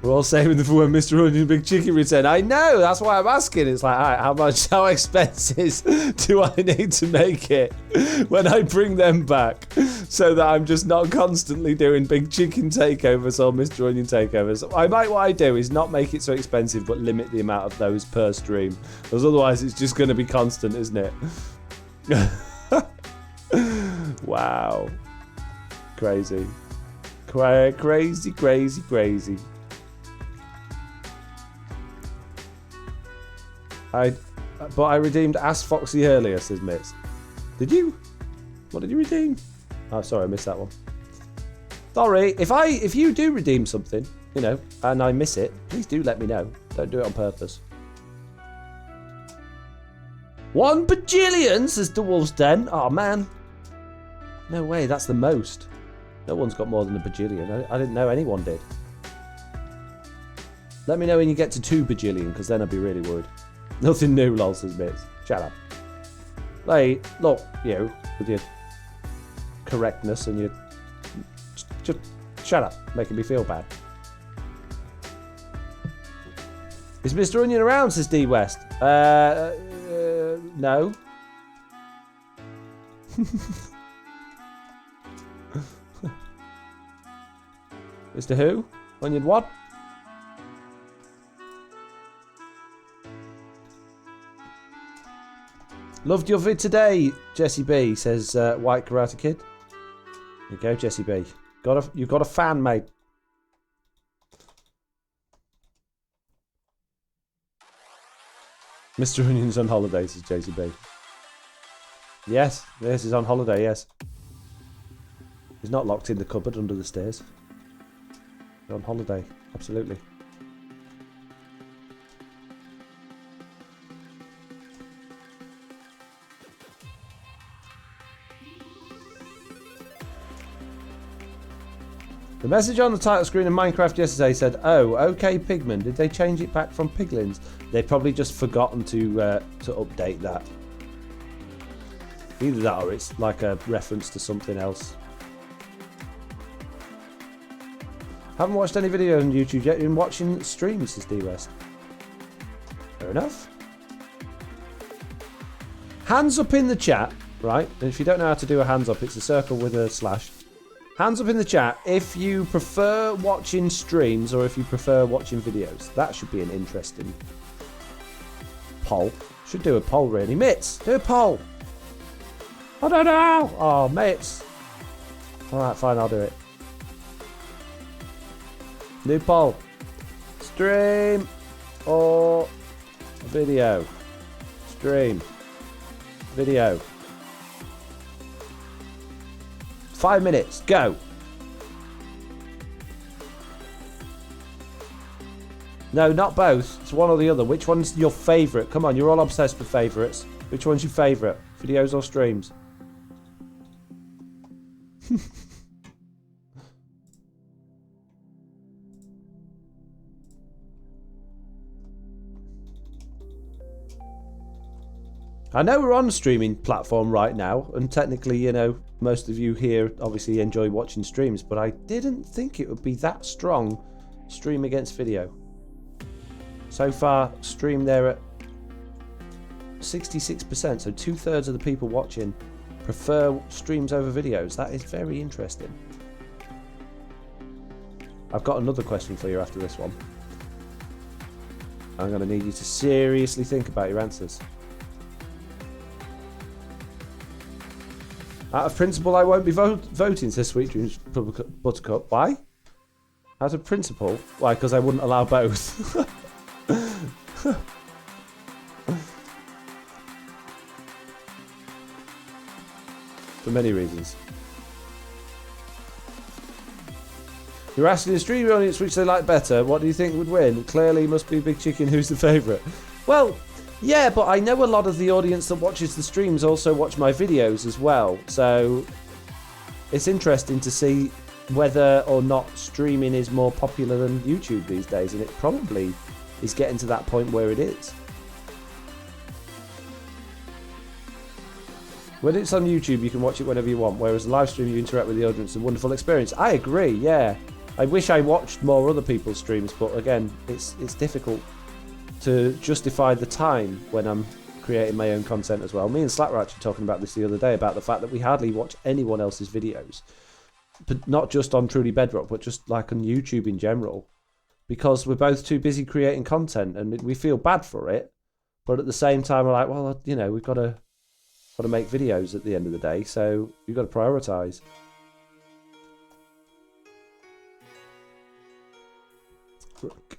We're all saving them for when Mr. Onion Big Chicken return. I know, that's why I'm asking. It's like, all right, how expensive do I need to make it when I bring them back so that I'm just not constantly doing Big Chicken takeovers or Mr. Onion takeovers? What I do is not make it so expensive, but limit the amount of those per stream. Because otherwise it's just going to be constant, isn't it? Wow. Crazy. Crazy, crazy, crazy. But I redeemed Ask Foxy earlier, says Mitz. Did you? What did you redeem? Oh, sorry, I missed that one. Sorry, if you do redeem something, you know, and I miss it, please do let me know. Don't do it on purpose. 1 bajillion, says the Wolf's Den. Oh, man. No way, that's the most. No one's got more than a bajillion. I didn't know anyone did. Let me know when you get to 2 bajillion, because then I'd be really worried. Nothing new, lol, says Mitz. Shut up. Hey, look, you, with your correctness and your... Just shut up, making me feel bad. Is Mr. Onion around, says D West? No. Mr. Who? Onion what? Loved your vid today, Jesse B, says White Karate Kid. There you go, Jesse B. You've got a fan, mate. Mr. Onion's on holiday, says Jesse B. Yes, he's on holiday, yes. He's not locked in the cupboard under the stairs. He's on holiday, absolutely. The message on the title screen of Minecraft yesterday said, "Oh, okay, Pigman. Did they change it back from Piglins? They've probably just forgotten to update that. Either that or it's like a reference to something else." Haven't watched any videos on YouTube yet. Been watching streams, says D West. Fair enough. Hands up in the chat, right? And if you don't know how to do a hands up, it's a circle with a slash. Hands up in the chat if you prefer watching streams or if you prefer watching videos. That should be an interesting poll. Should do a poll, really. Mitts, do a poll. I don't know. Oh, Mitts. Alright, fine, I'll do it. New poll. Stream or video? Stream. Video. 5 minutes, go. No, not both. It's one or the other. Which one's your favourite? Come on, you're all obsessed with favourites. Which one's your favourite? Videos or streams? I know we're on a streaming platform right now, and technically, you know, most of you here obviously enjoy watching streams, but I didn't think it would be that strong, stream against video. So far, stream there at 66%, so 2/3 of the people watching prefer streams over videos. That is very interesting. I've got another question for you after this one. I'm going to need you to seriously think about your answers. Out of principle, I won't be voting this week during Buttercup. Why? Out of principle? Why? Because I wouldn't allow both. For many reasons. You're asking the stream audience which they like better. What do you think would win? Clearly must be Big Chicken. Who's the favourite? Well, yeah, but I know a lot of the audience that watches the streams also watch my videos as well. So it's interesting to see whether or not streaming is more popular than YouTube these days. And it probably is getting to that point where it is. When it's on YouTube, you can watch it whenever you want. Whereas live stream, you interact with the audience. It's a wonderful experience. I agree, yeah. I wish I watched more other people's streams. But again, it's difficult to justify the time when I'm creating my own content as well. Me and Slack were actually talking about this the other day, about the fact that we hardly watch anyone else's videos. But not just on Truly Bedrock, but just like on YouTube in general. Because we're both too busy creating content and we feel bad for it. But at the same time, we're like, well, you know, we've got to make videos at the end of the day, so you've got to prioritise.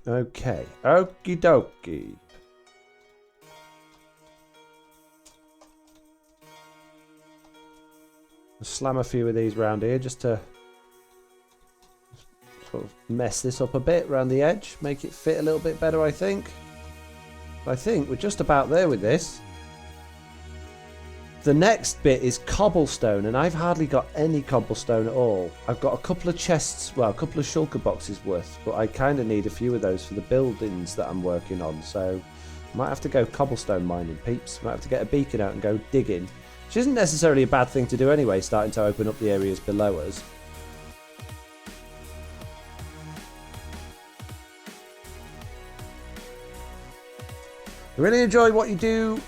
Okay, okie dokie. Slam a few of these round here just to sort of mess this up a bit around the edge, make it fit a little bit better, I think. I think we're just about there with this. The next bit is cobblestone, and I've hardly got any cobblestone at all. I've got a couple of chests, well, a couple of shulker boxes worth, but I kind of need a few of those for the buildings that I'm working on, so I might have to go cobblestone mining, peeps. Might have to get a beacon out and go digging, which isn't necessarily a bad thing to do anyway, starting to open up the areas below us. I really enjoy what you do.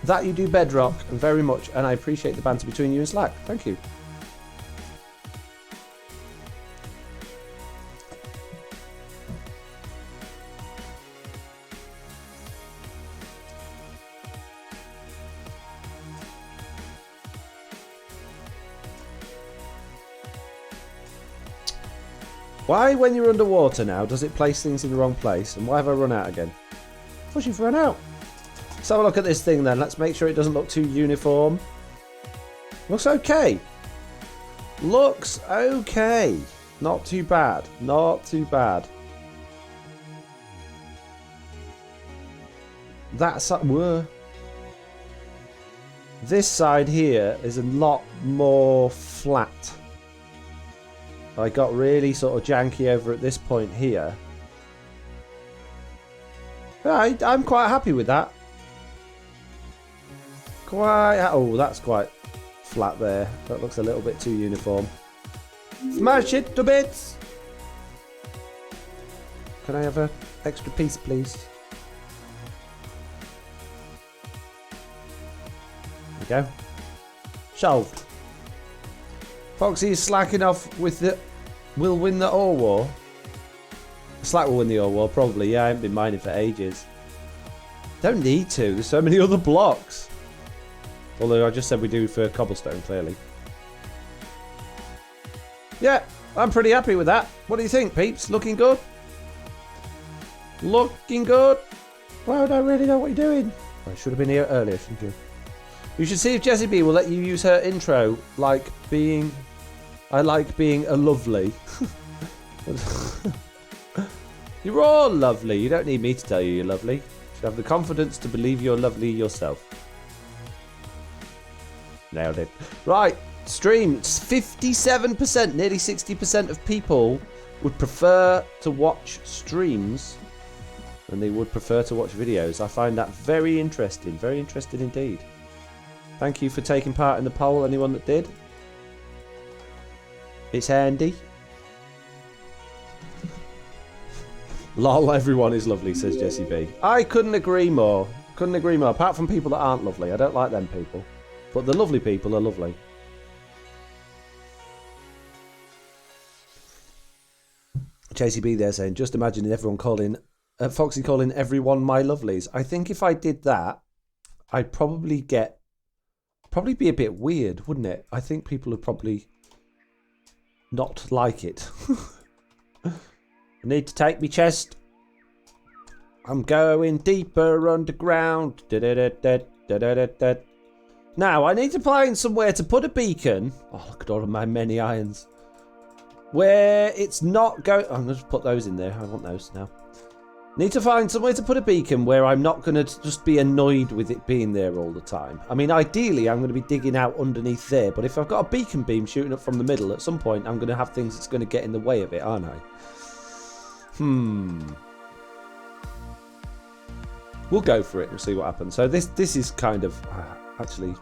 That you do, Bedrock, and very much, and I appreciate the banter between you and Slack. Thank you. Why, when you're underwater now, does it place things in the wrong place? And why have I run out again? Of course you've run out. Let's have a look at this thing then. Let's make sure it doesn't look too uniform. Looks okay. Looks okay. Not too bad. Not too bad. That's this side here is a lot more flat. I got really sort of janky over at this point here. I'm quite happy with that. Oh, that's quite flat there. That looks a little bit too uniform. Smash it to bits! Can I have an extra piece, please? There we go. Solved. Foxy is slacking off with the... Will win the ore war. Slack will win the ore war, probably. Yeah, I haven't been mining for ages. Don't need to. There's so many other blocks. Although I just said we do for cobblestone, clearly. Yeah, I'm pretty happy with that. What do you think, peeps? Looking good? Looking good? Well, I don't really know what you're doing. I should have been here earlier, shouldn't you? You should see if Jessie B will let you use her intro, like being... I like being a lovely. You're all lovely. You don't need me to tell you you're lovely. You should have the confidence to believe you're lovely yourself. Nailed it. Right, stream. 57%, nearly 60% of people would prefer to watch streams than they would prefer to watch videos. I find that very interesting. Very interesting indeed. Thank you for taking part in the poll, anyone that did. It's handy. Lol, everyone is lovely, says Jessie B. I couldn't agree more. Couldn't agree more. Apart from people that aren't lovely. I don't like them people. But the lovely people are lovely. Jessie B there saying, just imagine everyone calling... Foxy calling everyone my lovelies. I think if I did that, I'd probably get... Probably be a bit weird, wouldn't it? I think people would probably... not like it. I need to take me chest. I'm going deeper underground. Now, I need to find somewhere to put a beacon. Oh, look at all of my many irons. Where it's not going... I'm going to put those in there. I want those now. Need to find somewhere to put a beacon where I'm not going to just be annoyed with it being there all the time. I mean, ideally, I'm going to be digging out underneath there. But if I've got a beacon beam shooting up from the middle, at some point, I'm going to have things that's going to get in the way of it, aren't I? We'll go for it. We'll see what happens. So this is kind of... actually,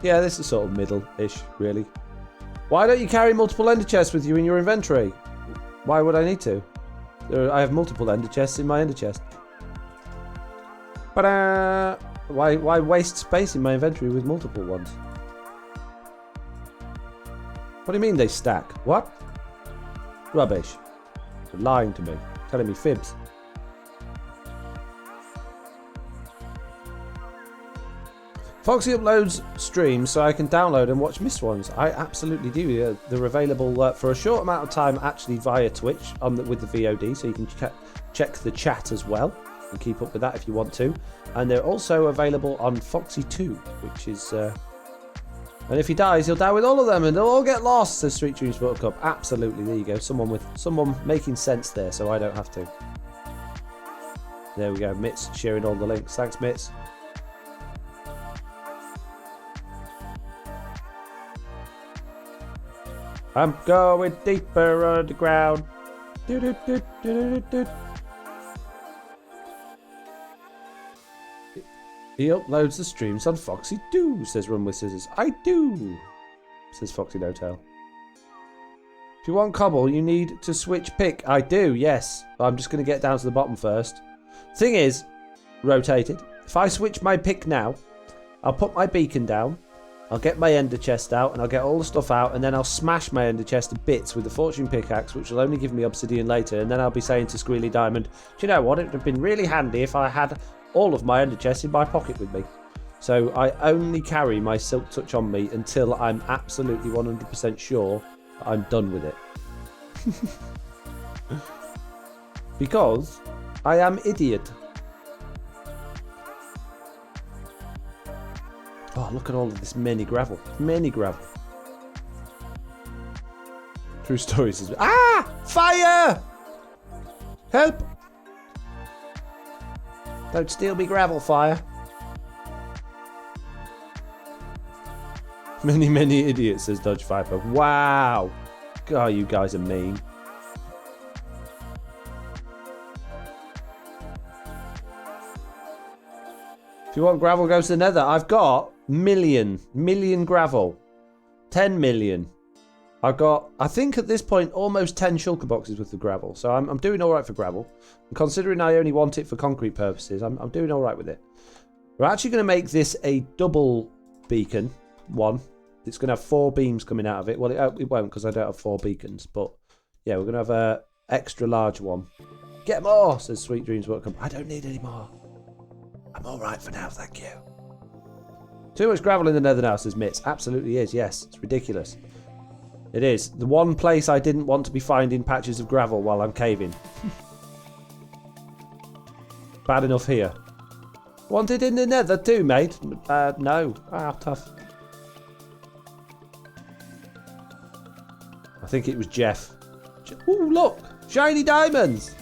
yeah, this is sort of middle-ish, really. Why don't you carry multiple ender chests with you in your inventory? Why would I need to? I have multiple ender chests in my ender chest. But why waste space in my inventory with multiple ones? What do you mean they stack? What? Rubbish. You're lying to me. Telling me fibs. Foxy uploads streams so I can download and watch missed ones. I absolutely do. They're available for a short amount of time actually via Twitch with the VOD, so you can check the chat as well and keep up with that if you want to. And they're also available on Foxy 2, which is... and if he dies, he'll die with all of them and they'll all get lost, says Street Dreams World Cup. Absolutely, there you go. Someone making sense there, so I don't have to. There we go. Mitz sharing all the links. Thanks, Mitz. I'm going deeper underground. He uploads the streams on Foxy Do, says Run With Scissors. I do, says Foxy No Tail. If you want cobble, you need to switch pick. I do, yes. I'm just going to get down to the bottom first. Thing is, rotated. If I switch my pick now, I'll put my beacon down. I'll get my ender chest out and I'll get all the stuff out and then I'll smash my ender chest to bits with the fortune pickaxe, which will only give me obsidian later, and then I'll be saying to Squealy Diamond, do you know what, it would have been really handy if I had all of my ender chests in my pocket with me. So I only carry my Silk Touch on me until I'm absolutely 100% sure that I'm done with it. Because I am idiot. Oh, look at all of this mini gravel. Mini gravel. True stories is... Ah! Fire! Help! Don't steal me gravel, fire. Many idiots, says Dodge Viper. Wow! God, you guys are mean. If you want gravel, go to the nether. I've got million gravel. 10 million. I've got, I think at this point, almost 10 shulker boxes worth of gravel. So I'm doing all right for gravel. And considering I only want it for concrete purposes, I'm doing all right with it. We're actually going to make this a double beacon one. It's going to have 4 beams coming out of it. Well, it won't because I don't have 4 beacons. But yeah, we're going to have an extra large one. Get more, says Sweet Dreams Won't Come. I don't need any more. I'm all right for now, thank you. Too much gravel in the nether now, says Mitz. Absolutely is, yes. It's ridiculous. It is. The one place I didn't want to be finding patches of gravel while I'm caving. Bad enough here. Want it in the nether too, mate? No. Ah, tough. I think it was Jeff. Ooh, look! Shiny diamonds!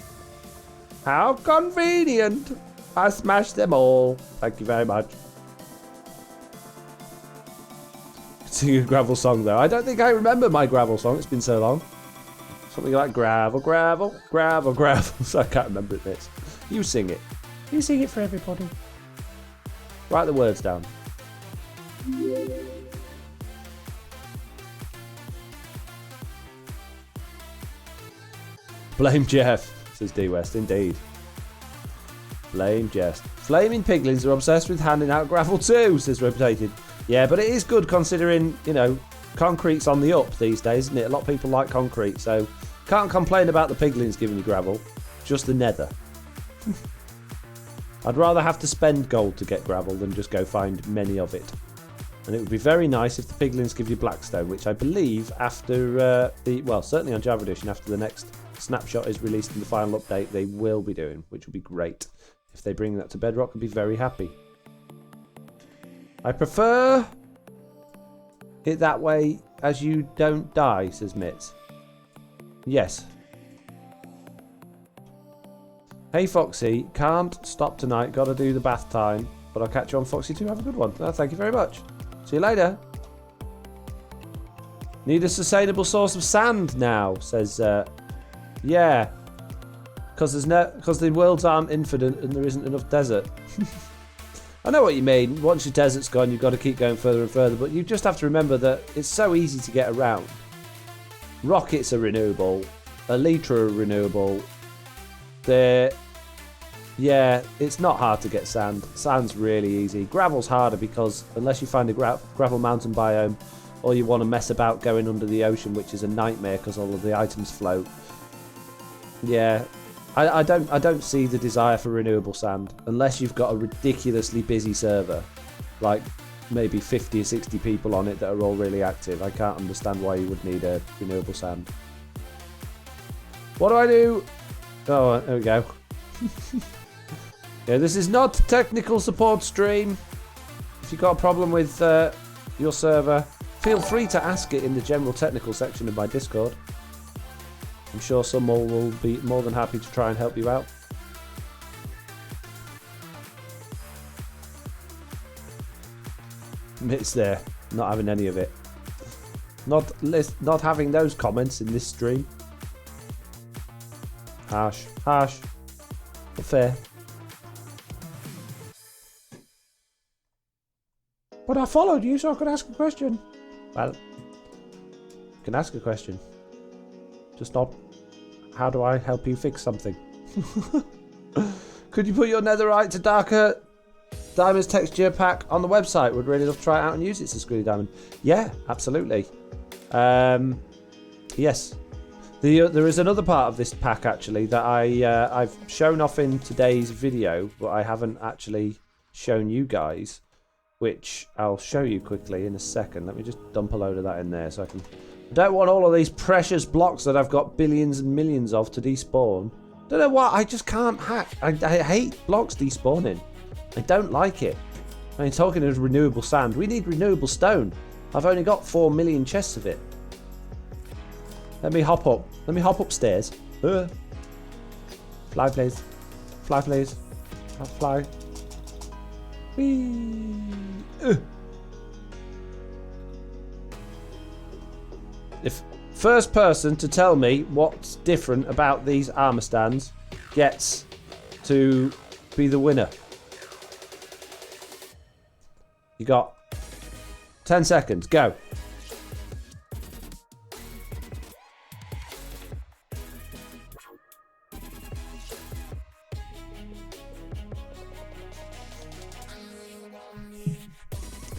How convenient! I smashed them all. Thank you very much. Sing a gravel song though. I don't think I remember my gravel song. It's been so long. Something like gravel, gravel, gravel, gravel. So I can't remember it, Mitz. You sing it. You sing it for everybody. Write the words down. Blame Jeff, says D West. Indeed. Blame Jeff. Flaming piglins are obsessed with handing out gravel too, says Reputated. Yeah, but it is good considering, you know, concrete's on the up these days, isn't it? A lot of people like concrete, so can't complain about the piglins giving you gravel. Just the nether. I'd rather have to spend gold to get gravel than just go find many of it. And it would be very nice if the piglins give you blackstone, which I believe after well, certainly on Java Edition, after the next snapshot is released in the final update, they will be doing, which would be great. If they bring that to Bedrock, I'd be very happy. I prefer it that way as you don't die, says Mitz. Yes. Hey Foxy, can't stop tonight, gotta do the bath time. But I'll catch you on Foxy too, have a good one. Oh, thank you very much. See you later. Need a sustainable source of sand now, says yeah. Because the worlds aren't infinite and there isn't enough desert. I know what you mean. Once your desert's gone, you've got to keep going further and further. But you just have to remember that it's so easy to get around. Rockets are renewable. Elytra are renewable. Yeah, it's not hard to get sand. Sand's really easy. Gravel's harder because unless you find a gravel mountain biome, or you want to mess about going under the ocean, which is a nightmare because all of the items float. Yeah. I don't see the desire for renewable sand unless you've got a ridiculously busy server, like maybe 50 or 60 people on it that are all really active. I can't understand why you would need a renewable sand. What do I do? Oh, there we go. Yeah, this is not technical support stream. If you've got a problem with your server, feel free to ask it in the general technical section of my Discord. I'm sure someone will be more than happy to try and help you out. It's there, not having any of it. Not having those comments in this stream. Harsh, but fair. But I followed you so I could ask a question. Well, you can ask a question. Just not, how do I help you fix something? Could you put your netherite to darker diamonds texture pack on the website? Would really love to try it out and use it, says Greedy Diamond. Yeah, absolutely. Yes. There is another part of this pack actually that I've shown off in today's video, but I haven't actually shown you guys. which I'll show you quickly in a second. Let me just dump a load of that in there so I can... I don't want all of these precious blocks that I've got billions and millions of to despawn. Don't know what, I just can't hack. I hate blocks despawning. I don't like it. I mean, talking of renewable sand, we need renewable stone. I've only got 4 million chests of it. Let me hop up. Let me hop upstairs. Fly, please. Fly, please. I'll fly. Whee. If first person to tell me what's different about these armor stands gets to be the winner. You got 10 seconds. Go.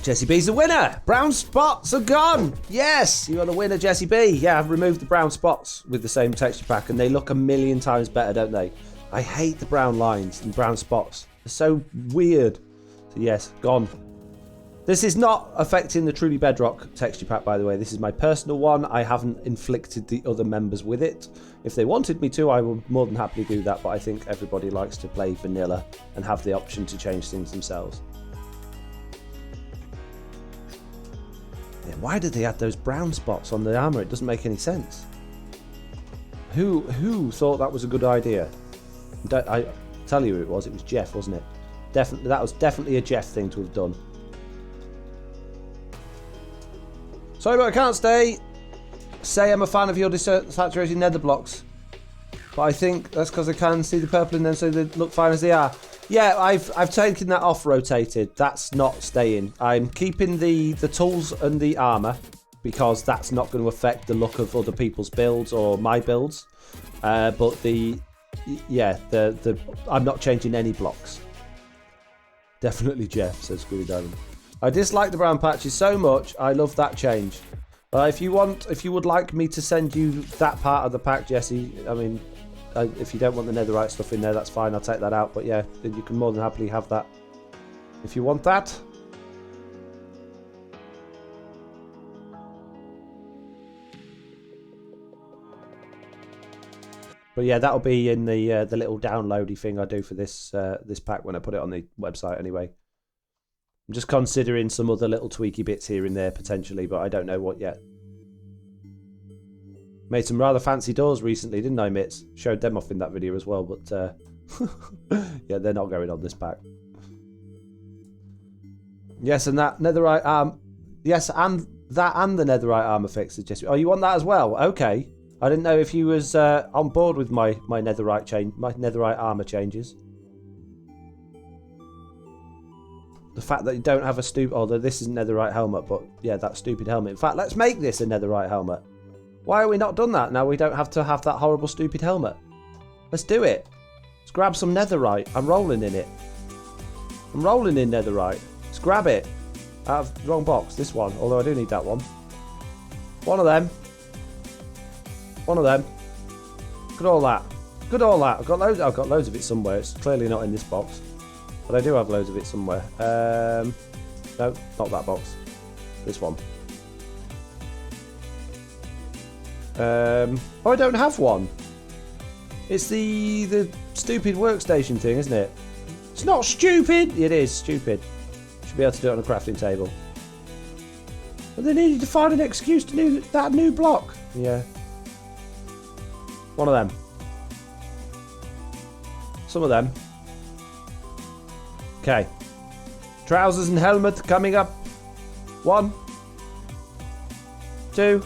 Jesse B's the winner. Brown spots are gone. Yes, you got a winner, Jesse B. Yeah, I've removed the brown spots with the same texture pack, and they look a million times better, don't they? I hate the brown lines and brown spots. They're so weird. So yes, gone. This is not affecting the Truly Bedrock texture pack, by the way. This is my personal one. I haven't inflicted the other members with it. If they wanted me to, I would more than happily do that, but I think everybody likes to play vanilla and have the option to change things themselves. Yeah, why did they add those brown spots on the armor? It doesn't make any sense. Who thought that was a good idea? I tell you who it was. It was Jeff, wasn't it? Definitely, that was definitely a Jeff thing to have done. Sorry, but I can't say I'm a fan of your desaturated nether blocks. But I think that's because I can see the purple in them, so they look fine as they are. Yeah, I've taken that off rotated. That's not staying. I'm keeping the tools and the armor because that's not going to affect the look of other people's builds or my builds. But I'm not changing any blocks. Definitely Jeff, says Squiddy Diamond. I dislike the brown patches so much. I love that change. If you would like me to send you that part of the pack, Jesse, I mean, if you don't want the netherite stuff in there, that's fine. I'll take that out. But yeah, you can more than happily have that if you want that. But yeah, that'll be in the little downloady thing I do for this pack when I put it on the website anyway. I'm just considering some other little tweaky bits here and there potentially, but I don't know what yet. Made some rather fancy doors recently, didn't I, Mitz? Showed them off in that video as well, but yeah, they're not going on this pack. Yes, and that netherite arm. Yes, and that and the netherite armor fix suggested. Oh, you want that as well? Okay. I didn't know if you was on board with my netherite armor changes. The fact that you don't have a stupid... Although this isn't netherite helmet, but yeah, that stupid helmet. In fact, let's make this a netherite helmet. Why have we not done that? Now we don't have to have that horrible stupid helmet. Let's do it. Let's grab some netherite. I'm rolling in it. I'm rolling in netherite. Let's grab it. Out of the wrong box. This one. Although I do need that one. One of them. One of them. Look at all that. Look at all that. I've got loads of it somewhere. It's clearly not in this box. But I do have loads of it somewhere. No, not that box. This one. Oh, I don't have one. It's the stupid workstation thing, isn't it? It's not stupid. It is stupid. Should be able to do it on a crafting table. But they needed to find an excuse to do that new block. Yeah. One of them. Some of them. Okay. Trousers and helmet coming up. 1, 2,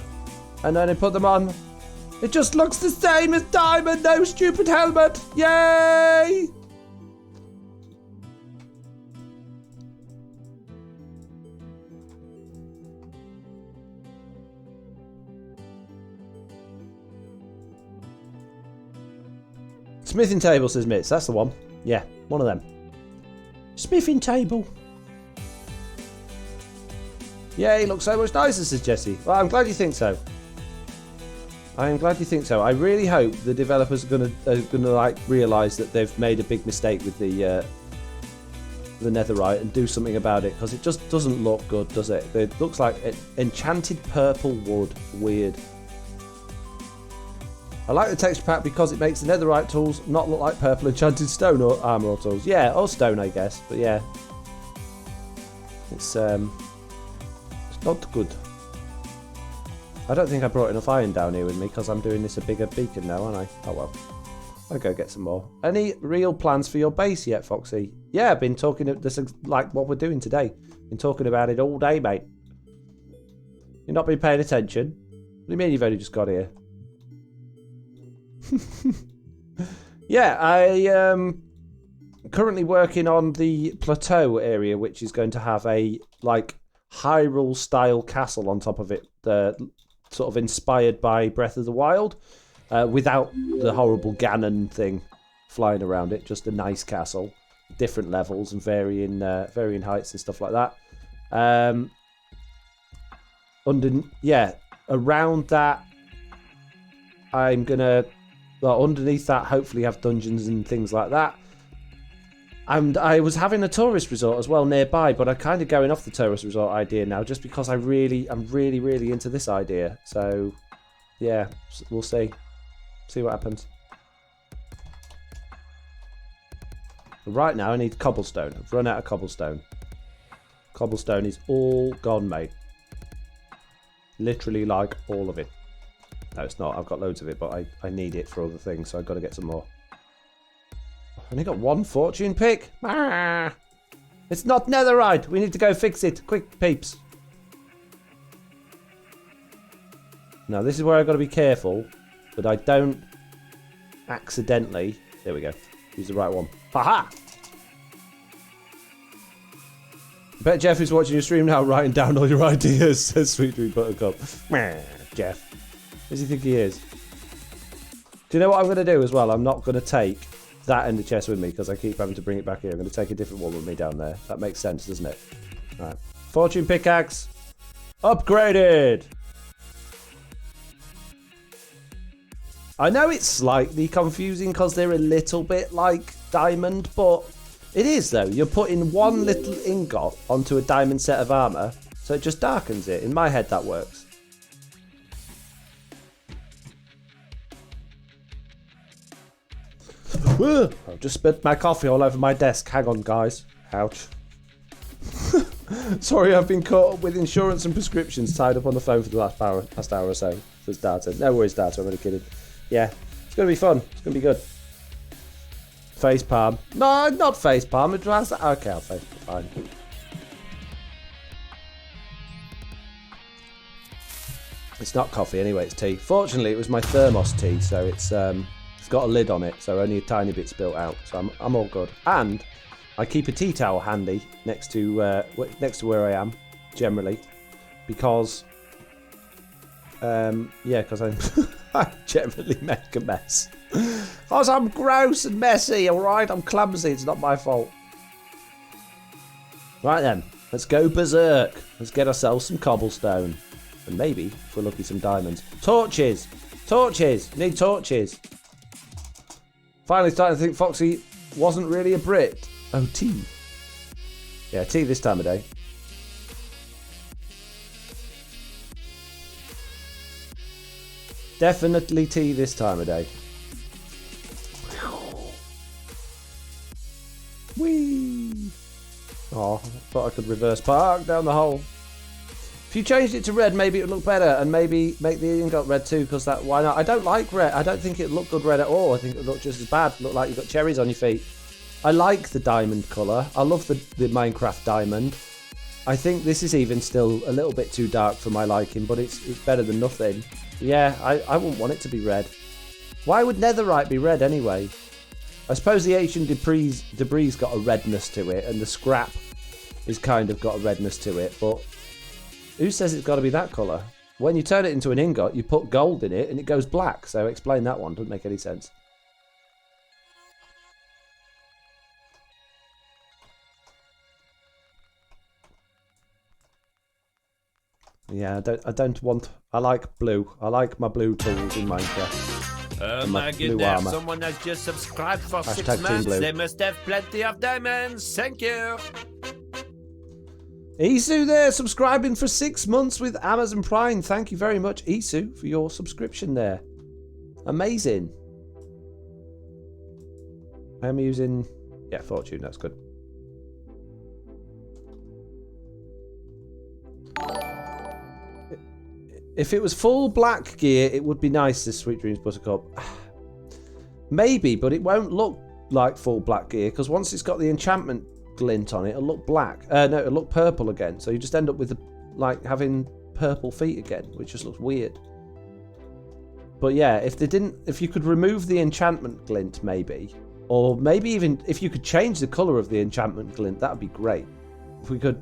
and then I put them on. It just looks the same as Diamond. No stupid helmet. Yay! Smithing table, says Mitz. That's the one. Yeah, one of them. Smithing table. Yeah, he looks so much nicer, says Jesse. Well, I'm glad you think so. I am glad you think so. I really hope the developers are gonna like realise that they've made a big mistake with the the netherite and do something about it, because it just doesn't look good, does it? It looks like enchanted purple wood. Weird. I like the texture pack because it makes the netherite tools not look like purple enchanted stone or armor or tools. Yeah, or stone, I guess. But yeah, it's not good. I don't think I brought enough iron down here with me because I'm doing this a bigger beacon now, aren't I? Oh well. I'll go get some more. Any real plans for your base yet, Foxy? Yeah, I've been talking. This is like what we're doing today. Been talking about it all day, mate. You've not been paying attention. What do you mean you've only just got here? Yeah, I am currently working on the plateau area, which is going to have a like Hyrule style castle on top of it, sort of inspired by Breath of the Wild, without the horrible Ganon thing flying around it. Just a nice castle, different levels and varying heights and stuff like that. Around that, I'm gonna. Well, underneath that, hopefully have dungeons and things like that. And I was having a tourist resort as well nearby, but I'm kind of going off the tourist resort idea now, just because I'm really into this idea. So, yeah, we'll see. See what happens. But right now, I need cobblestone. I've run out of cobblestone. Cobblestone is all gone, mate. Literally, like, all of it. No, it's not. I've got loads of it, but I need it for other things, so I've got to get some more. I've only got one fortune pick. Ah, it's not netherite. We need to go fix it. Quick, peeps. Now, this is where I've got to be careful that I don't accidentally... There we go. Use the right one. Ha-ha! I bet Jeff is watching your stream now, writing down all your ideas, says Sweet Dream Buttercup. Jeff. Who does he think he is? Do you know what I'm going to do as well? I'm not going to take that ender chest with me because I keep having to bring it back here. I'm going to take a different one with me down there. That makes sense, doesn't it? Alright. Fortune pickaxe. Upgraded! I know it's slightly confusing because they're a little bit like diamond, but it is though. You're putting one little ingot onto a diamond set of armor, so it just darkens it. In my head, that works. I've just spilled my coffee all over my desk. Hang on, guys. Ouch. Sorry, I've been caught up with insurance and prescriptions, tied up on the phone for the last hour or so. Says Data. No worries, Data. I'm only kidding. Yeah, it's going to be fun. It's going to be good. Face palm. No, not face palm. Okay, I'll face palm. Fine. It's not coffee anyway, it's tea. Fortunately, it was my thermos tea, so it's got a lid on it, so only a tiny bit spilt out. So I'm all good. And I keep a tea towel handy next to where I am, generally, because because I generally make a mess. Because I'm gross and messy, alright? I'm clumsy, it's not my fault. Right then, let's go berserk. Let's get ourselves some cobblestone. And maybe, if we're lucky, some diamonds. Torches! Torches! Need torches. Finally starting to think Foxy wasn't really a Brit. Oh, tea. Yeah, tea this time of day. Definitely tea this time of day. Whee! Oh, I thought I could reverse park down the hole. If you changed it to red, maybe it would look better, and maybe make the ingot red too, because that, why not? I don't like red. I don't think it would look good red at all. I think it would look just as bad. Look like you've got cherries on your feet. I like the diamond colour. I love the Minecraft diamond. I think this is even still a little bit too dark for my liking, but it's better than nothing. Yeah, I wouldn't want it to be red. Why would netherite be red anyway? I suppose the ancient debris got a redness to it, and the scrap is kind of got a redness to it, but who says it's got to be that colour? When you turn it into an ingot, you put gold in it and it goes black, so explain that one. Doesn't make any sense. Yeah, I don't want... I like blue. I like my blue tools in Minecraft. Oh and my blue goodness, armor. someone has just subscribed for Hashtag 6 Team months. Blue. They must have plenty of diamonds. Thank you. Isu there, subscribing for 6 months with Amazon Prime. Thank you very much, Isu, for your subscription there. Amazing. I'm using, yeah, Fortune, that's good. If it was full black gear, it would be nice, this Sweet Dreams Buttercup. Maybe, but it won't look like full black gear, because once it's got the enchantment glint on it, it'll look black. No, it'll look purple again. So you just end up with, like, having purple feet again, which just looks weird. But yeah, if you could remove the enchantment glint, maybe, or maybe even if you could change the color of the enchantment glint, that would be great. If we could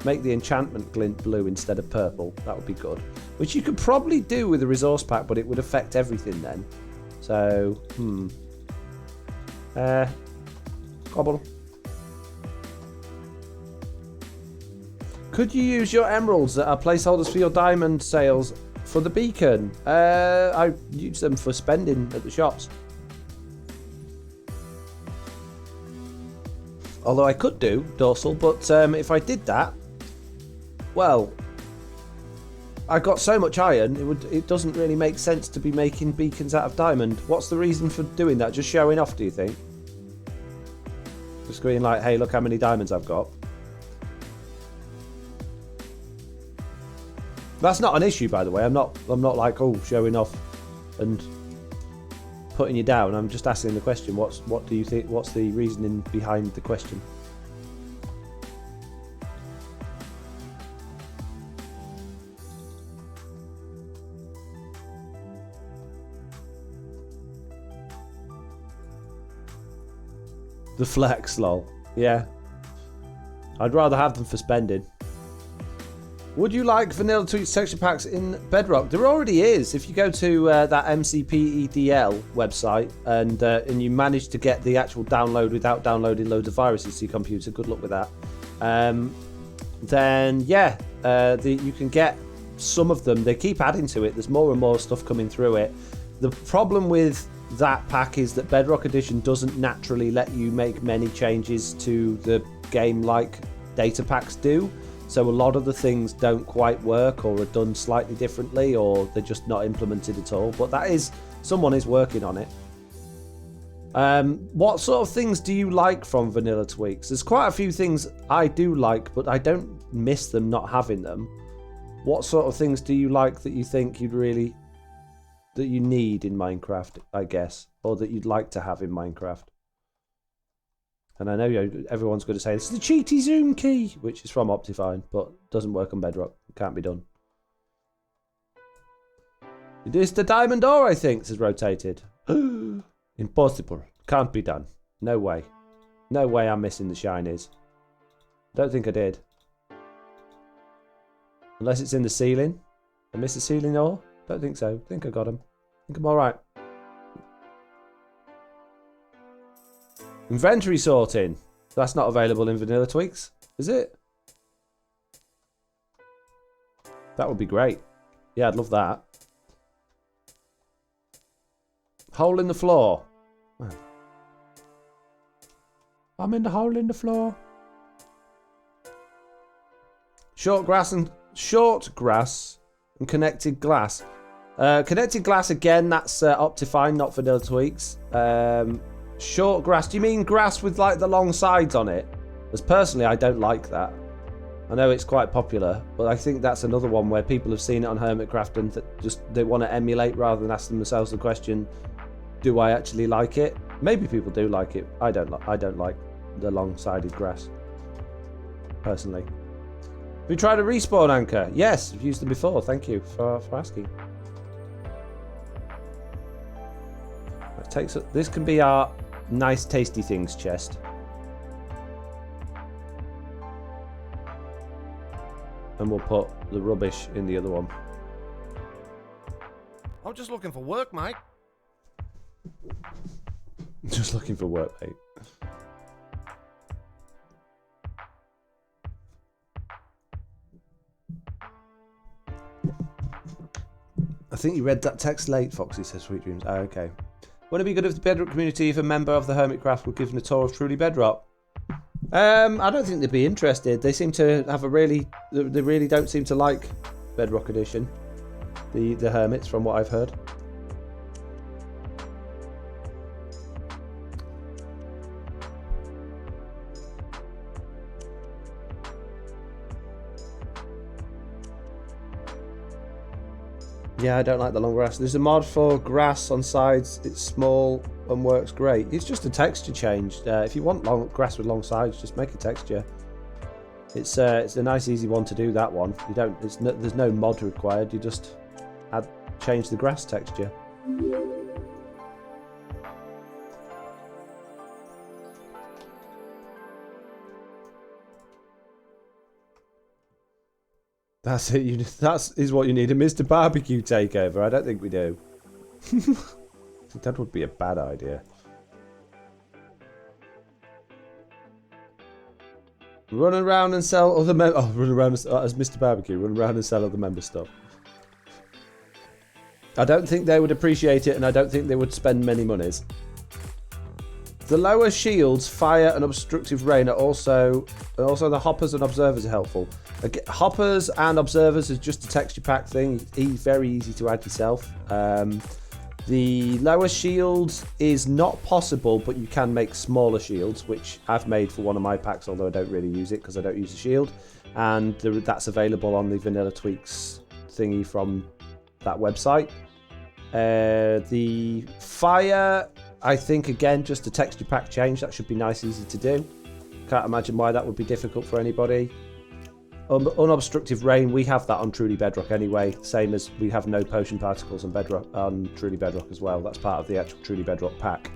make the enchantment glint blue instead of purple, that would be good. Which you could probably do with a resource pack, but it would affect everything then. So, Cobble. Could you use your emeralds that are placeholders for your diamond sales for the beacon? I use them for spending at the shops. Although I could do dorsal, but if I did that, well, I got so much iron, it doesn't really make sense to be making beacons out of diamond. What's the reason for doing that? Just showing off, do you think? Just going like, hey, look how many diamonds I've got. That's not an issue, by the way. I'm not like, oh, showing off and putting you down. I'm just asking the question. What do you think? What's the reasoning behind the question? The flex, lol. Yeah. I'd rather have them for spending. Would you like vanilla tweets texture packs in Bedrock? There already is. If you go to that MCPEDL website and you manage to get the actual download without downloading loads of viruses to your computer, good luck with that. Then yeah, you can get some of them. They keep adding to it. There's more and more stuff coming through it. The problem with that pack is that Bedrock Edition doesn't naturally let you make many changes to the game like data packs do. So a lot of the things don't quite work or are done slightly differently or they're just not implemented at all. But someone is working on it. What sort of things do you like from vanilla tweaks? There's quite a few things I do like, but I don't miss them not having them. What sort of things do you like that you think that you need in Minecraft, I guess, or that you'd like to have in Minecraft? And I know everyone's going to say, this is the cheaty zoom key, which is from Optifine, but doesn't work on Bedrock. It can't be done. It is the diamond ore, I think, says Rotated. Impossible. Can't be done. No way. No way I'm missing the shinies. Don't think I did. Unless it's in the ceiling. I missed the ceiling ore? Don't think so. Think I got them. Think I'm alright. Inventory sorting. That's not available in vanilla tweaks, is it? That would be great. Yeah, I'd love that. Hole in the floor. I'm in the hole in the floor. Short grass and connected glass. Connected glass again. That's Optifine, not vanilla tweaks. Short grass. Do you mean grass with like the long sides on it? As personally, I don't like that. I know it's quite popular, but I think that's another one where people have seen it on Hermitcraft and they want to emulate rather than ask themselves the question, do I actually like it? Maybe people do like it. I don't like the long-sided grass, personally. Have you tried a respawn anchor? Yes, I've used them before. Thank you for asking. This can be our nice tasty things chest. And we'll put the rubbish in the other one. I'm just looking for work, mate. Just looking for work, mate. I think you read that text late, Foxy says Sweet Dreams. Oh, okay. Wouldn't it be good if the Bedrock community, if a member of the Hermitcraft, were given a tour of Truly Bedrock? I don't think they'd be interested. They seem to have they really don't seem to like Bedrock Edition. The Hermits, from what I've heard. Yeah, I don't like the long grass. There's a mod for grass on sides. It's small and works great. It's just a texture change. If you want long grass with long sides, just make a texture. It's a nice, easy one to do. That one. You don't. There's no mod required. You just change the grass texture. That's it. That is what you need, a Mr. Barbecue takeover. I don't think we do. That would be a bad idea. Run around and sell other run around as Mr. Barbecue. Run around and sell other member stuff. I don't think they would appreciate it, and I don't think they would spend many monies. The lower shields, fire and obstructive rain, are also the hoppers and observers are helpful. Hoppers and observers is just a texture pack thing. Very easy to add yourself. The lower shields is not possible, but you can make smaller shields, which I've made for one of my packs, although I don't really use it because I don't use a shield. And that's available on the Vanilla Tweaks thingy from that website. The fire, I think, again, just a texture pack change. That should be nice, easy to do. Can't imagine why that would be difficult for anybody. Unobstructive rain, we have that on Truly Bedrock anyway. Same as we have no potion particles on Bedrock on Truly Bedrock as well. That's part of the actual Truly Bedrock pack.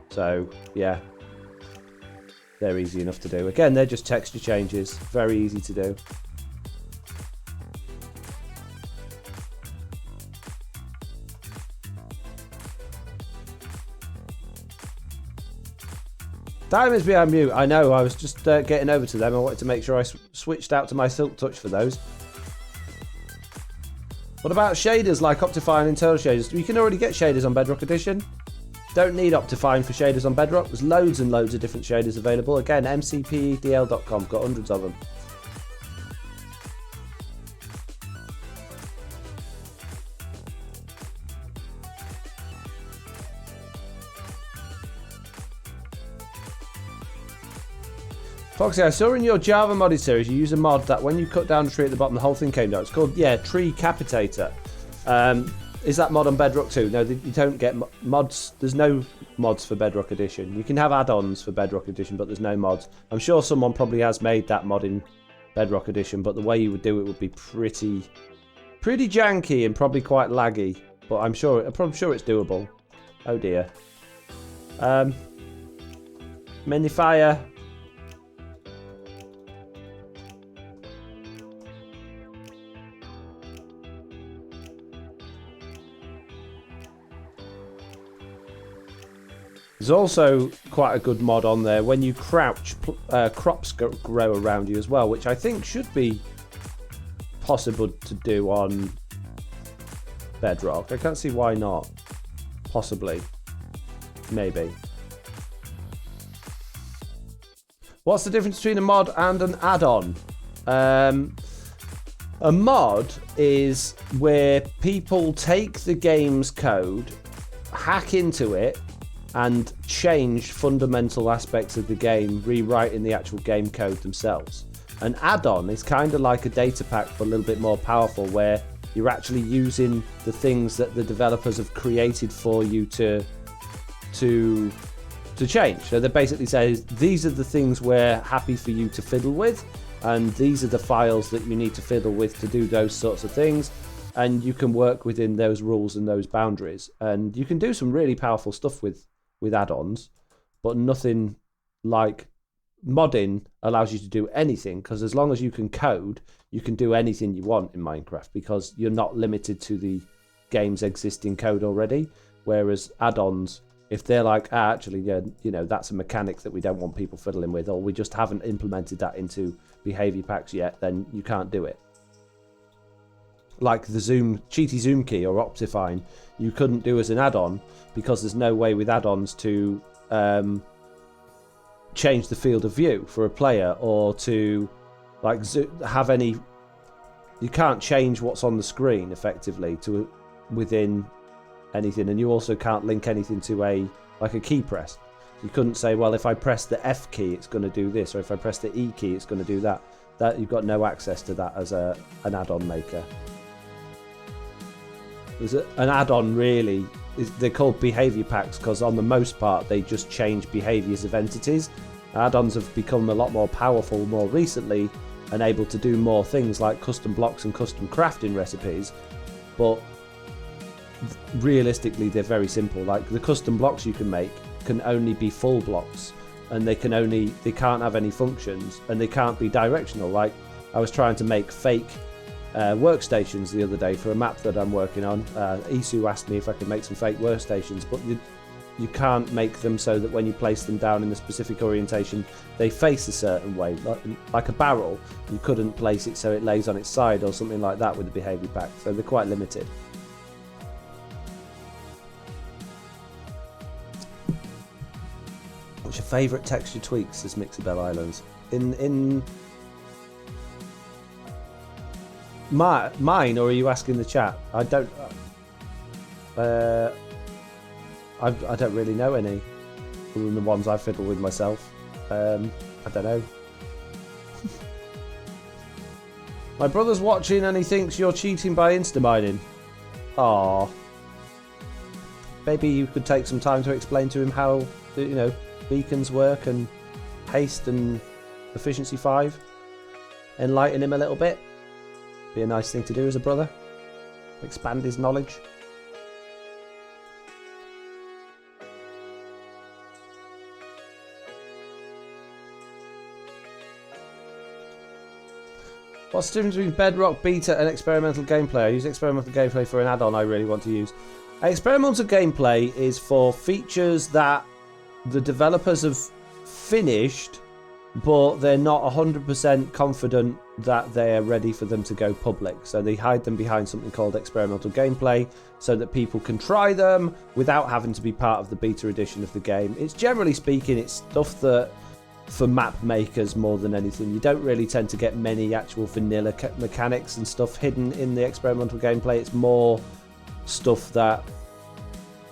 So yeah, they're easy enough to do. Again, they're just texture changes. Very easy to do. Diamonds behind mute. I know, I was just getting over to them. I wanted to make sure I switched out to my Silk Touch for those. What about shaders like Optifine and internal shaders? You can already get shaders on Bedrock Edition. Don't need Optifine for shaders on Bedrock. There's loads and loads of different shaders available. Again, mcpdl.com, got hundreds of them. Foxy, I saw in your Java modded series you use a mod that when you cut down a tree at the bottom, the whole thing came down. It's called, Tree Capitator. Is that mod on Bedrock too? No, you don't get mods. There's no mods for Bedrock Edition. You can have add-ons for Bedrock Edition, but there's no mods. I'm sure someone probably has made that mod in Bedrock Edition, but the way you would do it would be pretty janky and probably quite laggy. But I'm sure it's doable. Oh dear. Mini fire. There's also quite a good mod on there. When you crouch, crops grow around you as well, which I think should be possible to do on Bedrock. I can't see why not. Possibly. Maybe. What's the difference between a mod and an add-on? A mod is where people take the game's code, hack into it, and change fundamental aspects of the game, rewriting the actual game code themselves. An add-on is kind of like a data pack, but a little bit more powerful, where you're actually using the things that the developers have created for you to change. So they basically say, these are the things we're happy for you to fiddle with, and these are the files that you need to fiddle with to do those sorts of things. And you can work within those rules and those boundaries. And you can do some really powerful stuff with add-ons, but nothing like modding allows you to do anything, because as long as you can code, you can do anything you want in Minecraft, because you're not limited to the game's existing code already. Whereas add-ons, if they're like, actually, that's a mechanic that we don't want people fiddling with, or we just haven't implemented that into behavior packs yet, then you can't do it. like the cheaty zoom key or Optifine, you couldn't do as an add-on because there's no way with add-ons to change the field of view for a player or to like have any. You can't change what's on the screen effectively to within anything, and you also can't link anything to a key press. You couldn't say, well, if I press the F key, it's going to do this, or if I press the E key, it's going to do that. That you've got no access to that as an add-on maker. An add-on really they're called behavior packs because on the most part they just change behaviors of entities. Add-ons have become a lot more powerful more recently and able to do more things like custom blocks and custom crafting recipes, but realistically they're very simple. Like the custom blocks you can make can only be full blocks, and they can't have any functions, and they can't be directional. Like I was trying to make fake workstations the other day for a map that I'm working on. Isu asked me if I could make some fake workstations, but you can't make them so that when you place them down in a specific orientation they face a certain way. Like a barrel, you couldn't place it so it lays on its side or something like that with the behavior pack, so they're quite limited. What's your favourite texture tweaks, says Mixabel Islands? In mine, or are you asking the chat? I don't really know any other than the ones I fiddle with myself. I don't know. My brother's watching and he thinks you're cheating by insta-mining. Aww. Maybe you could take some time to explain to him how, beacons work and haste and efficiency 5. Enlighten him a little bit. Be a nice thing to do as a brother. Expand his knowledge. What's the difference between Bedrock, beta and experimental gameplay? I use experimental gameplay for an add-on I really want to use. Experimental gameplay is for features that the developers have finished, but they're not 100% confident that they're ready for them to go public. So they hide them behind something called experimental gameplay so that people can try them without having to be part of the beta edition of the game. It's generally speaking, it's stuff that for map makers more than anything. You don't really tend to get many actual vanilla mechanics and stuff hidden in the experimental gameplay. It's more stuff that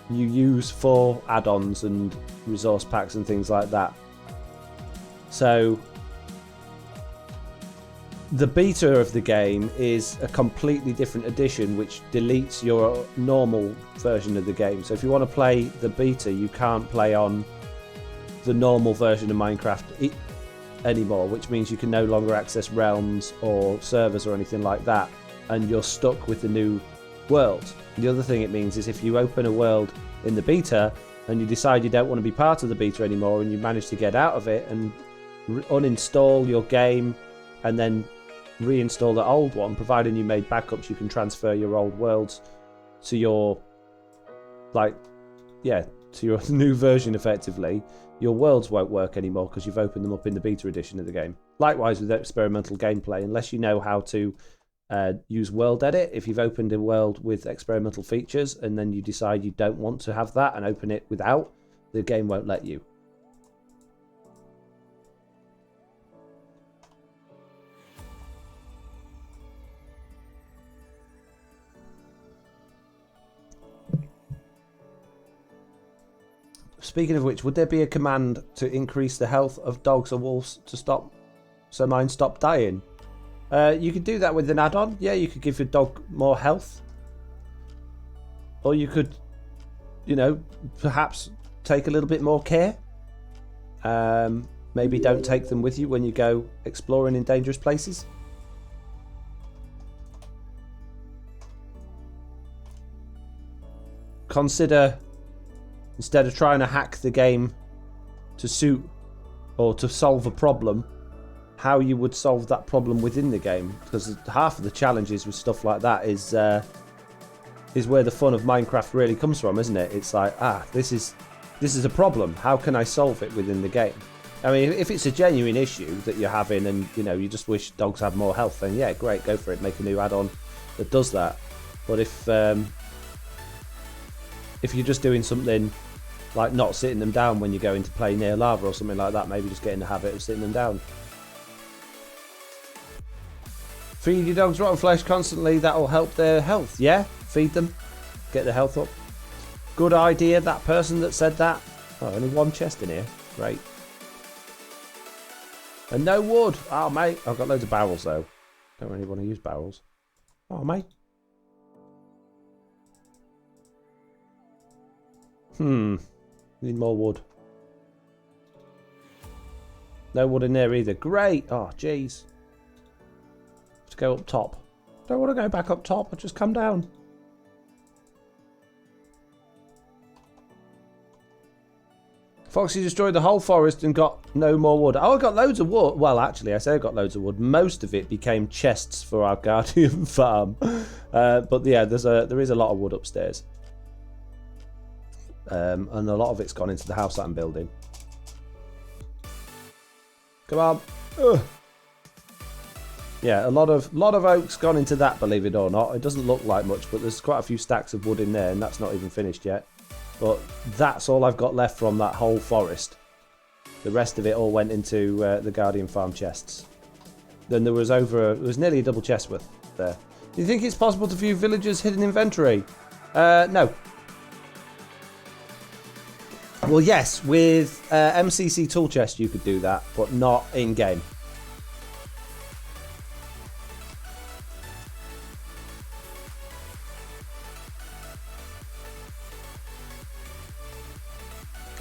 you use for add-ons and resource packs and things like that. So the beta of the game is a completely different edition which deletes your normal version of the game. So if you want to play the beta, you can't play on the normal version of Minecraft anymore, which means you can no longer access realms or servers or anything like that, and you're stuck with the new world. The other thing it means is if you open a world in the beta and you decide you don't want to be part of the beta anymore and you manage to get out of it and uninstall your game and then reinstall the old one, providing you made backups, you can transfer your old worlds to your to your new version effectively. Your worlds won't work anymore because you've opened them up in the beta edition of the game. Likewise with experimental gameplay, unless you know how to use world edit, if you've opened a world with experimental features and then you decide you don't want to have that and open it without, the game won't let you. Speaking of which, would there be a command to increase the health of dogs or wolves so mine stop dying? You could do that with an add-on. Yeah, you could give your dog more health. Or you could, perhaps take a little bit more care. Maybe don't take them with you when you go exploring in dangerous places. Consider, instead of trying to hack the game to suit or to solve a problem, how you would solve that problem within the game, because half of the challenges with stuff like that is where the fun of Minecraft really comes from, isn't it? It's like, this is a problem. How can I solve it within the game? I mean, if it's a genuine issue that you're having and, you know, you just wish dogs had more health, then yeah, great, go for it. Make a new add-on that does that. But if you're just doing something like not sitting them down when you're going to play near lava or something like that, maybe just get in the habit of sitting them down. Feed your dogs rotten flesh constantly, that'll help their health. Yeah, feed them, get their health up. Good idea, that person that said that. Oh, only one chest in here. Great. And no wood. Oh, mate. I've got loads of barrels, though. Don't really want to use barrels. Oh, mate. Need more wood. No wood in there either. Great. Oh, jeez. Let's go up top. Don't want to go back up top. I'll just come down. Foxy destroyed the whole forest and got no more wood. Oh, I got loads of wood. Well, actually, I say I got loads of wood. Most of it became chests for our guardian farm. But yeah, there is a lot of wood upstairs. And a lot of it's gone into the house that I'm building. Come on. Ugh. Yeah, a lot of oak's gone into that, believe it or not. It doesn't look like much, but there's quite a few stacks of wood in there, and that's not even finished yet. But that's all I've got left from that whole forest. The rest of it all went into the Guardian Farm chests. Then there was nearly a double chest worth there. Do you think it's possible to view villagers' hidden inventory? No. Well, yes, with MCC tool chest you could do that, but not in game.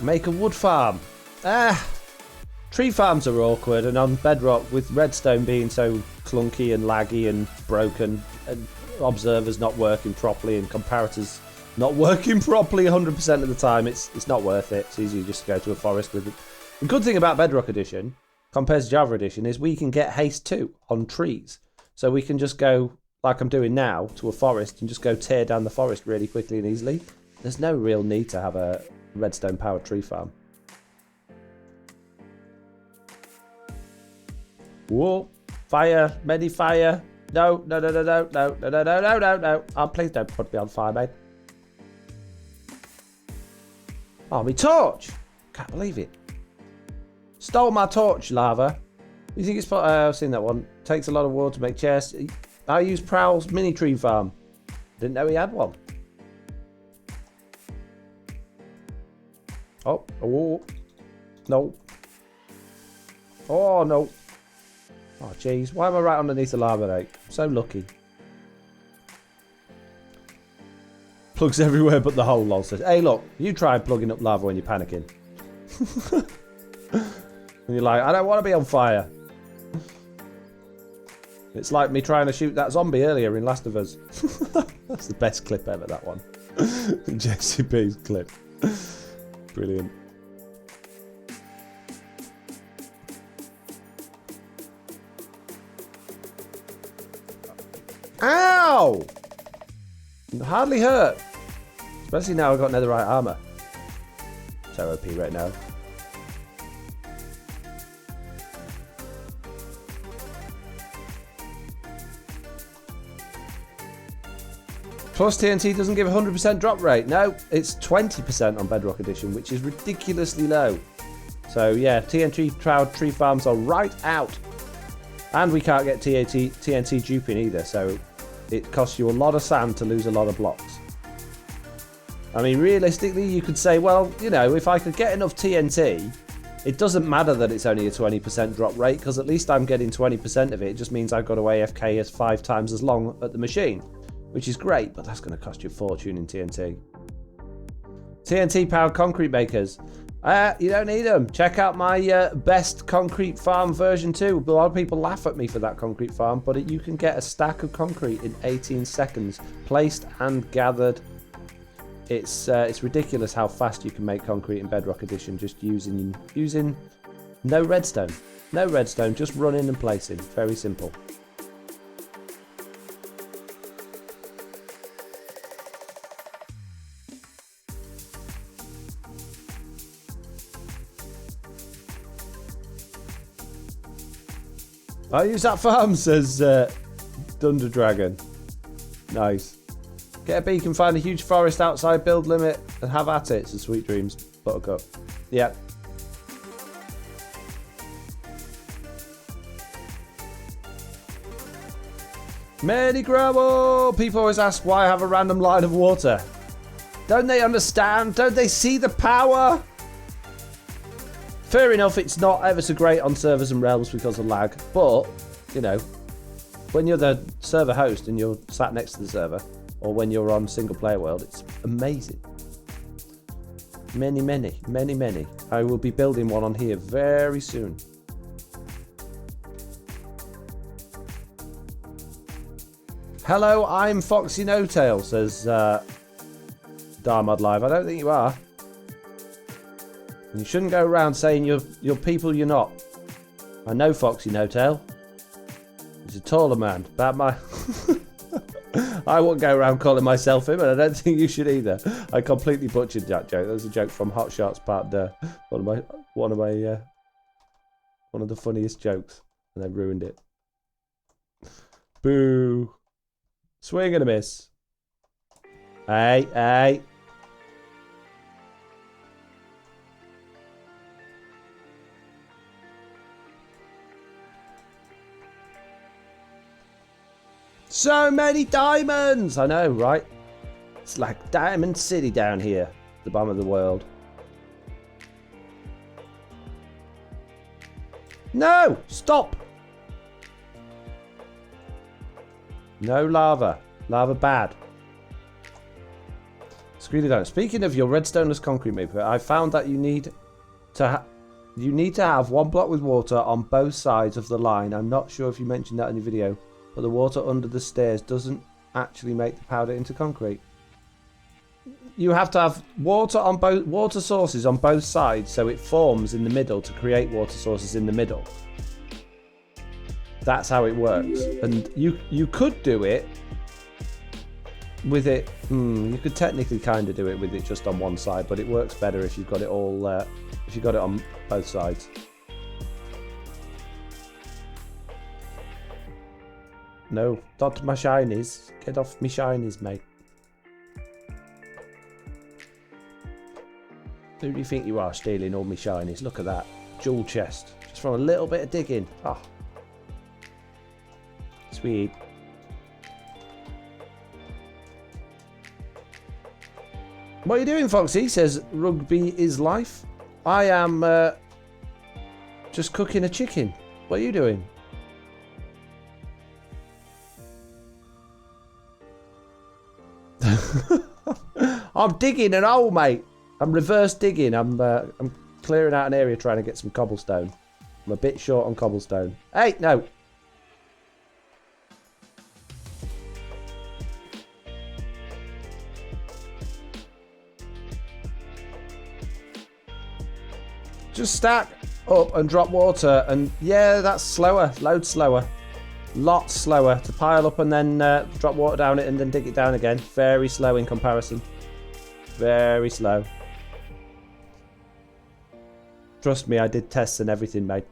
Make a wood farm. Tree farms are awkward, and on Bedrock, with redstone being so clunky and laggy and broken, and observers not working properly and comparators not working properly 100% of the time, it's not worth it. It's easier just to go to a forest with it. The good thing about Bedrock Edition, compared to Java Edition, is we can get haste 2 on trees. So we can just go, like I'm doing now, to a forest and just go tear down the forest really quickly and easily. There's no real need to have a redstone powered tree farm. Whoa, fire, many fire. No. Oh, please don't put me on fire, mate. Oh, my torch. Can't believe it. Stole my torch, lava. You think it's... I've seen that one. Takes a lot of wood to make chests. I use Prowl's mini tree farm. Didn't know he had one. Oh, no. Oh, no. Oh, jeez. Why am I right underneath the lava lake? So lucky. Plugs everywhere but the hole, lol says. Hey, look. You try plugging up lava when you're panicking. And you're like, I don't want to be on fire. It's like me trying to shoot that zombie earlier in Last of Us. That's the best clip ever, that one. JCB's clip. Brilliant. Ow! Hardly hurt. Especially now I've got netherite armor. So OP right now. Plus TNT doesn't give 100% drop rate. No, it's 20% on Bedrock Edition, which is ridiculously low. So yeah, TNT tree farms are right out. And we can't get TNT duping either, so it costs you a lot of sand to lose a lot of blocks. I mean, realistically, you could say, well, you know, if I could get enough TNT, it doesn't matter that it's only a 20% drop rate, because at least I'm getting 20% of it. It just means I've got to AFK as 5 times as long at the machine, which is great, but that's going to cost you a fortune in TNT. TNT-powered concrete makers. You don't need them. Check out my best concrete farm version 2. A lot of people laugh at me for that concrete farm, but you can get a stack of concrete in 18 seconds, placed and gathered. It's ridiculous how fast you can make concrete in Bedrock Edition just using no redstone. No redstone, just running and placing. Very simple. I'll use that farm, says Dunder Dragon. Nice. Get a beacon, find a huge forest outside, build limit, and have at it. It's sweet dreams, Buttercup. Yeah. Many gravel! People always ask why I have a random line of water. Don't they understand? Don't they see the power? Fair enough, it's not ever so great on servers and realms because of lag. But, you know, when you're the server host and you're sat next to the server, or when you're on single player world, it's amazing. Many, many, many, many. I will be building one on here very soon. Hello, I'm Foxy No Tail, says Darmod Live. I don't think you are. You shouldn't go around saying you're people you're not. I know Foxy No Tail. He's a taller man. That my I won't go around calling myself him, and I don't think you should either. I completely butchered that joke. That was a joke from Hot Shots Part one of the funniest jokes, and they ruined it. Boo. Swing and a miss. Hey, hey. So many diamonds! I know, right? It's like Diamond City down here, the bottom of the world. No! Stop! No lava. Lava bad. Screedy down. Speaking of your redstoneless concrete maker, I found that you need to have one block with water on both sides of the line. I'm not sure if you mentioned that in your video, but the water under the stairs doesn't actually make the powder into concrete. You have to have water sources on both sides, so it forms in the middle to create water sources in the middle. That's how it works. And you could do it with it. You could technically kind of do it with it just on one side, but it works better if you've got it all. If you've got it on both sides. No, not my shinies. Get off me shinies, mate. Who do you think you are, stealing all my shinies? Look at that. Jewel chest. Just from a little bit of digging. Oh. Sweet. What are you doing, Foxy? Says rugby is life. I am just cooking a chicken. What are you doing? I'm digging an hole, mate. I'm reverse digging. I'm clearing out an area trying to get some cobblestone. I'm a bit short on cobblestone. Hey, no. Just stack up and drop water, and yeah, that's slower, loads slower, lots slower to pile up and then drop water down it and then dig it down again. Very slow in comparison. Very slow. Trust me, I did tests and everything, mate.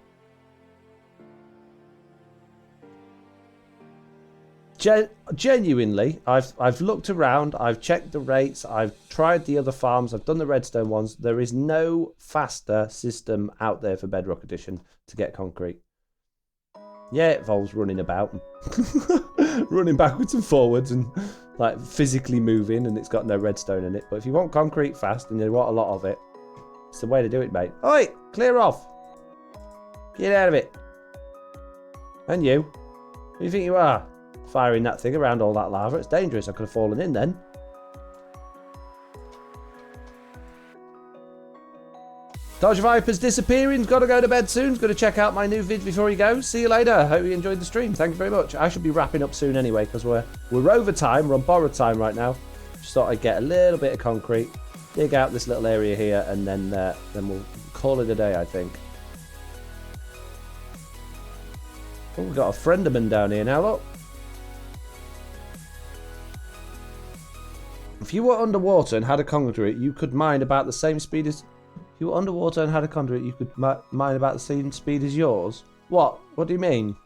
Genuinely, I've looked around, I've checked the rates, I've tried the other farms, I've done the redstone ones. There is no faster system out there for Bedrock Edition to get concrete. Yeah, it involves running about, running backwards and forwards and like physically moving, and it's got no redstone in it. But if you want concrete fast and you want a lot of it, it's the way to do it, mate. Oi, clear off. Get out of it. And you. Who do you think you are? Firing that thing around all that lava. It's dangerous. I could have fallen in then. Dodge Viper's disappearing. Got to go to bed soon. Got to check out my new vid before he goes. See you later. Hope you enjoyed the stream. Thank you very much. I should be wrapping up soon anyway because we're over time. We're on borrowed time right now. Just thought I'd get a little bit of concrete, dig out this little area here, and then we'll call it a day, I think. Oh, we've got a frienderman down here now. Look. If you were underwater and had a conduit, you could mine about the same speed as... If you were underwater and had a conduit, you could mine about the same speed as yours? What? What do you mean?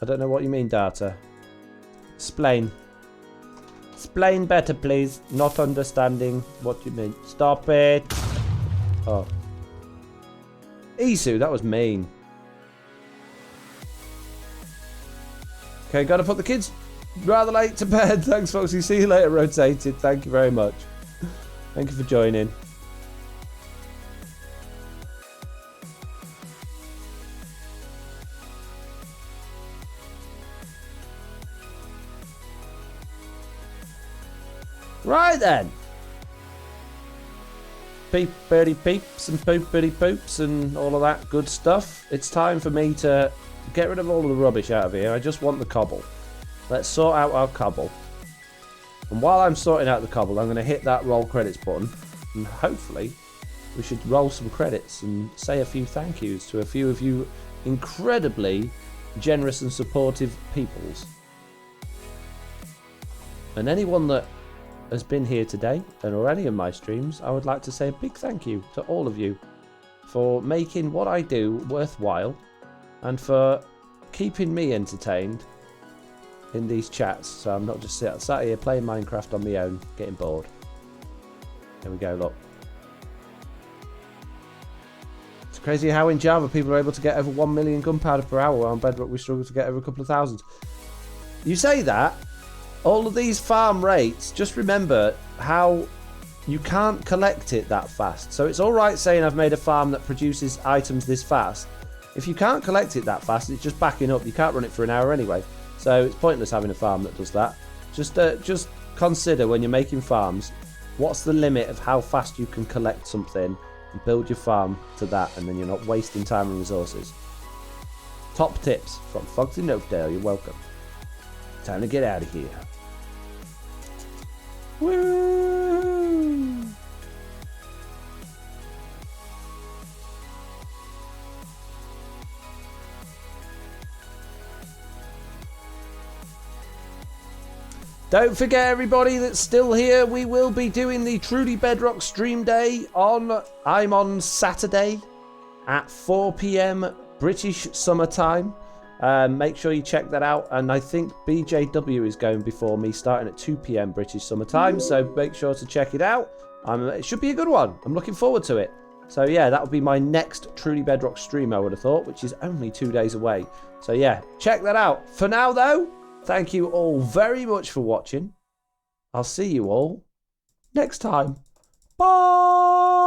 don't know what you mean, data. Explain. Explain better, please. Not understanding what you mean. Stop it. Oh. Isu, that was mean. Okay, gotta put the kids rather late to bed. Thanks, Foxy. See you later, Rotated. Thank you very much. Thank you for joining. Right then. Peep-birdie peeps and poop-birdie poops and all of that good stuff. It's time for me to get rid of all of the rubbish out of here. I just want the cobble. Let's sort out our cobble. And while I'm sorting out the cobble, I'm going to hit that roll credits button. And hopefully, we should roll some credits and say a few thank yous to a few of you incredibly generous and supportive peoples. And anyone that has been here today and or any of my streams, I would like to say a big thank you to all of you for making what I do worthwhile and for keeping me entertained in these chats, so I'm not just sat here playing Minecraft on my own, getting bored. There we go, look. It's crazy how in Java people are able to get over 1 million gunpowder per hour, while on Bedrock we struggle to get over a couple of thousand. You say that, all of these farm rates, just remember how you can't collect it that fast. So it's alright saying I've made a farm that produces items this fast. If you can't collect it that fast, it's just backing up. You can't run it for an hour anyway. So it's pointless having a farm that does that. Just consider when you're making farms, what's the limit of how fast you can collect something and build your farm to that, and then you're not wasting time and resources. Top tips from Foxy Nokedale. You're welcome. Time to get out of here. Woo! Don't forget, everybody that's still here, we will be doing the Truly Bedrock stream day I'm on Saturday at 4 PM British Summer Time. Make sure you check that out. And I think BJW is going before me, starting at 2 PM British Summer Time. So make sure to check it out. It should be a good one. I'm looking forward to it. So yeah, that would be my next Truly Bedrock stream, I would have thought, which is only 2 days away. So yeah, check that out. For now, though, thank you all very much for watching. I'll see you all next time. Bye!